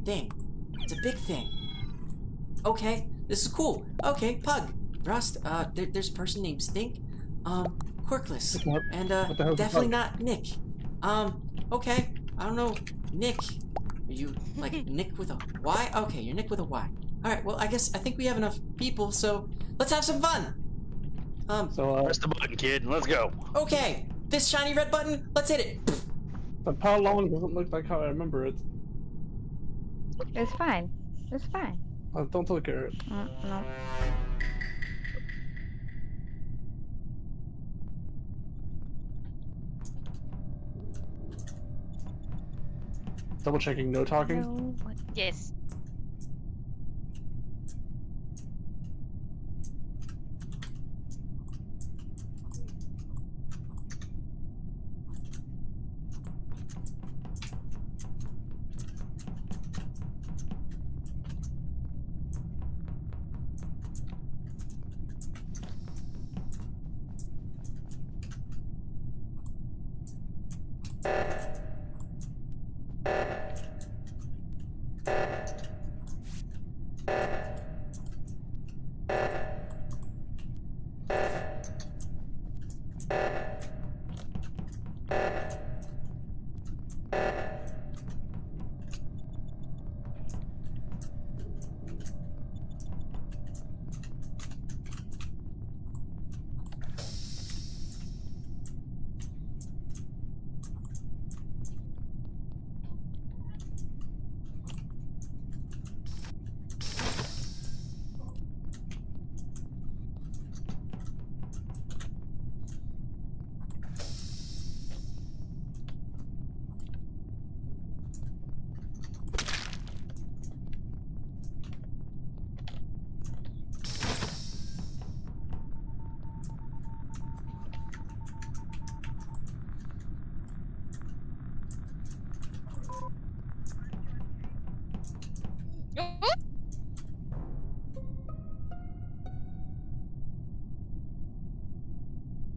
thing. It's a big thing. Okay, this is cool. Okay, Pug, Rust. There's a person named Stink. Quirkless, What? and What the hell's a definitely Pug? not Nick. Okay, I don't know, Nick. Are you like Nick with a Y? Okay, you're Nick with a Y. All right, well, I think we have enough people, so let's have some fun. So, Press the button, kid. Let's go. Okay, this shiny red button, let's hit it. the power long doesn't look like how I remember it. It's fine. It's fine. Don't look at it. No. Double checking, no talking. No. Yes.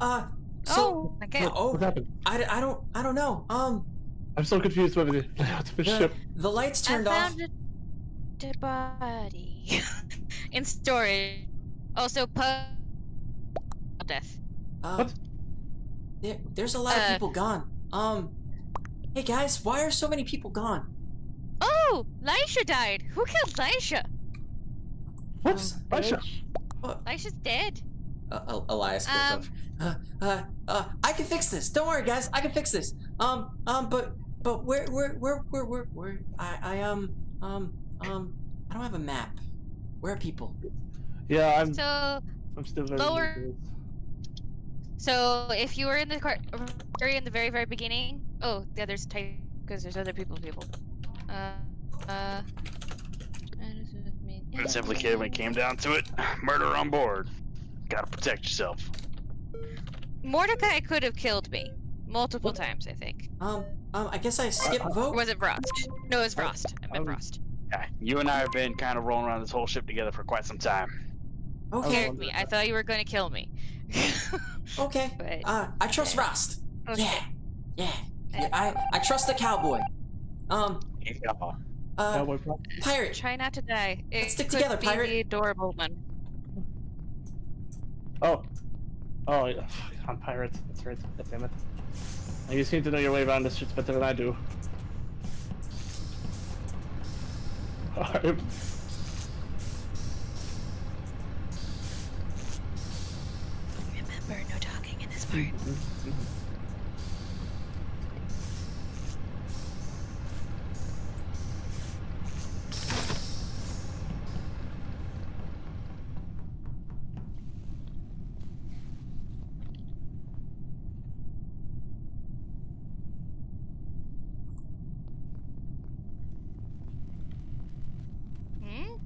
Oh, So okay. What happened? I don't know. I'm so confused by the ship. The lights turned I off. found a dead body in storage. Also, death. What? There's a lot of people gone. Hey guys, why are so many people gone? Oh, Lisha died. Who killed Lisha? Whoops! Aisha. Lisha's dead. Elias goes up. I can fix this. Don't worry, guys. I can fix this. But where I don't have a map. Where are people? Yeah, So I'm still very lower- new to this. So if you were in the area in the very, very beginning, oh, yeah, there's type because there's other people. And simply, kid, when it came down to it, murder on board. Gotta protect yourself. Mordecai could have killed me multiple times, I think. I guess I skipped Or vote. was it Frost? No, it was Frost. I meant Frost. Yeah, you and I have been kind of rolling around this whole ship together for quite some time. Okay. Scared me. I thought you were going to kill me. Okay. But I trust okay. Rust. Okay. Yeah. I trust the cowboy. Cowboy prop. Pirate. Try not to die. Let's stick could together, be pirate. the adorable one. Oh, yeah. I'm pirates. That's right. God damn it. You seem to know your way around this shit better than I do. Alright. Remember, no talking in this part. Hmm?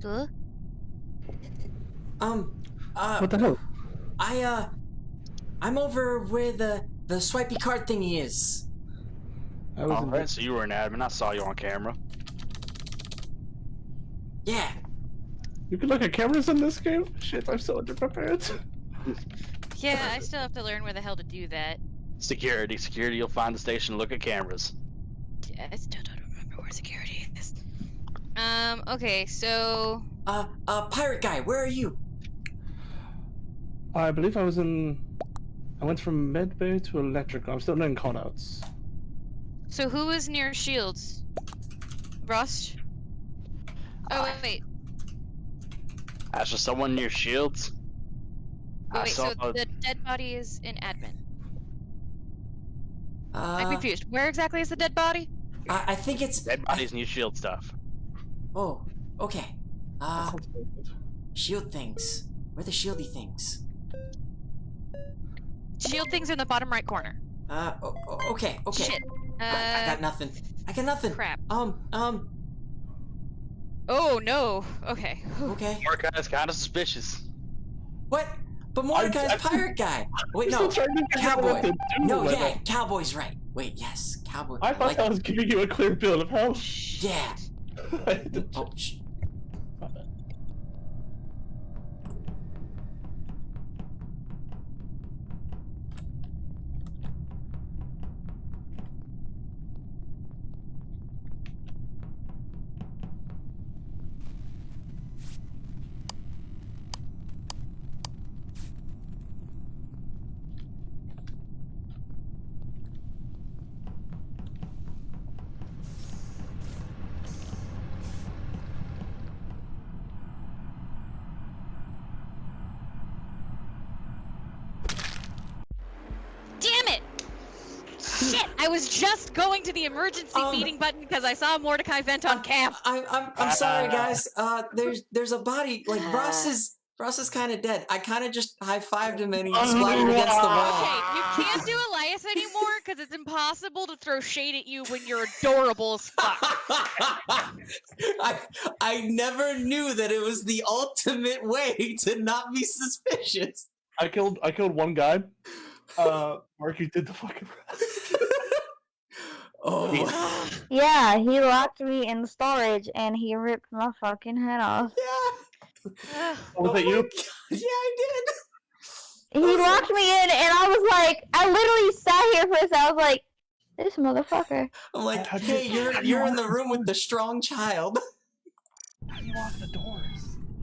Huh? What the hell? I'm over where the swipey card thingy is. I was in Alright, so you were an admin. I saw you on camera. Yeah. You can look at cameras in this game? Shit, I'm so underprepared. Yeah, I still have to learn where the hell to do that. Security. You'll find the station, look at cameras. I still don't remember where security is. Okay, so... Pirate guy, where are you? I believe I went from medbay to electrical. I'm still doing callouts. So who is near shields? Rust? Oh, wait. That's just someone near shields. Wait, so the dead body is in admin. I'm confused. Where exactly is the dead body? I think it's... Dead bodies need shield stuff. Oh, okay. That sounds very good. Shield things. Where are the shieldy things? Shield things in the bottom right corner. Okay. Shit. I got nothing. Crap. Oh, no. Okay. okay. Mordecai's kind of suspicious. What? But Mordecai's pirate guy. Wait, I'm no. still trying to figure out what Cowboy. to do No, with yeah, it. cowboy's right. Wait, yes, cowboy. I thought I was giving you a clear bill of health. Yeah. Oh, Damn it! Shit! I was just going to the emergency meeting button because I saw Mordecai vent on camp. I'm sorry, guys. There's a body. Like Ross is kind of dead. I kind of just high-fived him and he splattered against the wall. Okay, you can't do Elias anymore because it's impossible to throw shade at you when you're adorable as fuck. I never knew that it was the ultimate way to not be suspicious. I killed one guy. Mark, you did the fucking rest. Oh. Yeah, he locked me in storage and he ripped my fucking head off. Yeah. Was that you? God. Yeah, I did. He locked me in and I was like, I literally sat here for a second. I was like, this motherfucker. I'm like, How do hey, you- you're in the room with the strong child. How do you lock the doors?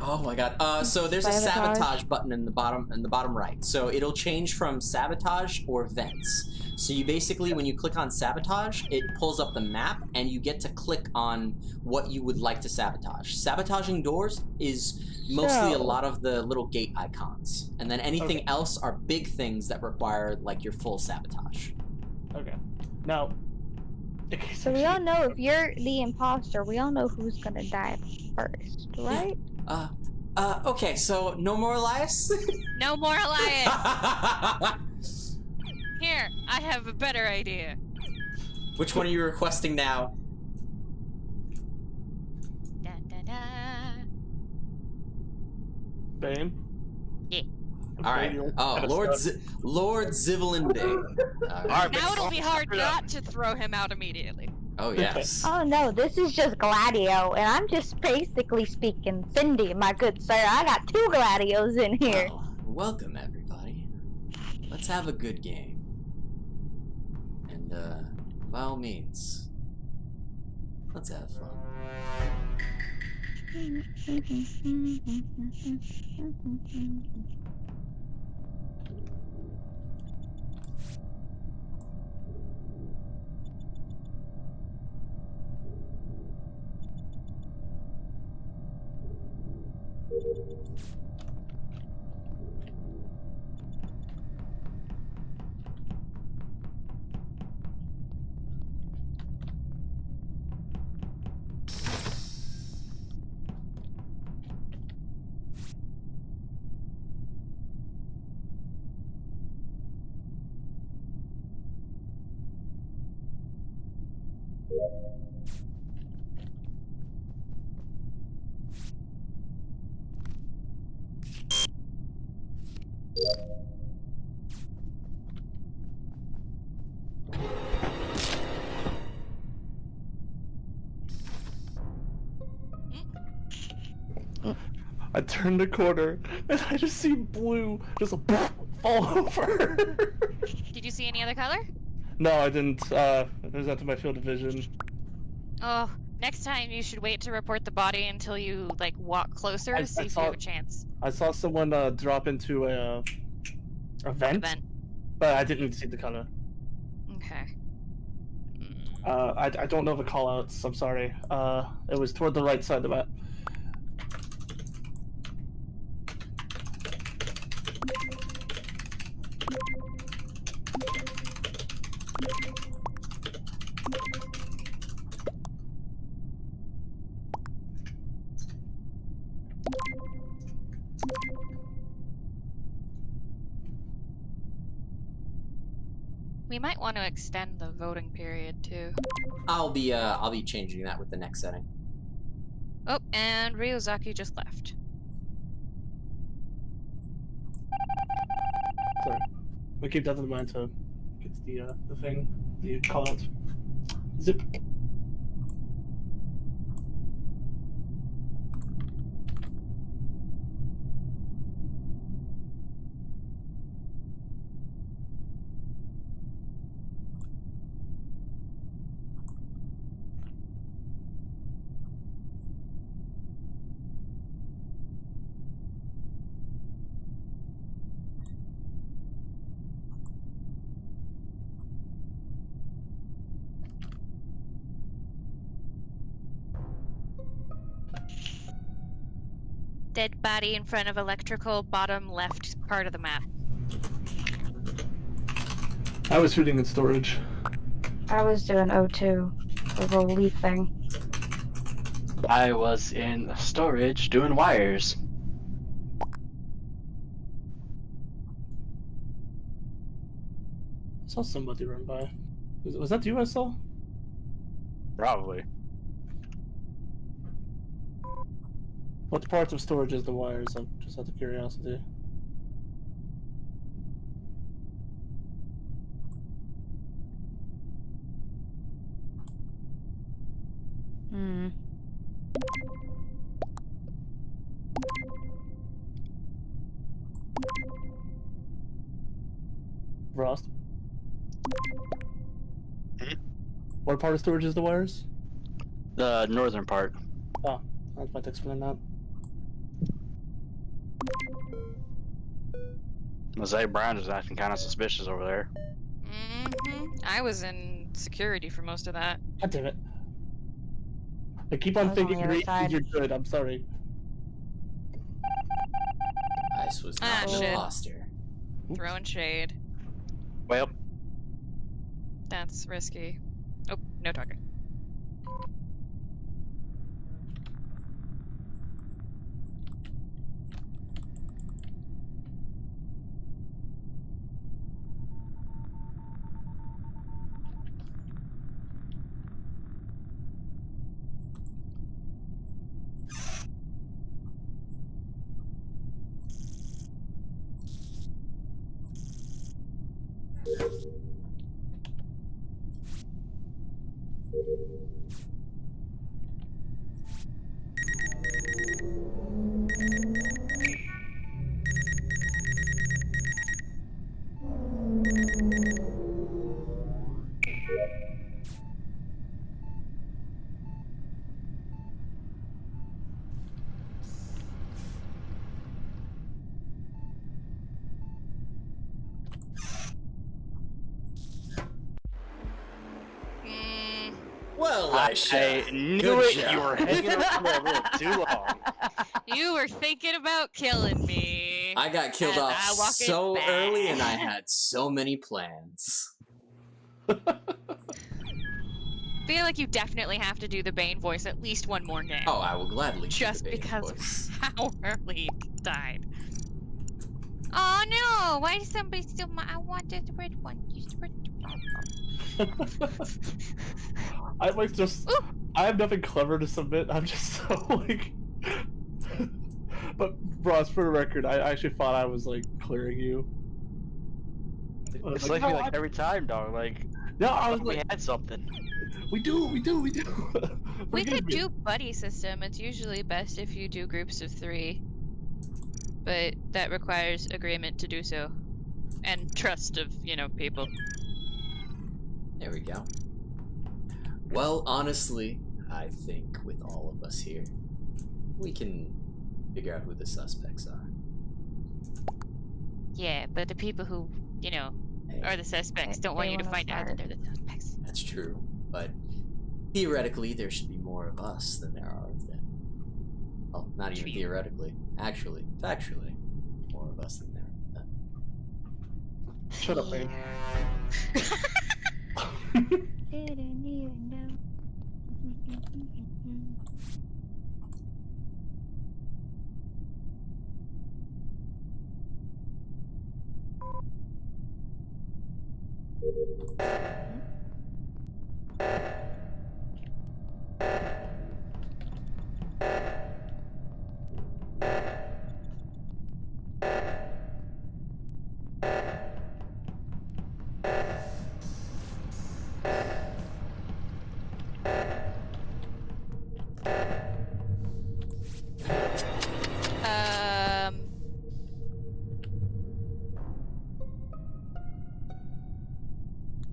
Oh my god. So there's a sabotage button in the bottom right. So it'll change from sabotage or vents. So you basically, when you click on sabotage, it pulls up the map and you get to click on what you would like to sabotage. Sabotaging doors is mostly a lot of the little gate icons. And then anything else are big things that require like your full sabotage. Okay. Now, So we all know if you're the imposter, we all know who's gonna die first, right? Okay, so no more Elias? No more Elias! Here, I have a better idea. Which one are you requesting now? Da, da, da. Bane. Yeah. All right. Oh, Lord Zivilyn Bane. Alright, Now it'll be hard not to throw him out immediately. Oh yes. Oh no, this is just Gladio, and I'm just basically speaking Cindy, my good sir. I got 2 Gladios in here. Well, welcome everybody. Let's have a good game. And by all means, let's have fun. I turn the corner and I just see blue just fall over. Did you see any other color? No, I didn't. It was out of my field of vision. Oh, next time you should wait to report the body until you like walk closer to see if you have a chance. I saw someone drop into a vent, but I didn't see the color. Okay. I don't know the callouts. I'm sorry. It was toward the right side of the map. We might want to extend the voting period too. I'll be changing that with the next setting. Oh, and Ryozaki just left. Sorry. We keep that in mind to get the thing, the callouts. Zip. Dead body in front of electrical, bottom left part of the map. I was shooting in storage. I was doing O2, the little leaf thing. I was in storage doing wires. I saw somebody run by. Was that you I saw? Probably. What part of storage is the wires? I'm just out of curiosity. Hmm. Frost? Hmm? What part of storage is the wires? The northern part. Oh, that might explain that. Mosaic Brown is acting kind of suspicious over there. I was in security for most of that. God damn it. I keep on I was on thinking the other side. you're good, I'm sorry. Ice was Ah, not an shit. imposter. Throwing shade. Well, That's risky. Oh, no talking. Well, I Aisha, knew good it. job. You were hanging around there a little too long. You were thinking about killing me. I got killed And off I walk it so back. early, and I had so many plans. Feel like you definitely have to do the Bane voice at least one more game. Oh, I will gladly do Just the Bane because voice. of how early you died. Oh no! Why did somebody steal my? I wanted the red one. Use the red one. I like just. Ooh. I have nothing clever to submit. I'm just so like. But Ross, for the record, I actually thought I was like clearing you. It's Like, like, no, like every time, dog. Like, no, I was we like, had something. we do. We Forgive could me. do buddy system. It's usually best if you do groups of 3. but that requires agreement to do so, and trust of people. There we go. Well, honestly, I think with all of us here, we can figure out who the suspects are. Yeah, but the people who Hey, are the suspects don't They want you to wanna find out that start. they're the suspects. that's true, but theoretically, there should be more of us than there are of them. Well, not even True. theoretically. Actually, factually, more of us than there are of them. Shut up, Bane. Didn't even know.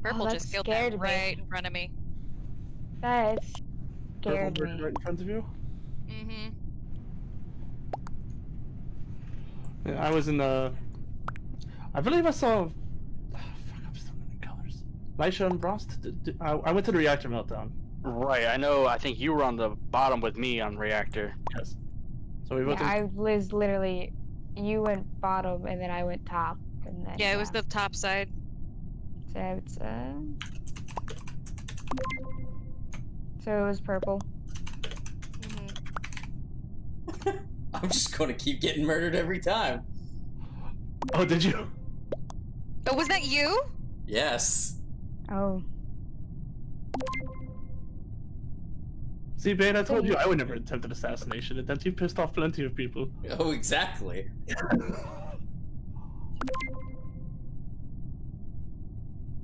Purple that just killed scared that me. right in front of me. That Purple scared bird me. right in front of you. Mm-hmm. Yeah, I was in the. I believe I saw. Fuck, I'm so many colors. Lisha and Frost. I went to the reactor meltdown. Right, I think you were on the bottom with me on reactor. Yes. So we went. Yeah, I was literally. You went bottom, and then I went top, and then Yeah, it was the top side. So it's So it was purple. Mm-hmm. I'm just gonna keep getting murdered every time. Oh, did you? Oh, was that you? Yes. Oh. See, Bane, I told you I would never attempt an assassination attempt. You pissed off plenty of people. Oh, exactly.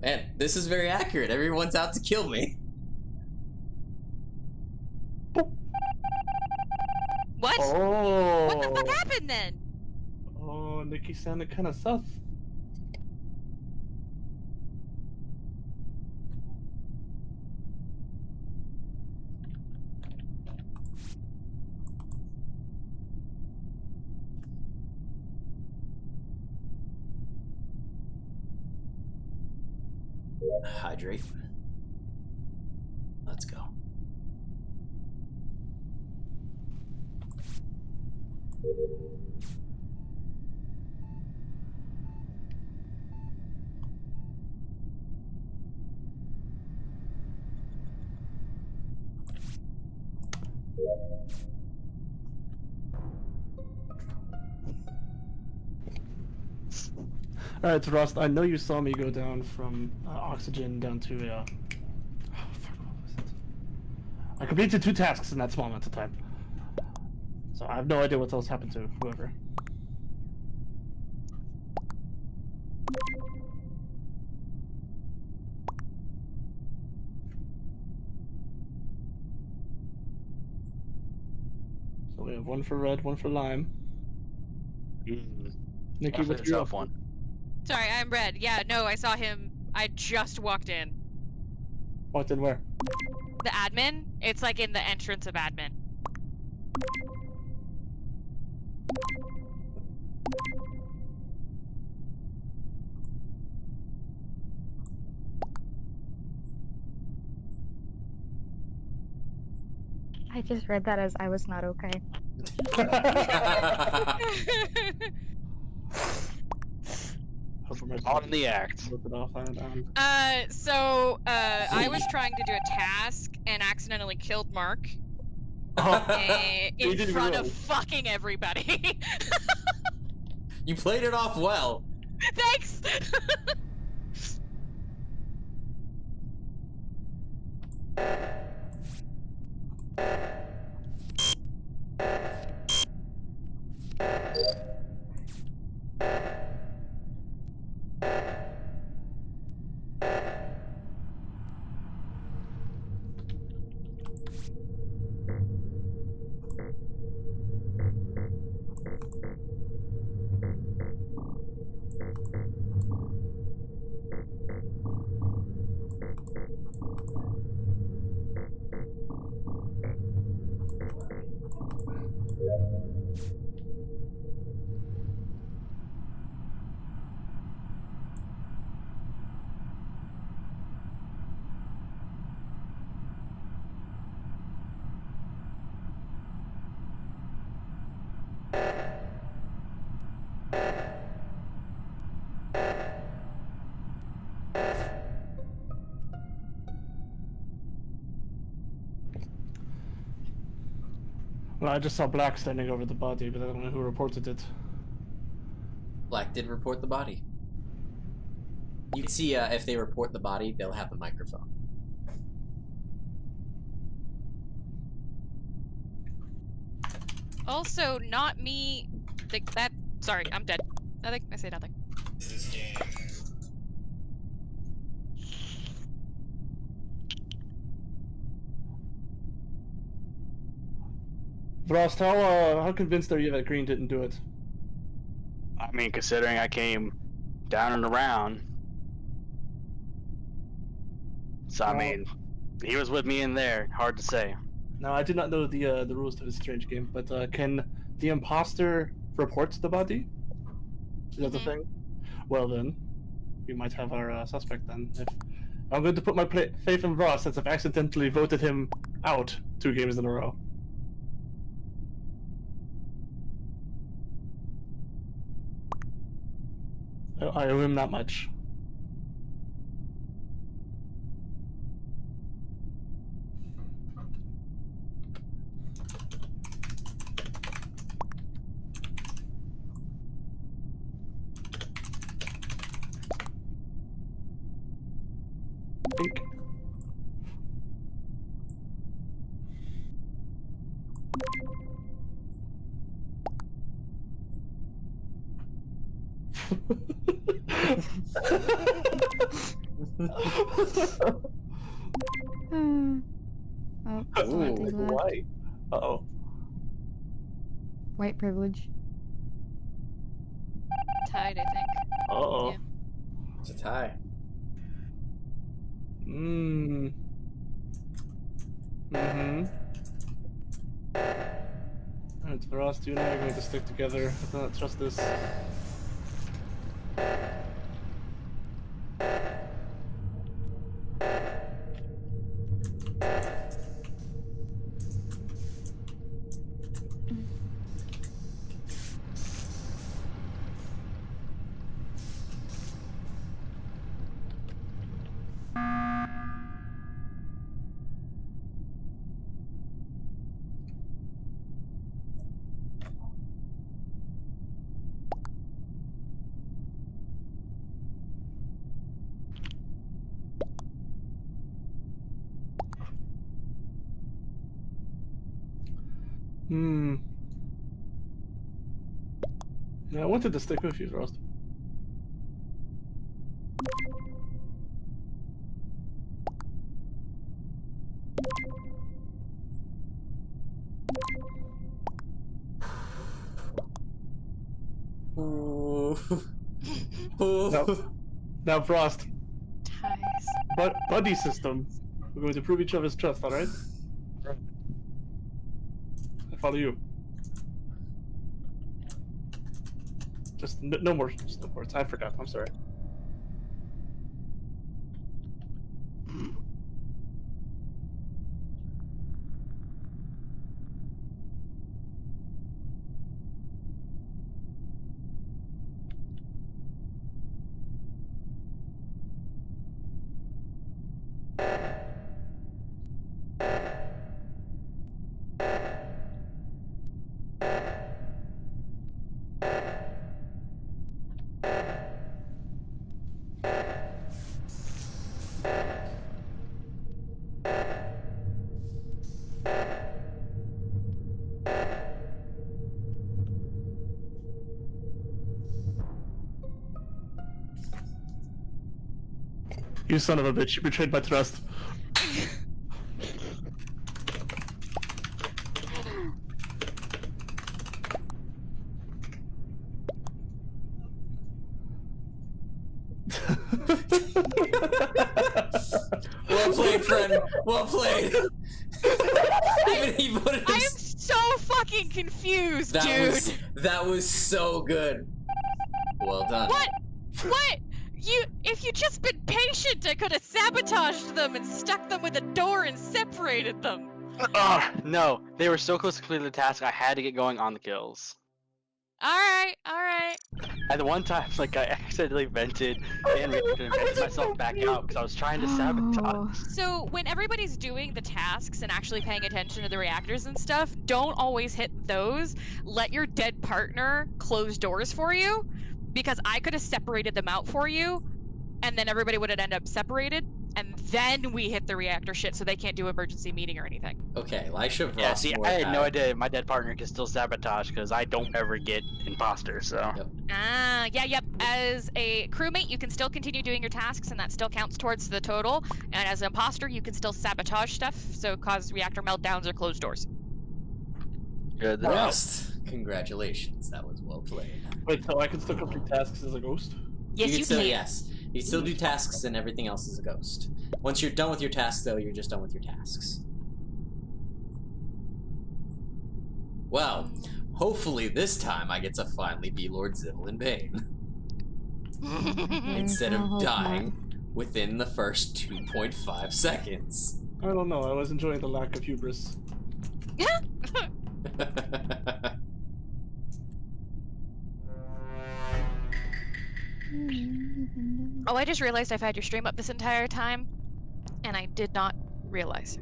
Man, this is very accurate. Everyone's out to kill me. What? Oh. What the fuck happened then? Oh, Nikki sounded kind of sus. Hydrate. Let's go. Alright, Rost, I know you saw me go down from oxygen down to fuck, what was it? I completed 2 tasks in that small amount of time. So I have no idea what else happened to whoever. So we have 1 for red, 1 for lime. Nikki, Offer what's your yourself one. Sorry, I'm red. Yeah, no, I saw him. I just walked in. Walked in where? The admin? It's like in the entrance of admin. I just read that as I was not okay. On the act. Look it off, I was trying to do a task and accidentally killed Mark You in didn't front of realize. fucking everybody. You played it off well. Thanks! Well, I just saw Black standing over the body, but I don't know who reported it. Black did report the body. You can see if they report the body, they'll have the microphone. Also, not me. That. Sorry, I'm dead. Nothing. I say nothing. Frost, how convinced are you that Green didn't do it? I mean, considering I came down and around. So, I Well- mean, he was with me in there. Hard to say. Now, I did not know the rules to this strange game, but can the imposter report the body? Is that the Mhm. thing? Well then, we might have our suspect then. If I'm going to put my faith in Ross, since I've accidentally voted him out 2 games in a row. I owe him that much. Think. Oh, Ooh, Lefty's left. Why? Uh-oh. White privilege. Tied, I think. Uh-oh. Yeah. It's a tie. Mm. Mm-hmm. Alright, for us, you and I are going to stick together. I do not trust this. Hmm. Yeah, I wanted to stick with you, Frost. Ooh. Ooh. Now, Frost, Ties. buddy system. We're going to prove each other's trust, alright? I follow you. Just no more words. I forgot. I'm sorry. You son of a bitch! You betrayed my trust. Well played. Even he voted I am so fucking confused, that dude. that was so good. Well done. What? What? If you just been patient, I could have sabotaged them and stuck them with a door and separated them. No, they were so close to completing the task, I had to get going on the kills. Alright. At the one time, like, I accidentally vented and vented myself back out because I was trying to sabotage. So, when everybody's doing the tasks and actually paying attention to the reactors and stuff, don't always hit those. Let your dead partner close doors for you, because I could have separated them out for you, and then everybody would have ended up separated, and then we hit the reactor shit so they can't do emergency meeting or anything. Okay, Elisha, Yeah, Ross, see, I Mordecai. had no idea my dead partner can still sabotage because I don't ever get imposter, so. Yep. As a crewmate, you can still continue doing your tasks, and that still counts towards the total. And as an imposter, you can still sabotage stuff, so cause reactor meltdowns or close doors. Good. Ross, congratulations. That was well played. Wait, so I can still complete tasks as a ghost? Yes, you still, can. Yes. You can still do tasks and everything else is a ghost. Once you're done with your tasks, though, you're just done with your tasks. Well, hopefully this time I get to finally be Lord Zivilyn Bane. Instead of dying within the first 2.5 seconds. I don't know, I was enjoying the lack of hubris. Oh, I just realized I've had your stream up this entire time, and I did not realize.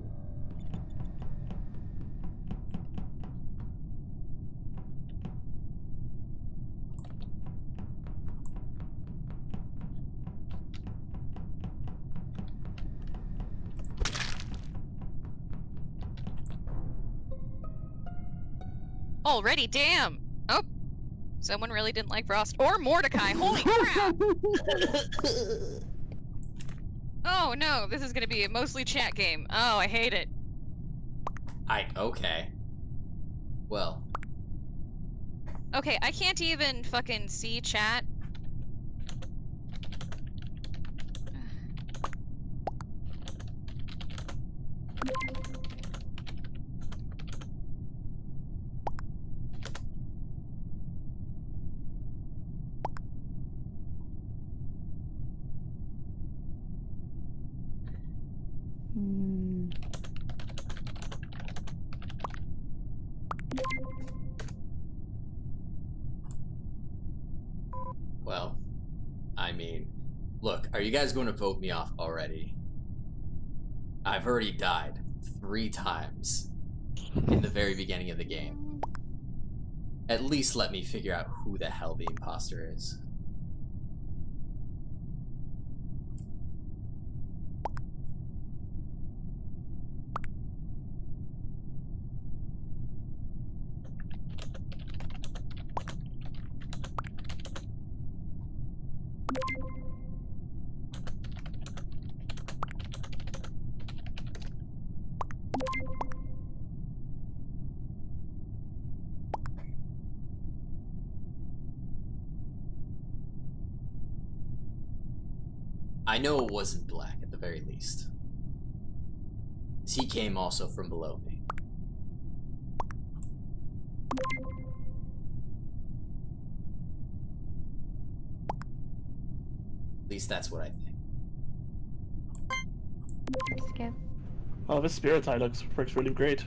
Already, damn! Oh, someone really didn't like Frost or Mordecai. Holy crap! Oh no, this is gonna be a mostly chat game. Oh, I hate it. Okay. Well. Okay, I can't even fucking see chat. Well. I mean, look, are you guys going to vote me off already? I've already died 3 times in the very beginning of the game. At least let me figure out who the hell the imposter is. I know it wasn't Black at the very least. He came also from below me. At least that's what I think. Skip. Oh, this spirit eye works really great.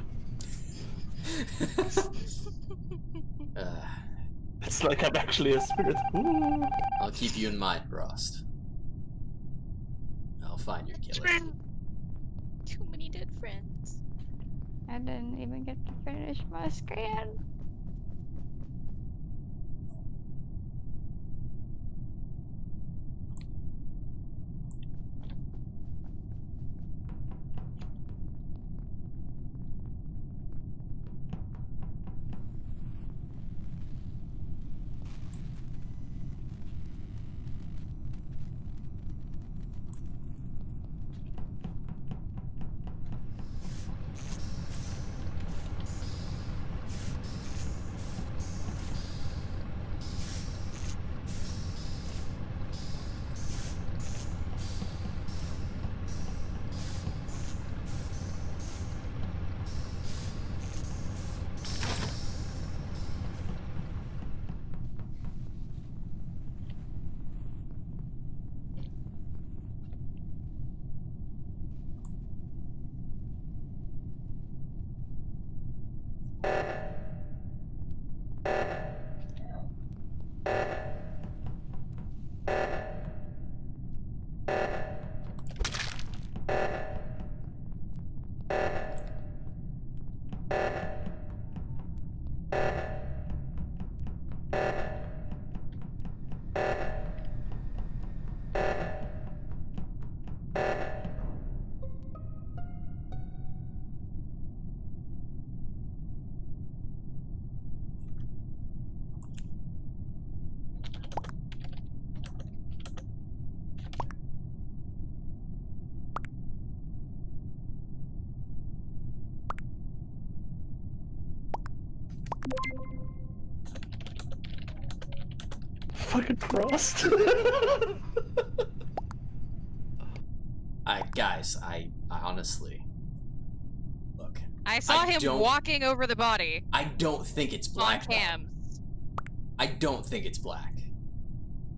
It's like I'm actually a spirit. Ooh. I'll keep you in mind, Frost. I'll find your killer. Too many dead friends. I didn't even get to finish my scan. fucking Frost. Guys, I honestly look. I saw him don't- walking over the body I don't think it's on black. cams. I don't think it's black.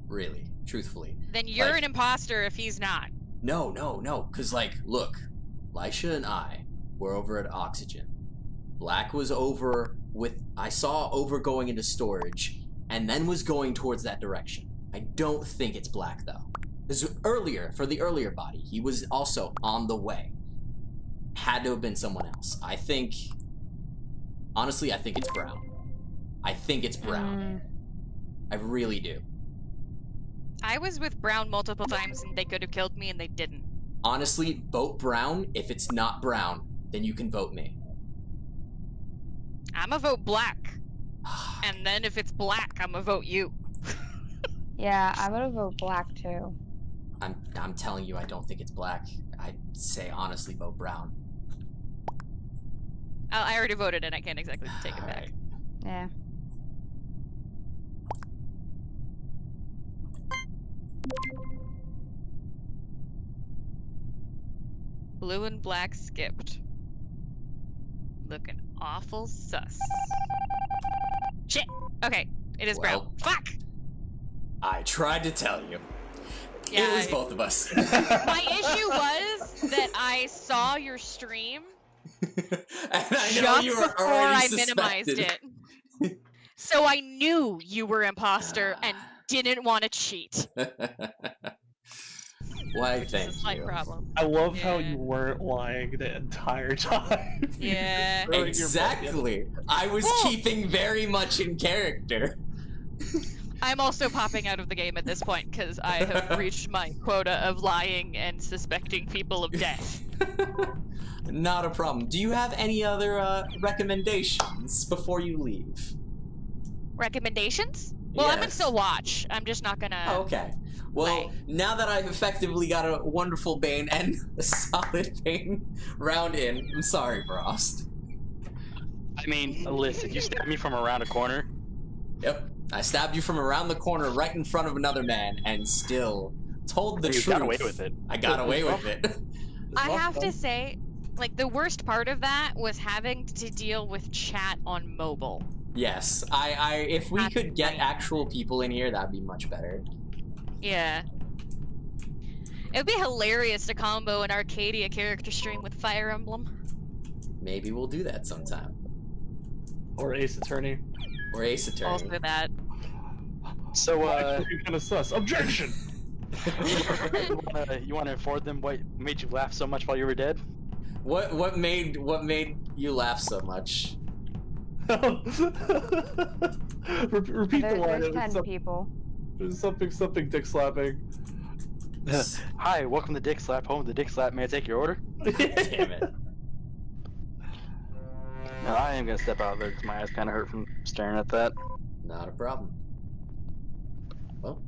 Really, truthfully. Then you're Like- an imposter if he's not. No. Cause like, look, Lisha and I were over at Oxygen. Black was over I saw over going into storage, and then was going towards that direction. I don't think it's Black though. This was earlier, for the earlier body, he was also on the way. Had to have been someone else. Honestly, I think it's Brown. I think it's Brown. I really do. I was with Brown multiple times and they could have killed me and they didn't. Honestly, vote Brown. If it's not Brown, then you can vote me. I'ma vote Black. And then if it's Black, I'ma vote you. Yeah, I'm gonna vote Black too. I'm telling you, I don't think it's Black. I'd say honestly, vote Brown. I already voted and I can't exactly take it back. Alright. Yeah. Blue and Black skipped. Looking awful sus. Shit! Okay, it is Brown. Well. Fuck! I tried to tell you. Yeah, It was both of us. My issue was that I saw your stream And I know just you were before already I minimized suspected. it. So I knew you were imposter and didn't want to cheat. Why, Which is thank a slight you. problem. I love how Yeah. you weren't lying the entire time. You Yeah. just threw your butt in. Exactly. I was Well- keeping very much in character. I'm also popping out of the game at this point because I have reached my quota of lying and suspecting people of death. Not a problem. Do you have any other recommendations before you leave? Recommendations? Well, I'm gonna Yes. still watch. I'm just not gonna. Oh, okay. Well, now that I've effectively got a wonderful Bane and a solid Bane round in, I'm sorry, Frost. I mean, listen, you stabbed me from around a corner. Yep. I stabbed you from around the corner right in front of another man and still told the You truth. got away with it. I got away with it. I have to say, like, the worst part of that was having to deal with chat on mobile. Yes. If we could get actual people in here, that'd be much better. Yeah. It would be hilarious to combo an Arcadia character stream with Fire Emblem. Maybe we'll do that sometime. Or Ace Attorney. Or Ace Attorney. Also that. So, You're kind of sus. Objection! you want to inform them what made you laugh so much while you were dead? What made you laugh so much? Repeat the line. There's It was 10 people. something dick slapping. Hi, welcome to Dick Slap, home of the Dick Slap. May I take your order? Damn it. No, I am gonna step out there because my eyes kind of hurt from staring at that. Not a problem. Well.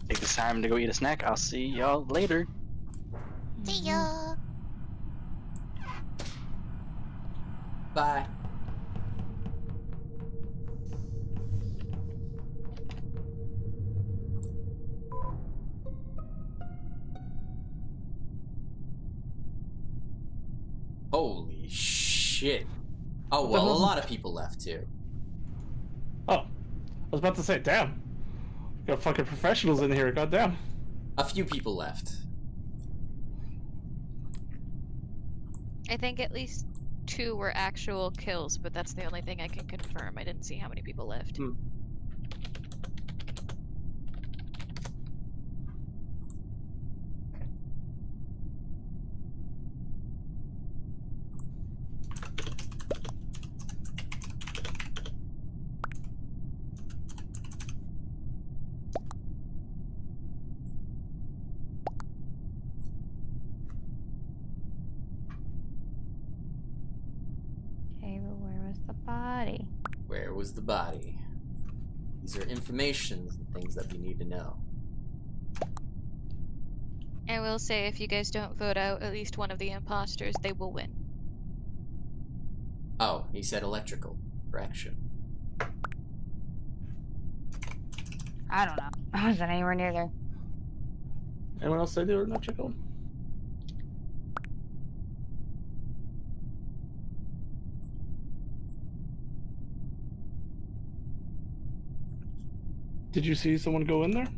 Take this time to go eat a snack. I'll see y'all later. See ya! Bye. Holy shit. Oh, well, a lot of people left too. Oh, I was about to say, damn. Got fucking professionals in here, goddamn. A few people left. I think at least 2 were actual kills, but that's the only thing I can confirm. I didn't see how many people left. was the body? Where was the body? These are information and things that we need to know. I will say, if you guys don't vote out at least one of the imposters, they will win. Oh, he said electrical. Correction. I don't know. I wasn't anywhere near there. Anyone else say they were electrical? Did you see someone go in there?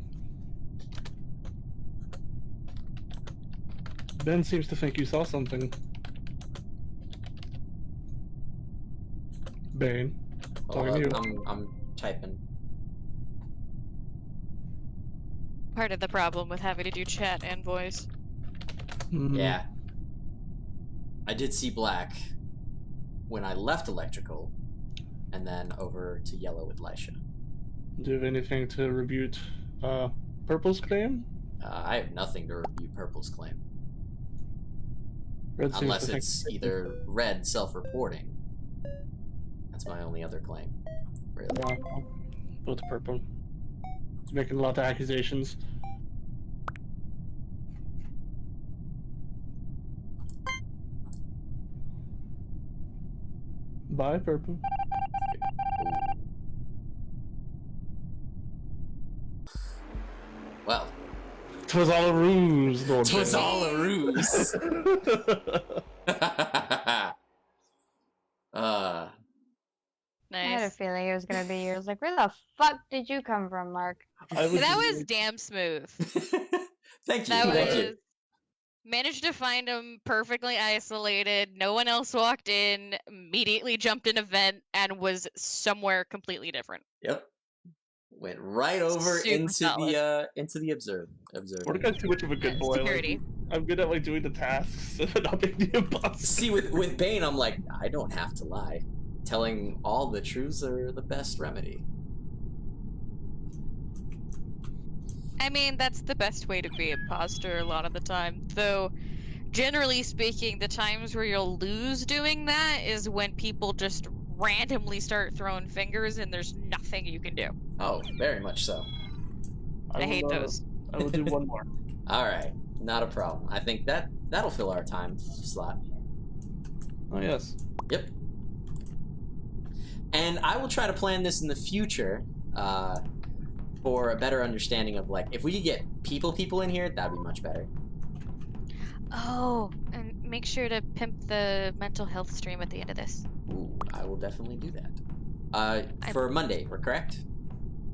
Ben seems to think you saw something. Bane. Talking to you. I'm typing. Part of the problem with having to do chat and voice. Mhm. Yeah. I did see black when I left electrical, and then over to yellow with Lisha. Do you have anything to rebut Purple's claim? I have nothing to review Purple's claim. Red seems Unless to think- it's either red self-reporting. That's my only other claim. Really. Yeah, I'll vote to Purple. He's making a lot of accusations. Bye, Purple. Well, 'Twas all a ruse, Lord. Twas Bane. all a ruse. I had a Nice. feeling it was gonna be yours. Like, where the fuck did you come from, Mark? I was That just was damn smooth. Thank you. That Thank was you. managed to find him perfectly isolated. No one else walked in. Immediately jumped in a vent and was somewhere completely different. Yep. Went right over Super into solid. the observer. Mordecai's too much of a good boy. Security. Like, I'm good at like doing the tasks, but not being the imposter. See, with Bane, I'm like, I don't have to lie. Telling all the truths are the best remedy. I mean, that's the best way to be imposter a lot of the time. Though, generally speaking, the times where you'll lose doing that is when people just randomly start throwing fingers and there's nothing you can do. Oh, very much so. I hate will, those. I will do one more. All right, not a problem. I think that'll fill our time slot. Oh yes. Yep. And I will try to plan this in the future for a better understanding of, like, if we could get people in here, that'd be much better. Oh, and make sure to pimp the mental health stream at the end of this. Ooh, I will definitely do that. For Monday, we're correct?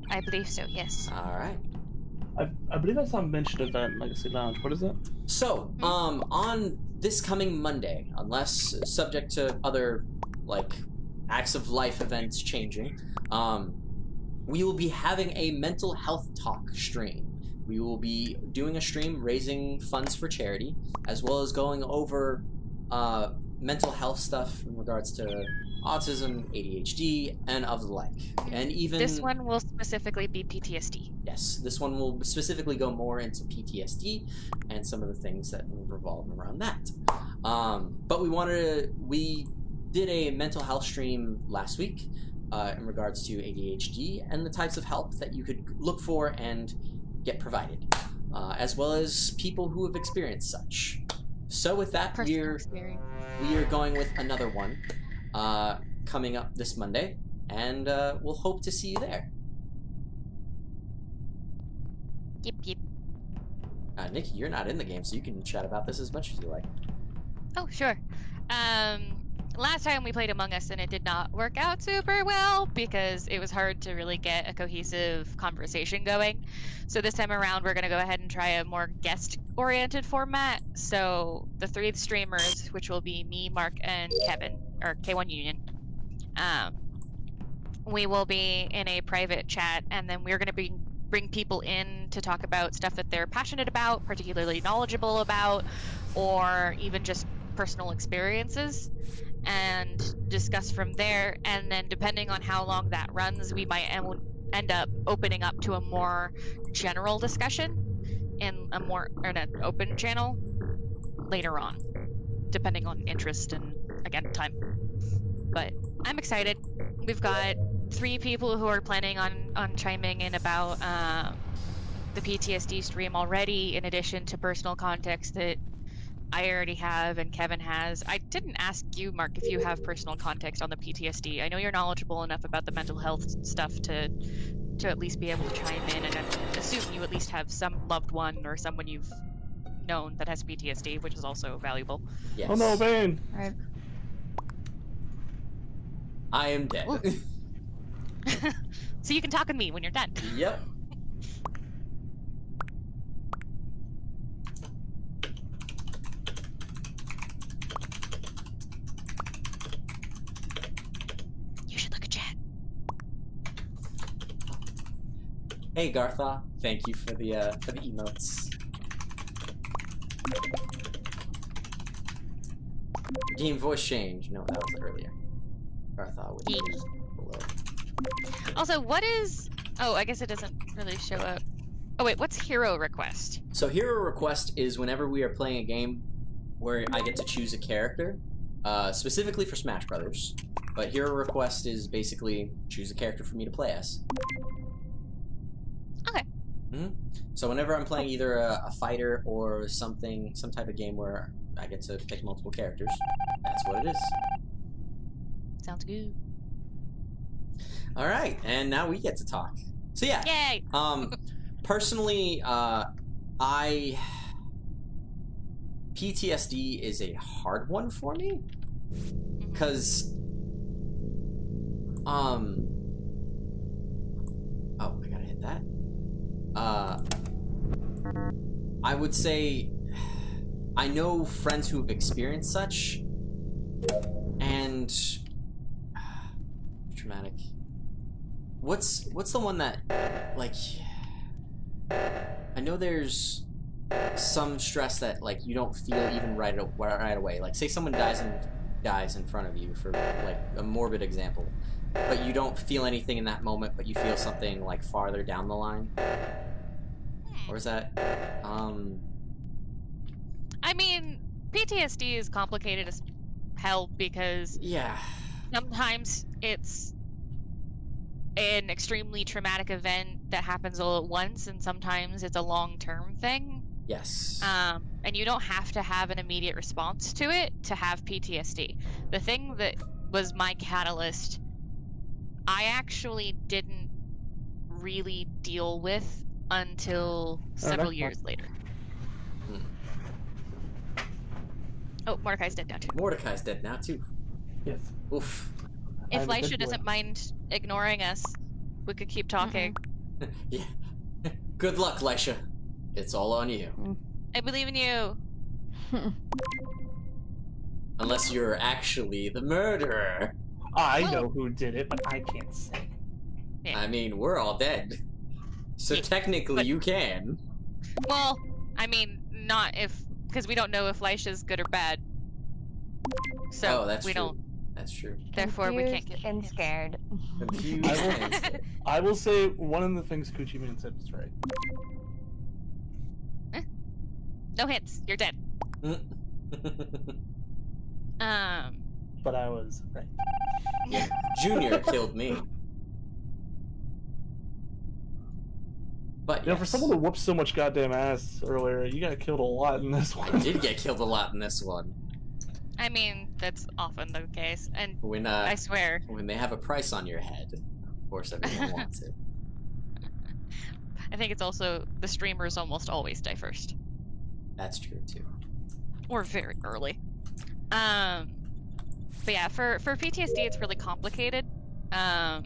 I believe so, yes. All right. I believe I saw a mentioned event in Legacy Lounge. What is that? So, on this coming Monday, unless subject to other, like, acts of life events changing, we will be having a mental health talk stream. We will be doing a stream raising funds for charity, as well as going over mental health stuff in regards to autism, ADHD, and of the like. And even This one will specifically be PTSD. yes, this one will specifically go more into PTSD and some of the things that revolve around that. But we did a mental health stream last week in regards to ADHD and the types of help that you could look for and get provided, as well as people who have experienced such. So with that, Personal experience. we are going with another one coming up this Monday, and we'll hope to see you there. Yep. Nikki, you're not in the game, so you can chat about this as much as you like. Oh, sure. Last time we played Among Us and it did not work out super well because it was hard to really get a cohesive conversation going. So this time around, we're going to go ahead and try a more guest-oriented format. So the three streamers, which will be me, Mark, and Kevin, or K1 Union, we will be in a private chat, and then we're going to bring people in to talk about stuff that they're passionate about, particularly knowledgeable about, or even just personal experiences, and discuss from there. And then depending on how long that runs, we might end up opening up to a more general discussion in an open channel later on, depending on interest and, again, time. But I'm excited. We've got 3 people who are planning on chiming in about the PTSD stream already, in addition to personal context that I already have and Kevin has. I didn't ask you, Mark, if you have personal context on the PTSD. I know you're knowledgeable enough about the mental health stuff to at least be able to chime in, and I assume you at least have some loved one or someone you've known that has PTSD, which is also valuable. Yes. Oh no, Bane! Right. I am dead. So you can talk with me when you're done. Yep. You should look at chat. Hey Gartha, thank you for the emotes. Game voice change. No, that was earlier. Gartha would be below. Also, what is... Oh, I guess it doesn't really show up. Oh wait, what's hero request? So hero request is whenever we are playing a game where I get to choose a character, specifically for Smash Brothers. But hero request is basically choose a character for me to play as. Okay. So whenever I'm playing either a fighter or some type of game where I get to pick multiple characters, that's what it is. Sounds good. All right, and now we get to talk. So yeah, Yay! personally, PTSD is a hard one for me, because, oh, I gotta hit that. I would say I know friends who have experienced such, and traumatic. What's the one that, like, I know there's some stress that, like, you don't feel even right away. Like, say someone dies in front of you, for like a morbid example, but you don't feel anything in that moment, but you feel something like farther down the line. Or is that I mean, PTSD is complicated as hell because yeah. sometimes it's an extremely traumatic event that happens all at once, and sometimes it's a long-term thing. Yes. And you don't have to have an immediate response to it to have PTSD. The thing that was my catalyst, I actually didn't really deal with until several years later. Oh, Mordecai's dead now too. Mordecai's dead now too. Yes. Oof. If I'm a Lisha good doesn't boy. mind ignoring us, we could keep talking. Yeah. Good luck, Lisha. It's all on you. I believe in you. Unless you're actually the murderer. I Well- know who did it, but I can't say. Yeah. I mean, we're all dead. So Yeah, technically but- you can. Well, I mean, not if, because we don't know if Lisha's good or bad. So Oh, that's we true. don't. That's true. Therefore, we can't Confused get and scared. Confused I will- and scared. I will say one of the things Coochie Man said was right. No hits. You're dead. But I was right. Yeah, Junior killed me. But You know, for yes, someone to whoop so much goddamn ass earlier, you got killed a lot in this one. I did get killed a lot in this one. I mean, that's often the case, and When I swear, when they have a price on your head, of course everyone wants it. I think it's also the streamers almost always die first, That's true too. or very early. But yeah, for PTSD, it's really complicated, and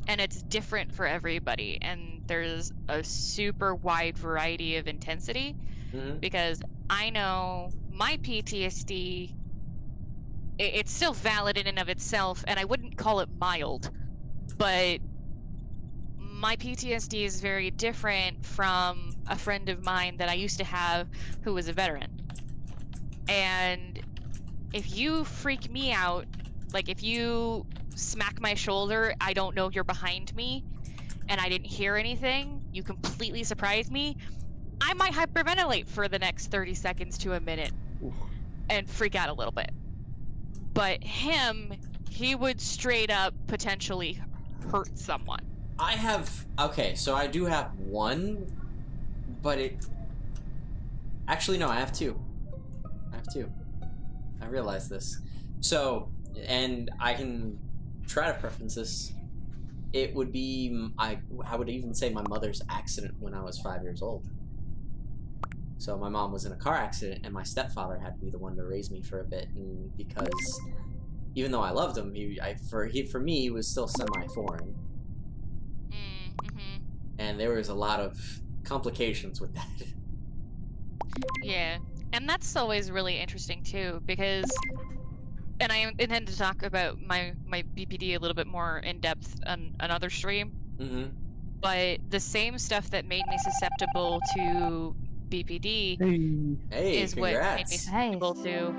it's different for everybody, and there's a super wide variety of intensity. Mhm. Because I know my PTSD, it's still valid in and of itself, and I wouldn't call it mild, but my PTSD is very different from a friend of mine that I used to have who was a veteran. And if you freak me out, like if you smack my shoulder, I don't know you're behind me, and I didn't hear anything, you completely surprise me, I might hyperventilate for the next 30 seconds to a minute Oof. and freak out a little bit. But him, he would straight up potentially hurt someone. Okay, so I do have one, but actually, no, I have two. I realize this. So, and I can try to preference this. It would be, I would even say my mother's accident when I was 5 years old. So my mom was in a car accident, and my stepfather had to be the one to raise me for a bit, and because even though I loved him, for me, he was still semi-foreign. Mm-hmm. And there was a lot of complications with that. Yeah, and that's always really interesting too, because, and I intend to talk about my BPD a little bit more in depth on another stream. Mm-hmm. But the same stuff that made me susceptible to BPD Hey, is what made me congrats. susceptible to.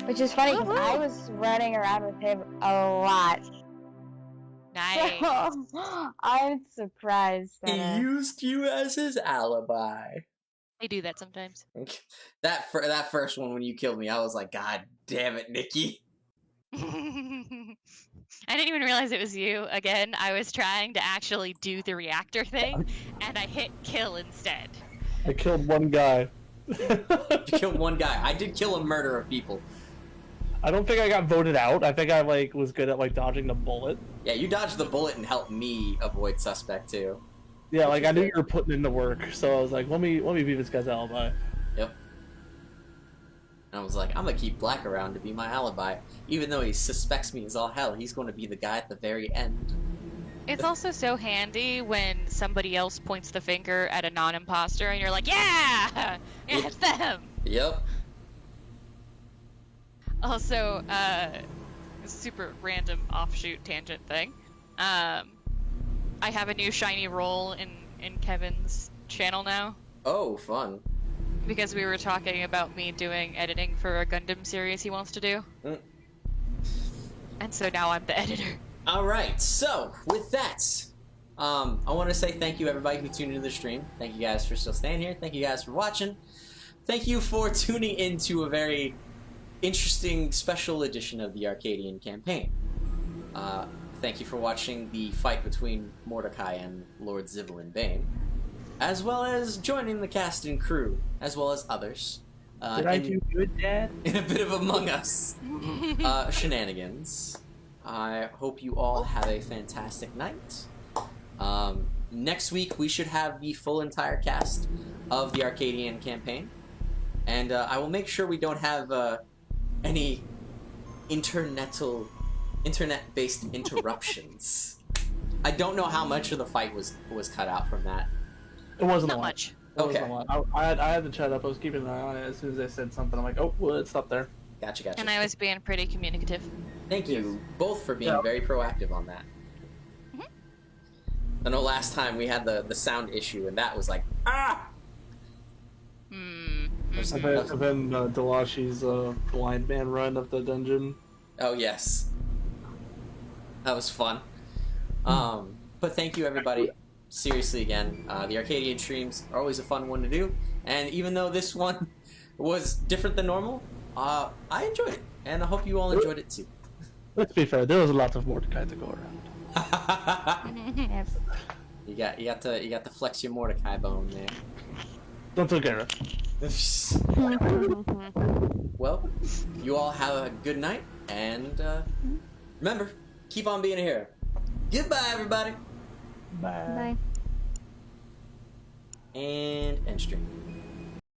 Which is funny because I was running around with him a lot. Nice. So, I'm surprised He that. used you as his alibi. I do that sometimes. That first one when you killed me, I was like, God damn it, Nikki. I didn't even realize it was you. Again, I was trying to actually do the reactor thing, and I hit kill instead. I killed one guy. You killed one guy. I did kill a murder of people. I don't think I got voted out. I think I was good at dodging the bullet. Yeah, you dodged the bullet and helped me avoid suspect too. Yeah, I knew you were putting in the work, so I was like, let me be this guy's alibi. Yep. And I was like, I'm gonna keep Black around to be my alibi. Even though he suspects me as all hell, he's gonna be the guy at the very end. It's also so handy when somebody else points the finger at a non-imposter and you're like, yeah, it's them. Yep. Also, super random offshoot tangent thing. I have a new shiny role in Kevin's channel now. Oh, fun. Because we were talking about me doing editing for a Gundam series he wants to do. Mm. And so now I'm the editor. Alright, so, with that, I want to say thank you everybody who tuned into the stream. Thank you guys for still staying here. Thank you guys for watching. Thank you for tuning into a very interesting special edition of the Arcadian Campaign. Thank you for watching the fight between Mordecai and Lord Zivilyn Bane, as well as joining the cast and crew, as well as others. Did I do good, Dad? In a bit of Among Us shenanigans. I hope you all have a fantastic night. Next week we should have the full entire cast of the Arcadian Campaign, and I will make sure we don't have any internet-based interruptions. I don't know how much of the fight was cut out from that. It wasn't Not a lot. much. It wasn't a lot. I had the chat up. I was keeping an eye on it. As soon as I said something, I'm like, oh, well, it's up there. Gotcha. And I was being pretty communicative. Thank you both for being very proactive on that. Mhm. I know last time we had the sound issue, and that was like, ah! Hmm. And then Delashi's blind man run of the dungeon. Oh, yes. That was fun. But thank you, everybody. Seriously, again, the Arcadian streams are always a fun one to do. And even though this one was different than normal, I enjoyed it. And I hope you all enjoyed it too. Let's be fair, there was a lot of Mordecai to go around. Yes. You got to flex your Mordecai bone there. Don't look at it. Well, you all have a good night, and remember, keep on being a hero. Goodbye, everybody. Bye. Bye. And end stream.